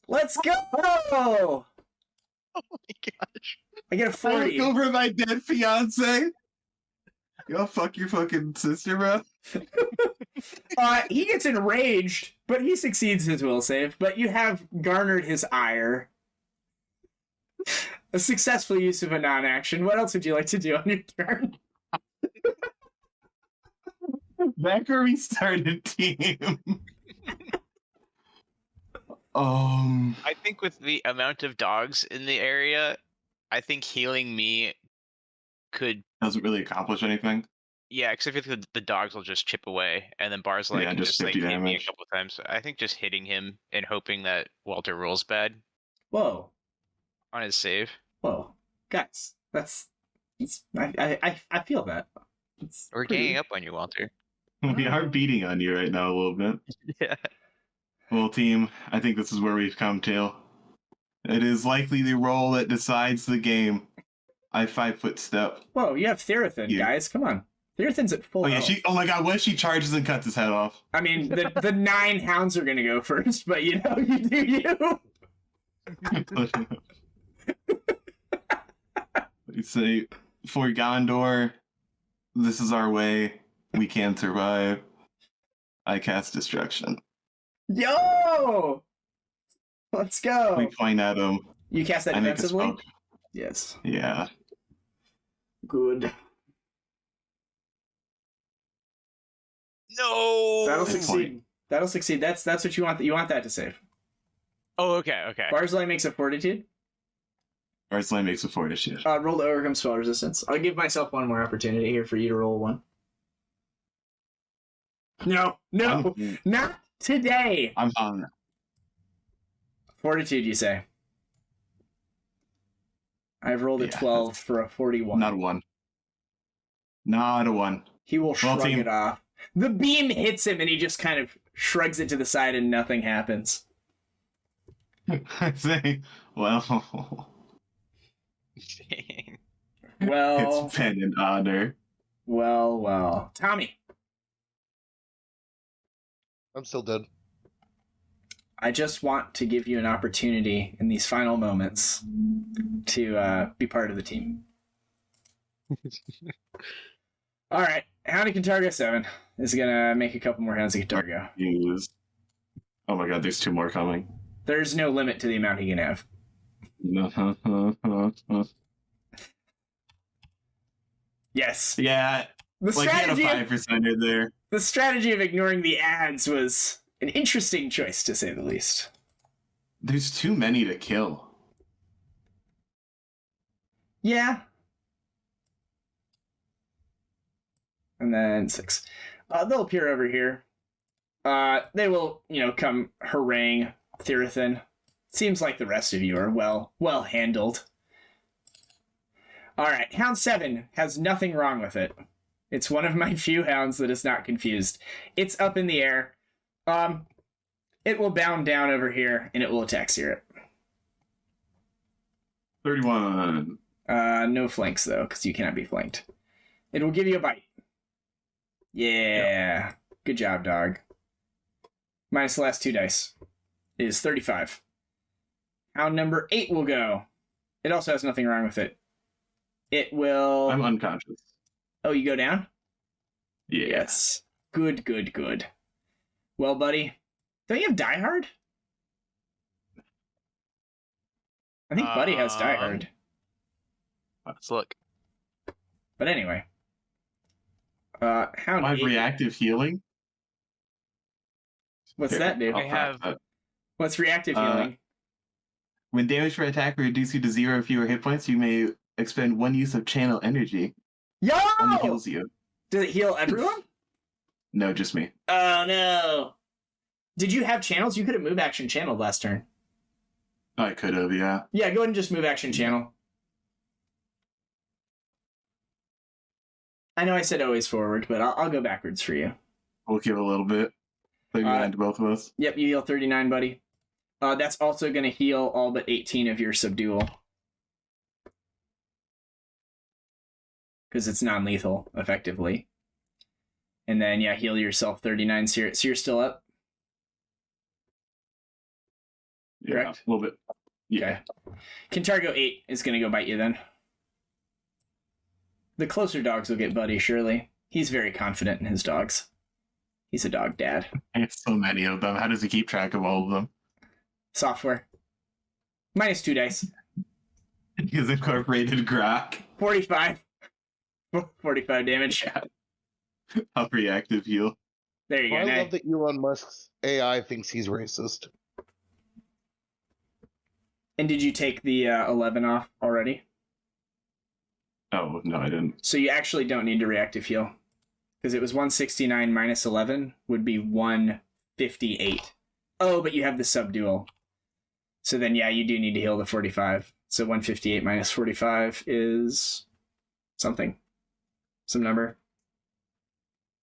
Let's go! Oh my gosh. I get a 40. Fuck over my dead fiance. Yo, fuck your fucking sister, bro. He gets enraged, but he succeeds his will save. But you have garnered his ire. A successful use of a non-action. What else would you like to do on your turn? Back where we started, team. I think with the amount of dogs in the area, I think healing me could. Doesn't really accomplish anything. Yeah, except for the dogs will just chip away, and then Barzillai can just just like 50 hit me a damage. couple times. I think just hitting him and hoping that Walter rolls bad Whoa. on his save. Whoa. Guys, I feel that. We're ganging up on you, Walter. We are beating on you right now a little bit. Yeah. Well, team, I think this is where we've come to. It is likely the roll that decides the game. I 5-foot step. Whoa, you have Thirothryn, guys. Come on. Thirothryn's at full Oh yeah, health. oh my god, what if she charges and cuts his head off? I mean, the 9 hounds are going to go first, but you know, you do you. We say, for Gondor, this is our way. We can survive. I cast Destruction. Yo! Let's go. We point at him. You cast that I make a defensively? spell. Yes. Yeah. Good. No. That'll Good succeed. That'll succeed. That's what you want. You want that to save. Oh, okay. Barzillai makes a fortitude. Barzillai makes a fortitude. Roll to overcome spell resistance. I'll give myself one more opportunity here for you to roll one. No, not today. I'm on. Fortitude, you say? I've rolled a 12 for a 41. Not a 1. Not a 1. He will shrug team. it off. The beam hits him and he just kind of shrugs it to the side and nothing happens. I say, well, Well, it's been an honor. well. Tommy, I'm still dead. I just want to give you an opportunity in these final moments to be part of the team. All right, Hound of Kintargo 7 is going to make a couple more Hounds of Kintargo. Use. Oh my god, there's 2 more coming. There's no limit to the amount he can have. Yes. Yeah, The like he had a strategy, 5% there. the strategy of ignoring the ads was an interesting choice, to say the least. There's too many to kill. Yeah. And then 6. They'll appear over here. They will, come harangue Thirothryn. Seems like the rest of you are well handled. All right, Hound 7 has nothing wrong with it. It's one of my few hounds that is not confused. It's up in the air. It will bound down over here, and it will attack Caerrat. 31. No flanks, though, because you cannot be flanked. It will give you a bite. Yeah. Good job, dog. Minus the last 2 dice is 35. Hound number 8 will go. It also has nothing wrong with it. It will... I'm unconscious. Oh, you go down? Yeah. Yes. Good. Well, buddy, don't you have Die Hard? I think Buddy has Die Hard. Let's look. But anyway. Hound I have 8. reactive healing. What's Here, that do? I'll I have- that. What's reactive healing? When damage for attack reduces you to 0 or fewer hit points, you may expend 1 use of channel energy. Yo! Only heals you. Does it heal everyone? No, just me. Oh, no. Did you have channels? You could have move action channeled last turn. I could have, yeah. Yeah, go ahead and just move action channel. I know I said always forward, but I'll go backwards for you. We'll give a little bit. 39 to both of us. Yep, you heal 39, buddy. That's also going to heal all but 18 of your subdual. Because it's non-lethal, effectively. And then, yeah, heal yourself 39. So you're still up? Correct? Yeah, a little bit. Yeah. Okay. Kintargo 8 is going to go bite you then. The closer dogs will get Buddy, surely. He's very confident in his dogs. He's a dog dad. It's so many of them. How does he keep track of all of them? Software. Minus 2 dice. his incorporated grok. 45. 45 damage. Up reactive heal. There you go. I Now, love that Elon Musk's AI thinks he's racist. and did you take the 11 off already? Oh, no, I didn't. So you actually don't need to reactive heal. Because it was 169 minus 11 would be 158. Oh, but you have the subdual. So then, yeah, you do need to heal the 45. So 158 minus 45 is something. Some number.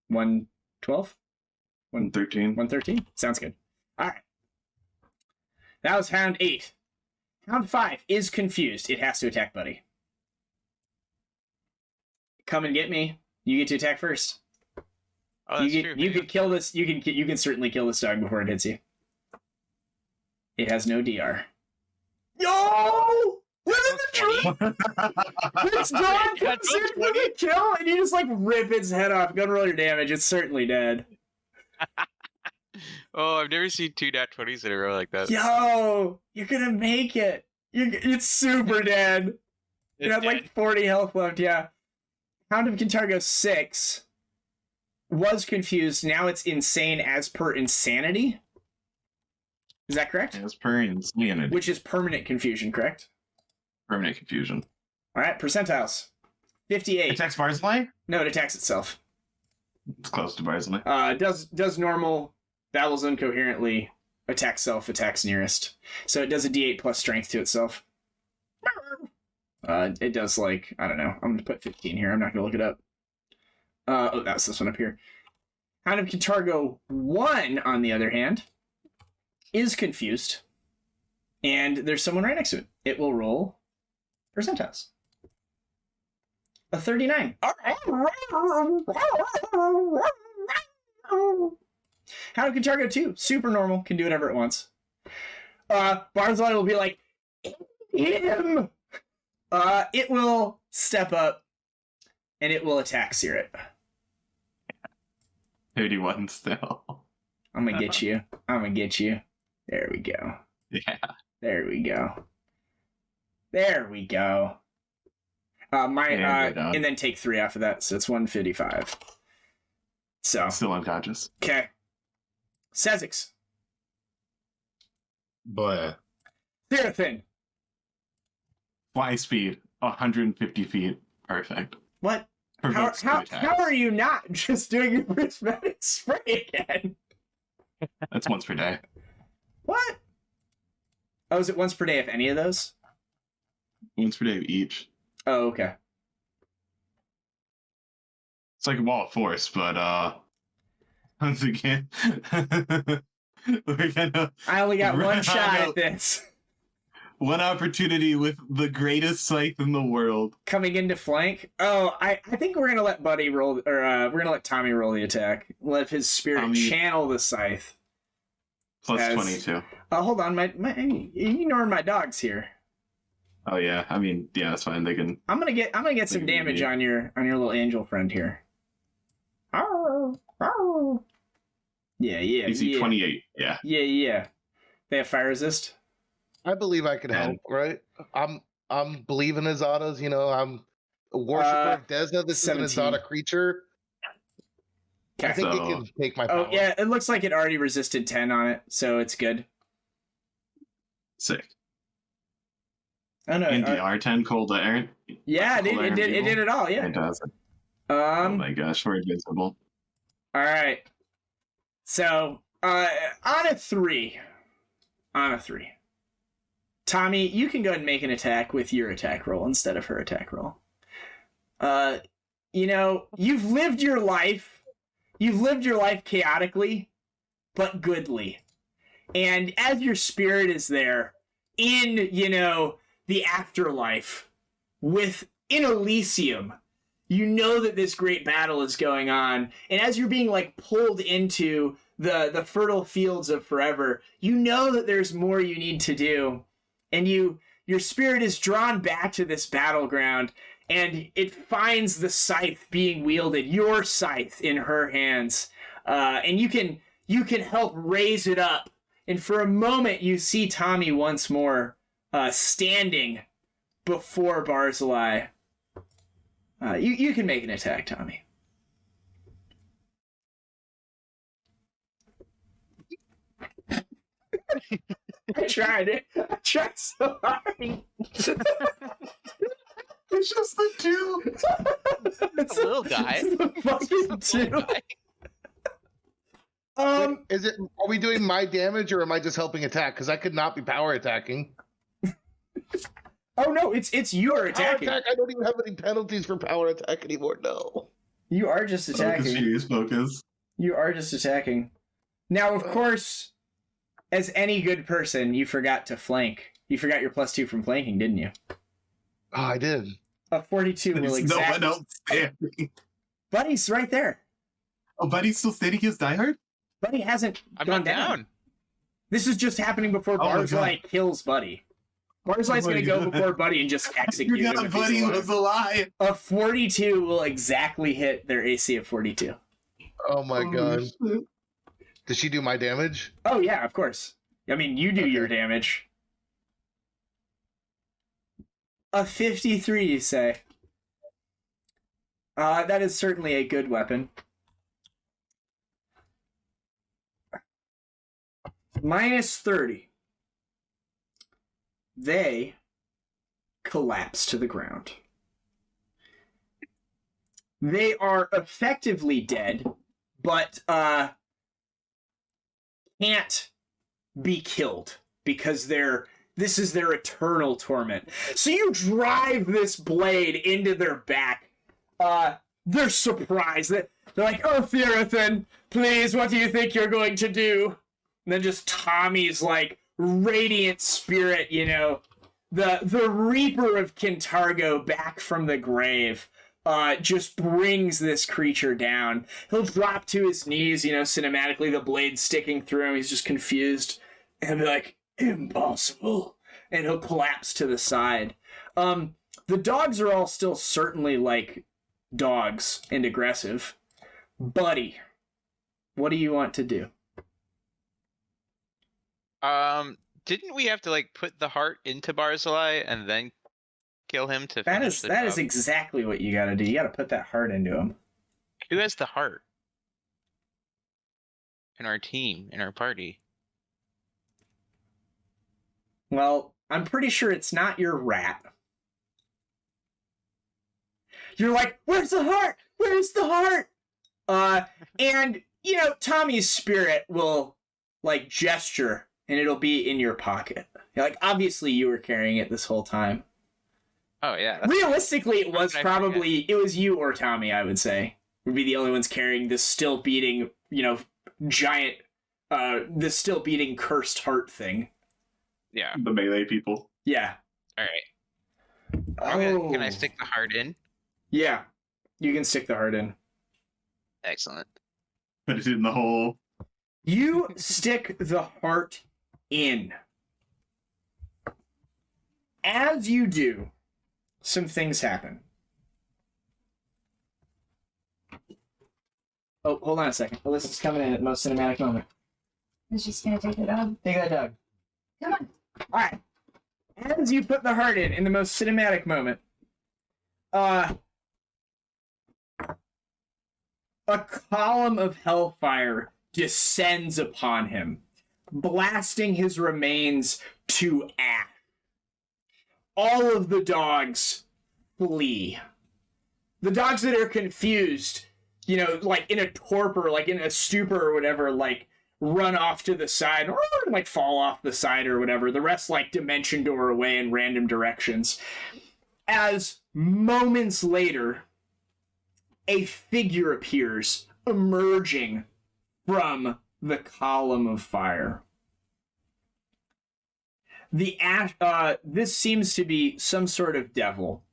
112? 113. 113? Sounds good. All right. That was Hound 8. Hound 5 is confused. It has to attack Buddy. Come and get me. You get to attack first. Oh, that's you true. you could kill this. You can certainly kill this dog before it hits you. It has no DR. Yo! Look at the tree! This dog comes in with a kill, and you just like rip its head off. Go and roll your damage. It's certainly dead. Oh, I've never seen 2 nat 20s in a row like that. Yo! You're gonna make it. It's super dead. It It's had like dead. 40 health left, yeah. Hound of Kintargo 6 was confused. Now it's insane as per insanity. Is that correct? As per insanity. Which is permanent confusion, correct? Permanent confusion. All right, percentiles. 58. Attacks Barzillai? No, it attacks itself. It's close to Barzillai. Does normal, babbles incoherently, attacks self, attacks nearest. So it does a d8 plus strength to itself. It does like, I don't know. I'm going to put 15 here. I'm not going to look it up. Oh, that's this one up here. Hound of Kintargo 1, on the other hand, is confused. And there's someone right next to it. It will roll percentiles. A 39. Hound of Kintargo 2, super normal, can do whatever it wants. Barzillai will be like, him! It will step up, and it will attack Caerrat. 31 still. I'm gonna get you. I'm gonna get you. There we go. Yeah. There we go. There we go. And then take 3 off of that, so it's 155. So Still unconscious. okay. Sezzix. But Thirothryn. Fly speed, 150 feet. Perfect. What? Provokes two How attacks. are you not just doing your prismatic spray again? That's once per day. What? Oh, is it once per day of any of those? Once per day of each. Oh, okay. It's like a wall of force, but once again, we're gonna I only got Right, one shot no. at this. one opportunity with the greatest scythe in the world. Coming into flank. Oh, I think we're gonna let Buddy roll, or we're gonna let Tommy roll the attack. Let his spirit Tommy- channel the scythe. Plus As- 22. Hold on, my ignoring my dogs here. Oh yeah, I mean, yeah, that's fine. They can. I'm gonna get some can damage be- on your little angel friend here. Arr, arr. Yeah. DC 28. Yeah. Yeah. They have fire resist. I believe I can help, right? I'm believing his autos, you know, I'm a worshiper of Desna. This is an 17. exotic creature. I Okay. think it So- can take my power. Oh yeah, it looks like it already resisted 10 on it, so it's good. Sick. Oh no. And DR10 cold iron. Yeah, it Cold Iron did Evil. it all. Yeah. It does. Oh Um. my gosh, we're invincible. All right. So, on a 3. Tommy, you can go ahead and make an attack with your attack roll instead of her attack roll. You know, you've lived your life chaotically, but goodly. And as your spirit is there in, you know, the afterlife in Elysium, you know that this great battle is going on. And as you're being like pulled into the fertile fields of forever, you know that there's more you need to do. And your spirit is drawn back to this battleground, and it finds the scythe being wielded, your scythe in her hands. And you can help raise it up. And for a moment you see Tommy once more standing before Barzillai. You can make an attack, Tommy. I tried it. I tried so hard. It's just the two. It's a little guy. It's the fucking two. Is it? Are we doing my damage or am I just helping attack? Because I could not be power attacking. Oh no, it's you are attacking. Power attack. I don't even have any penalties for power attack anymore. No. You are just attacking. Serious focus. You are just attacking. Now, of course, as any good person, you forgot to flank. You forgot your +2 from flanking, didn't you? Oh, I did. A 42 will There's exactly. no one else standing. Buddy's right there. Oh, Buddy's still standing against Die Hard? Buddy hasn't I'm gone not down. This is just happening before Oh my Barzillai kills Buddy. Barzillai's Oh my going to go God. before Buddy and just execute him. Forgot If he's Buddy alive. was alive. A 42 will exactly hit their AC of 42. Oh my god. Shit. Did she do my damage? Oh yeah, of course. I mean, you do your damage. A 53, you say? That is certainly a good weapon. -30. They collapse to the ground. They are effectively dead, but can't be killed because this is their eternal torment. So you drive this blade into their back. They're surprised. They're like, "Oh, Thirothryn, please, what do you think you're going to do?" And then just Tommy's like radiant spirit, you know, the Reaper of Kintargo back from the grave, just brings this creature down. He'll drop to his knees, you know, cinematically, the blade sticking through him. He's just confused. And he'll be like, "Impossible." And he'll collapse to the side. The dogs are all still certainly like dogs and aggressive. Buddy, what do you want to do? Didn't we have to like put the heart into Barzillai and then kill him to That finish is the that is job? exactly what you gotta do. You gotta put that heart into him. Who has the heart in our team, in our party? Well, I'm pretty sure it's not your rat. You're like, "Where's the heart? Where's the heart?" And you know, Tommy's spirit will like gesture, and it'll be in your pocket. You're like, obviously, you were carrying it this whole time. Oh yeah. that's- Realistically, it was How could I probably it was you or Tommy. I would say would be the only ones carrying this still beating, you know, giant, this still beating cursed heart thing. Yeah. The melee people. Yeah. All right. Oh. Can I stick the heart in? Yeah, you can stick the heart in. Excellent. Put it in the hole. You stick the heart in. As you do, some things happen. Oh, hold on a second. Alyssa's coming in at the most cinematic moment. I was just gonna take the dog. Take that dog. Come on. Alright. As you put the heart in the most cinematic moment, a column of hellfire descends upon him, blasting his remains to ash. All of the dogs flee. The dogs that are confused, you know, like in a torpor, like in a stupor or whatever, like run off to the side or like fall off the side or whatever. The rest like dimension door away in random directions. As moments later, a figure appears emerging from the column of fire. The ash, this seems to be some sort of devil.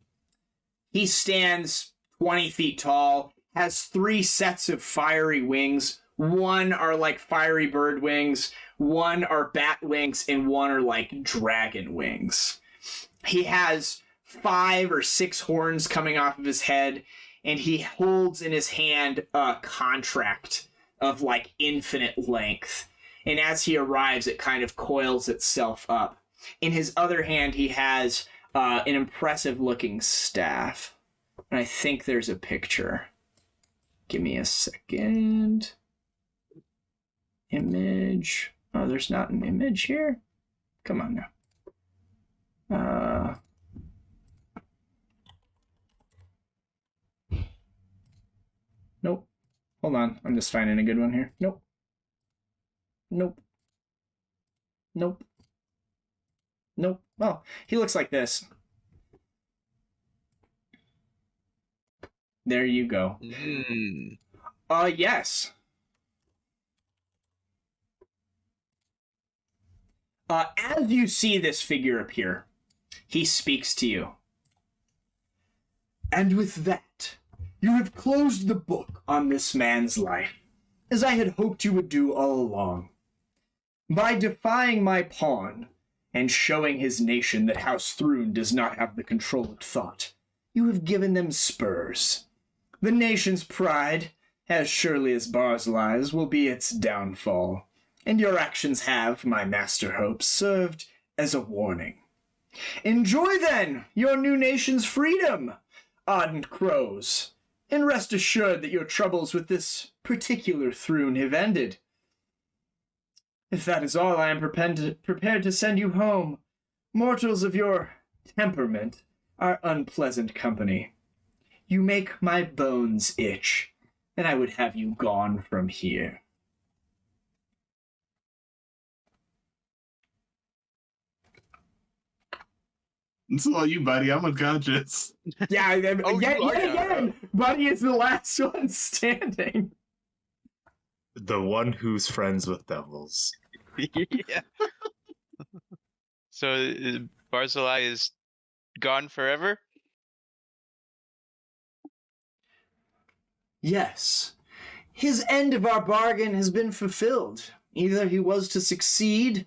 He stands 20 feet tall, has 3 sets of fiery wings. One are like fiery bird wings, one are bat wings, and one are like dragon wings. He has 5 or 6 horns coming off of his head, and he holds in his hand a contract of like infinite length. And as he arrives, it kind of coils itself up. In his other hand, he has an impressive looking staff. And I think there's a picture. Give me a second. Image. Oh, there's not an image here? Come on now. Nope. Hold on. I'm just finding a good one here. Nope. Nope. Nope. Nope. Oh, he looks like this. There you go. Yes. As you see this figure appear, he speaks to you. And with that, you have closed the book on this man's life, as I had hoped you would do all along. By defying my pawn, and showing his nation that House Thrun does not have the control of thought, you have given them spurs. The nation's pride, as surely as Barzillai's, will be its downfall, and your actions have, my master hopes, served as a warning. Enjoy, then, your new nation's freedom, ardent crows, and rest assured that your troubles with this particular Thrun have ended. If that is all, I am prepared to send you home. Mortals of your temperament are unpleasant company. You make my bones itch, and I would have you gone from here. It's all you, buddy. I'm unconscious. Yeah, yet you are again, Buddy is the last one standing. The one who's friends with devils. Yeah. So Barzillai is gone forever? Yes. His end of our bargain has been fulfilled. Either he was to succeed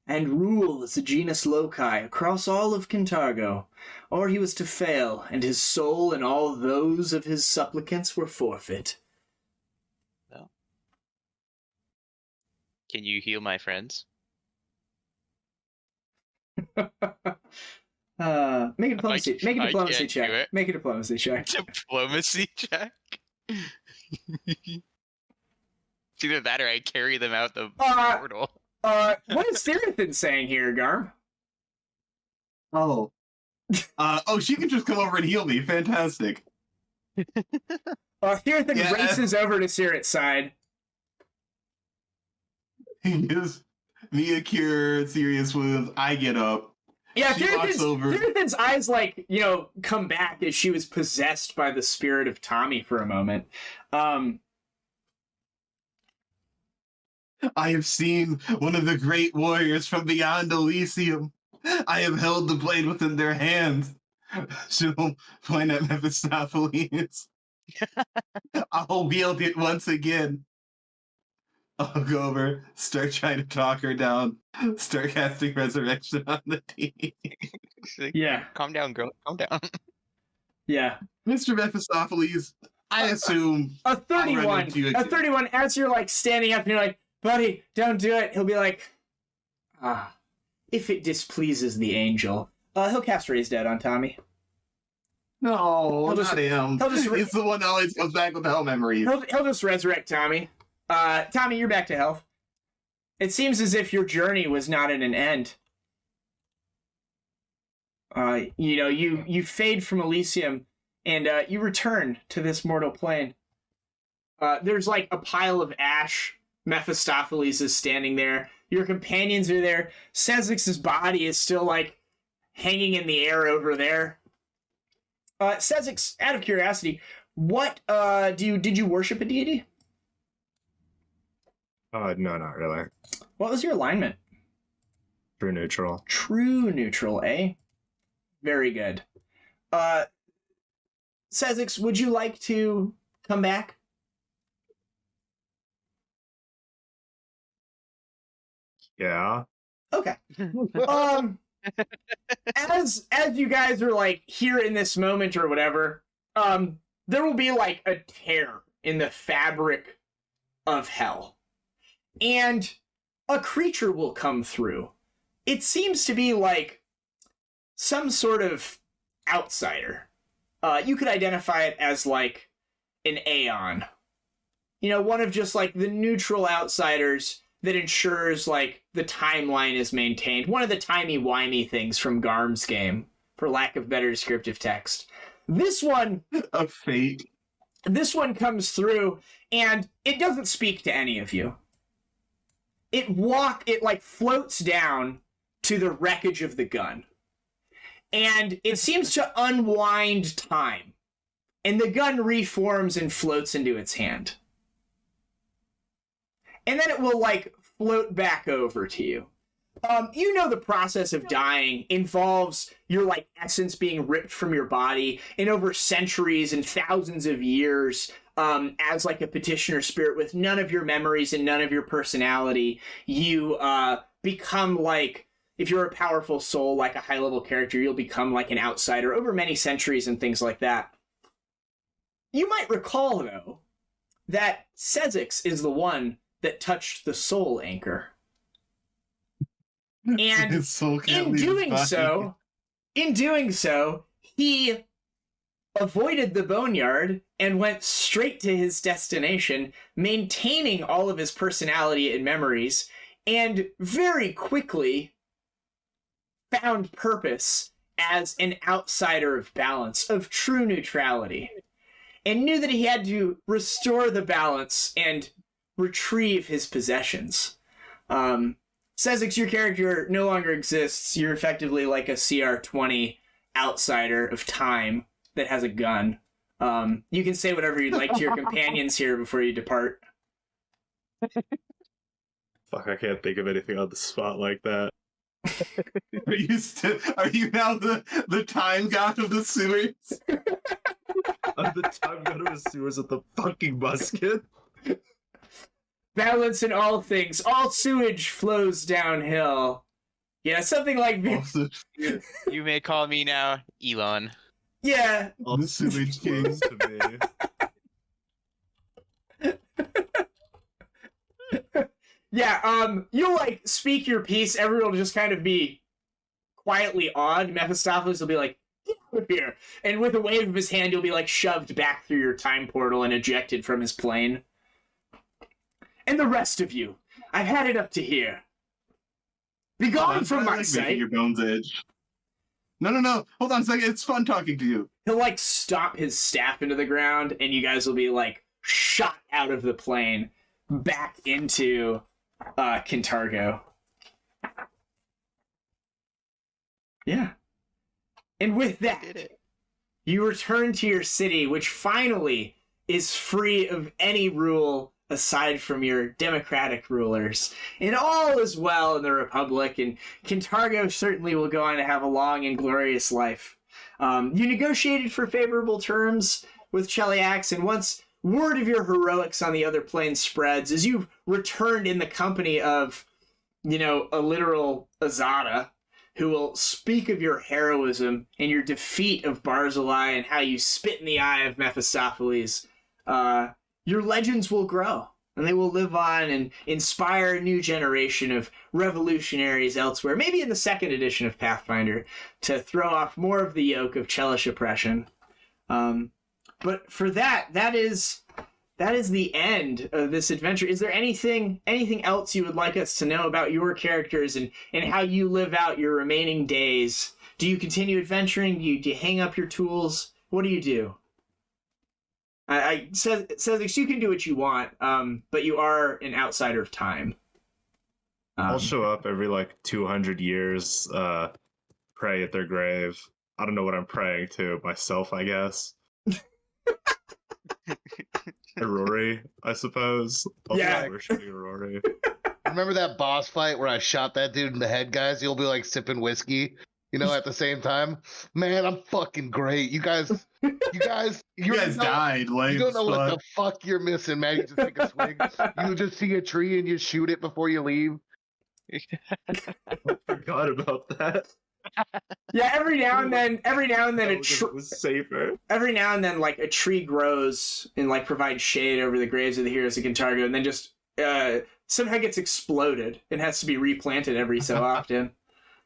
and rule as a genus loci across all of Kintargo, or he was to fail, and his soul and all those of his supplicants were forfeit. Well, can you heal my friends? Make a diplomacy. Make a I diplomacy can't do check. it. Make a diplomacy check. Diplomacy check? It's either that or I carry them out the portal. What is Thirothryn saying here, Garm? Oh. She can just come over and heal me. Fantastic. Thirothryn races over to Caerrat's side. He gives me a cure, serious wounds. I get up. Yeah, She walks over. Thirothryn's eyes, come back as she was possessed by the spirit of Tommy for a moment. I have seen one of the great warriors from beyond Elysium. I have held the blade within their hands. She'll point at Mephistopheles. I'll wield it once again. I'll go over, start trying to talk her down, start casting resurrection on the team. Yeah. Calm down, girl. Calm down. Yeah. Mr. Mephistopheles, I assume A I'll run 31. into you A again. 31, as you're standing up and you're like, buddy, don't do it. He'll be like, if it displeases the angel. He'll cast Raise Dead on Tommy. No, He'll just- not him. he'll just- He's the one that always comes back with hell memories. He'll just resurrect Tommy. Tommy, you're back to health. It seems as if your journey was not at an end. You fade from Elysium, and you return to this mortal plane. There's a pile of ash. Mephistopheles is standing there. Your companions are there. Sezzix's body is still hanging in the air over there. Sezzix, out of curiosity, what did you worship a deity? No, not really. What was your alignment? True neutral. True neutral, eh? Very good. Sezzix, would you like to come back? Yeah. Okay. As you guys are here in this moment or whatever, there will be a tear in the fabric of hell. And a creature will come through. It seems to be some sort of outsider. You could identify it as like an Aeon. You know, one of just like the neutral outsiders that ensures like the timeline is maintained. One of the timey-wimey things from Garm's game, for lack of better descriptive text. This one... A fate. This one comes through, and it doesn't speak to any of you. It like floats down to the wreckage of the gun. And it seems to unwind time. And the gun reforms and floats into its hand. And then it will, like, float back over to you. You know the process of dying involves your, like, essence being ripped from your body, and over centuries and thousands of years, as, like, a petitioner spirit with none of your memories and none of your personality, you become, like, if you're a powerful soul, like a high-level character, you'll become, like, an outsider over many centuries and things like that. You might recall, though, that Sezzix is the one that touched the soul anchor. And in doing so, he avoided the boneyard and went straight to his destination, maintaining all of his personality and memories, and very quickly found purpose as an outsider of balance, of true neutrality, and knew that he had to restore the balance and retrieve his possessions. Sezzix, your character no longer exists. You're effectively like a CR20 outsider of time that has a gun. You can say whatever you'd like to your companions here before you depart. Fuck, I can't think of anything on the spot like that. Are you now the time god of the sewers? I'm the time god of the sewers with the fucking musket. Balance in all things. All sewage flows downhill. Yeah, something like this. You may call me now Elon. Yeah. All the sewage kings to me. Yeah, you'll, like, speak your piece. Everyone will just kind of be quietly awed. Mephistopheles will be like, get out of here. And with a wave of his hand, you'll be, like, shoved back through your time portal and ejected from his plane. And the rest of you, I've had it up to here. Be gone from my sight. Your bones edge. No. Hold on a second. It's fun talking to you. He'll, like, stomp his staff into the ground, and you guys will be, like, shot out of the plane back into Kintargo. Yeah. And with that, you return to your city, which finally is free of any rule aside from your democratic rulers. And all is well in the Republic, and Kintargo certainly will go on to have a long and glorious life. You negotiated for favorable terms with Cheliax, and once word of your heroics on the other plane spreads, as you've returned in the company of, you know, a literal Azada, who will speak of your heroism and your defeat of Barzillai and how you spit in the eye of Mephistopheles, your legends will grow, and they will live on and inspire a new generation of revolutionaries elsewhere, maybe in the second edition of Pathfinder, to throw off more of the yoke of Chelish oppression. But for that is the end of this adventure. Is there anything else you would like us to know about your characters and how you live out your remaining days? Do you continue adventuring? Do you hang up your tools? What do you do? Sezzix, you can do what you want, but you are an outsider of time. I'll show up every, like, 200 years, pray at their grave. I don't know what I'm praying to. Myself, I guess. Aurori, I suppose. I'll be worshiping Aurori. Remember that boss fight where I shot that dude in the head, guys? You'll be, like, sipping whiskey, you know, at the same time. Man, I'm fucking great. You guys died. You don't know what the fuck you're missing, man. You just take a swing. You just see a tree and you shoot it before you leave. I forgot about that. Yeah, every now and then it was safer. Every now and then, like, a tree grows and, like, provides shade over the graves of the heroes of Kintargo, and then just somehow gets exploded and has to be replanted every so often.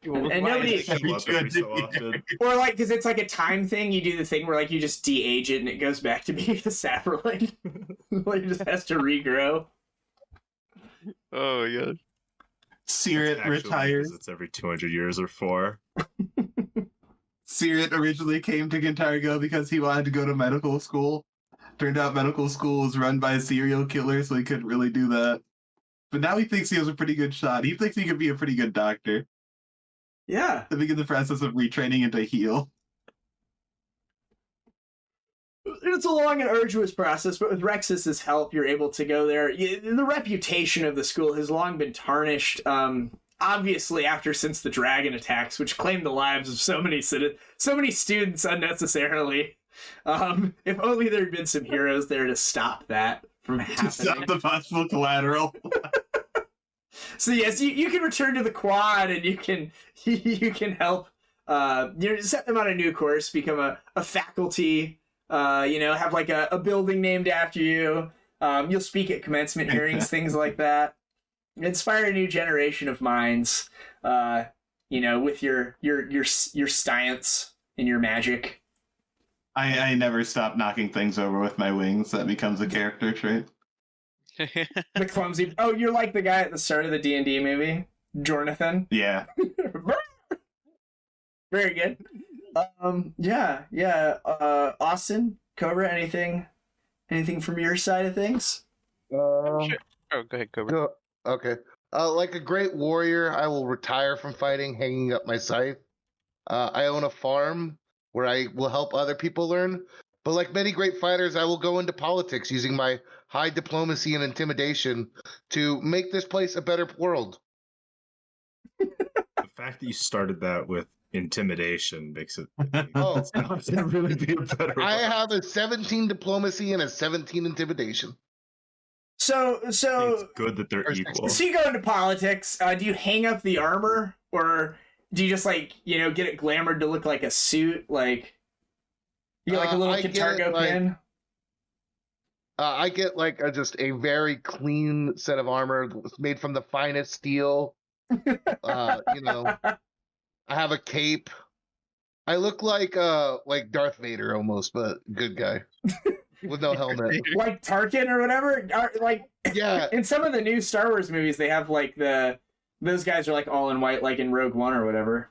And Why nobody, is it Show up every so often. or like, because it's like a time thing, you do the thing where like you just de-age it and it goes back to being a sapperling. Like it just has to regrow. Oh my god. Searit Actually, retires. because it's every 200 years or 4. Searit originally came to Kintargo because he wanted to go to medical school. Turned out medical school was run by a serial killer, so he couldn't really do that. But now he thinks he has a pretty good shot. He thinks he could be a pretty good doctor. Yeah. To begin the process of retraining into heal. It's a long and arduous process, but with Rexus's help, you're able to go there. The reputation of the school has long been tarnished. Obviously, since the dragon attacks, which claimed the lives of so many students unnecessarily. If only there had been some heroes there to stop that from happening. To stop the possible collateral. So yes, you can return to the quad and you can help set them on a new course, become a faculty, have like a building named after you. You'll speak at commencement hearings, things like that. Inspire a new generation of minds, with your science and your magic. I never stop knocking things over with my wings. That becomes a character trait. The clumsy. Oh, you're like the guy at the start of the D&D movie, Jornathan. Yeah. Very good. Austin, Cobra, anything from your side of things? Oh, go ahead, Cobra. Okay. Like a great warrior, I will retire from fighting, hanging up my scythe. I own a farm where I will help other people learn. But like many great fighters, I will go into politics using my high diplomacy and intimidation to make this place a better world. The fact that you started that with intimidation makes it. Oh, It's not gonna really be a better. I one. have a 17 diplomacy and a 17 intimidation. So It's good that they're equal. So you go into politics. Do you hang up the armor, or do you just get it glamored to look like a suit? Like you get like a little I get, Kintargo pin. I get just a very clean set of armor made from the finest steel. I have a cape. I look like Darth Vader almost, but good guy with no helmet. Like Tarkin or whatever. Yeah. In some of the new Star Wars movies, they have those guys are like all in white, like in Rogue One or whatever.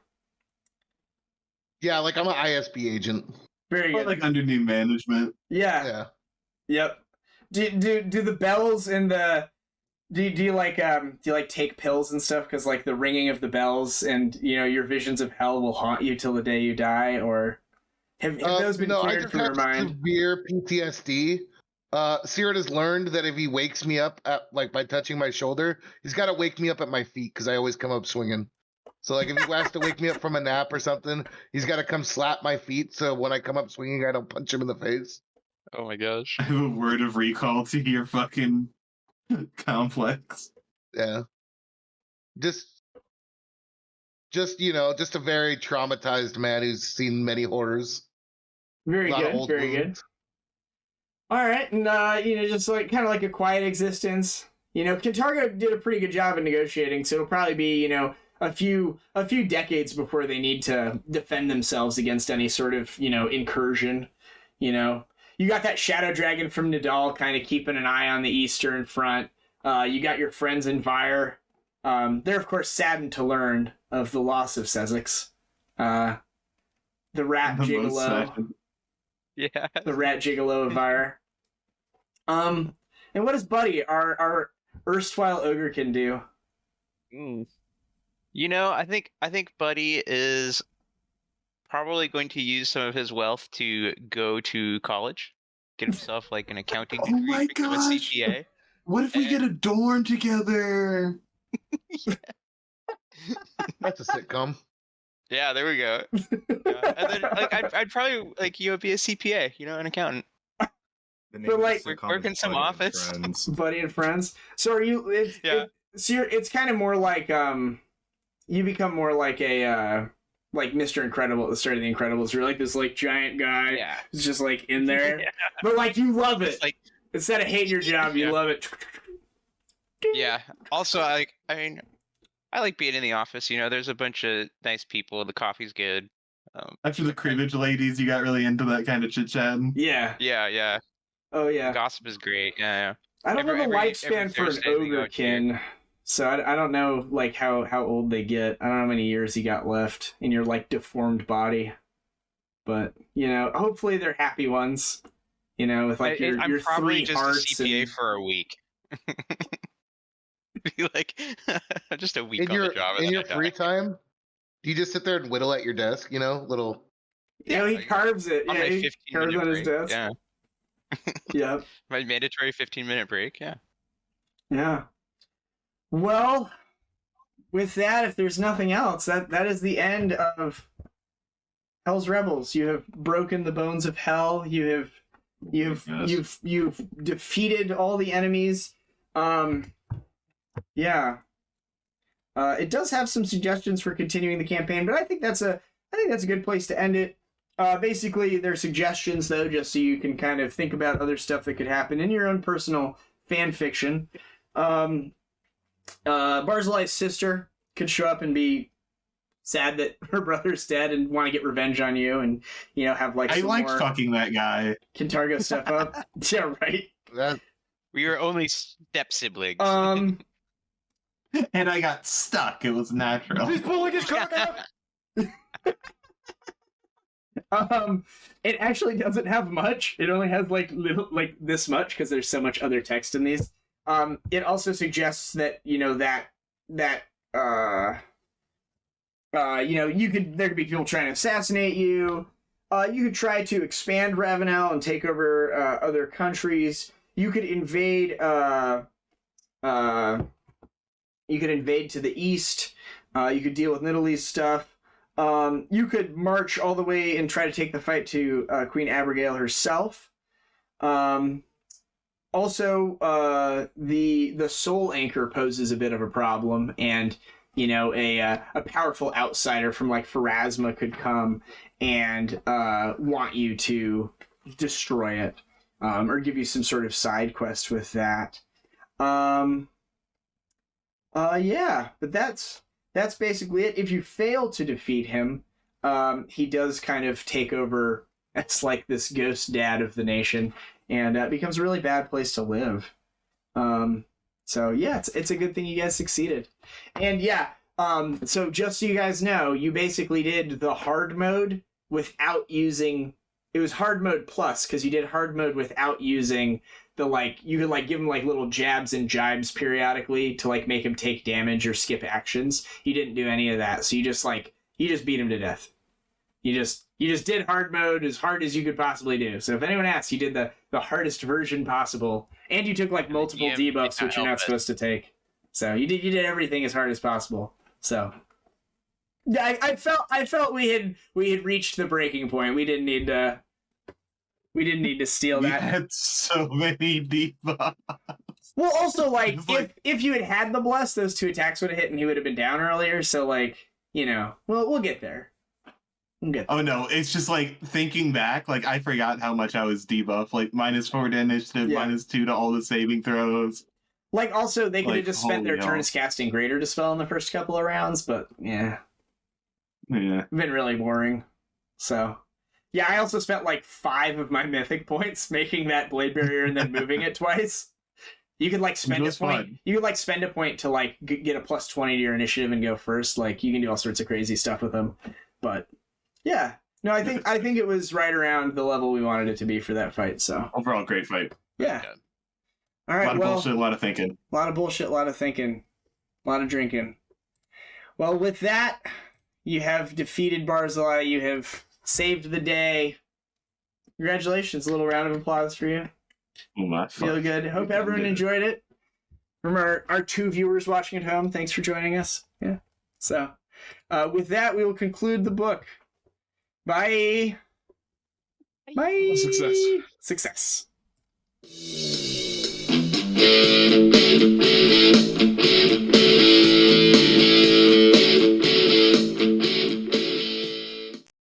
Yeah, like I'm an ISB agent. Very Or good. like under new management. Yeah. Yeah. Yep. Do the bells in the do you take pills and stuff because like the ringing of the bells and your visions of hell will haunt you till the day you die, or have those been no, I cleared just from your have mind? severe PTSD. Searit has learned that if he wakes me up by touching my shoulder, he's got to wake me up at my feet because I always come up swinging. So if he has to wake me up from a nap or something, he's got to come slap my feet. So when I come up swinging, I don't punch him in the face. Oh my gosh. I have a word of recall to your fucking complex. Yeah. Just a very traumatized man who's seen many horrors. Very A lot of good. old Very good. wounds. All right, and just like kind of like a quiet existence. Kintargo did a pretty good job of negotiating, so it'll probably be a few decades before they need to defend themselves against any sort of incursion. You got that shadow dragon from Nidal kind of keeping an eye on the eastern front. You got your friends in Vyre. They're of course saddened to learn of the loss of Sezzix. The rat The most gigolo. sad. Yeah. The rat gigolo of Vyre. And what does Buddy, our erstwhile Ogrekin, do? I think Buddy is probably going to use some of his wealth to go to college, get himself like an accounting Oh degree, my become a gosh. CPA. What if we get a dorm together? That's a sitcom. Yeah, there we go. Yeah. And then I'd probably be a CPA, an accountant. The name But, of like, the sitcom work is in some Buddy and office. Friends. Buddy and Friends. So are you? It's kind of more like you become more like a like Mr. Incredible at the start of The Incredibles. You're like this giant guy Yeah. who's just in there, Yeah. but you love it. It's Instead of hating your job, you Yeah. love it. Yeah. Also, I like being in the office. There's a bunch of nice people. The coffee's good. After the cribbage ladies, you got really into that kind of chit chat. Yeah. Yeah. Oh yeah. Gossip is great. Yeah. I don't know the lifespan for an Thursday we go Ogrekin, so I don't know like how old they get. I don't know how many years you got left in your like deformed body, but hopefully they're happy ones. With like your I'm probably 3 just hearts a CPA and... for a week. Be like just a week In on your the job. in your free time, do you just sit there and whittle at your desk? Little. Yeah, he carves it. On Yeah, my he 15 carves minute on his break. desk. Yeah. Yeah. My mandatory 15-minute break. Yeah. Yeah. Well, with that, if there's nothing else, that is the end of Hell's Rebels. You have broken the bones of Hell. You've defeated all the enemies. Yeah. It does have some suggestions for continuing the campaign, but I think that's a good place to end it. Basically, they're suggestions, though, just so you can kind of think about other stuff that could happen in your own personal fan fiction. Barzillai's sister could show up and be sad that her brother's dead and want to get revenge on you, and have like I some like more fucking that guy. Kintargo stuff up. Yeah, right. We were only step siblings. And I got stuck. It was natural. He's pulling his cock up. It actually doesn't have much. It only has like little, like this much, because there's so much other text in these. It also suggests that there could be people trying to assassinate you. You could try to expand Ravenel and take over other countries. You could invade. You could invade to the east. You could deal with Middle East stuff. You could march all the way and try to take the fight to Queen Abigail herself. Also, the Soul Anchor poses a bit of a problem, and a powerful outsider from like Pharasma could come and want you to destroy it, or give you some sort of side quest with that. Yeah, but that's basically it. If you fail to defeat him, he does kind of take over as like this ghost dad of the nation, and it becomes a really bad place to live. So yeah, it's a good thing you guys succeeded. And yeah, so just so you guys know, you basically did the hard mode without using... It was hard mode plus, because you did hard mode without using the, like, you could, like, give him, like, little jabs and jibes periodically to, like, make him take damage or skip actions. You didn't do any of that, so you just beat him to death. You just did hard mode as hard as you could possibly do. So if anyone asks, you did the hardest version possible, and you took, like, multiple debuffs, which you're not supposed to take. So you did everything as hard as possible. So yeah, I felt we had reached the breaking point. We didn't need to steal that. We had so many debuffs. Well, also, like, It's like- if you had the bless, those 2 attacks would have hit and he would have been down earlier. So, like, we'll get there. Oh no, it's just like thinking back, like I forgot how much I was debuffed. Like -4 to initiative, Yeah. -2 to all the saving throws. Like, also, they could have Like, just spent their holy turns casting Greater Dispel in the first couple of rounds, but yeah, Yeah. been really boring. So, yeah, I also spent like 5 of my mythic points making that blade barrier and then moving it twice. You could like spend a was point. fun. You could like spend a point to like get a +20 to your initiative and go first. Like you can do all sorts of crazy stuff with them. But yeah, no, I think it was right around the level we wanted it to be for that fight. So Overall, great fight. yeah. Good. All A right. lot of Well, bullshit, a lot of thinking. a lot of bullshit, a lot of thinking, a lot of drinking. Well, with that, you have defeated Barzillai. You have saved the day. Congratulations. A little round of applause for you. Oh my Feel fuck. good. Hope I'm everyone good. enjoyed it. From our 2 viewers watching at home, thanks for joining us. Yeah. So, with that, we will conclude the book. Bye. Bye. Success. Success.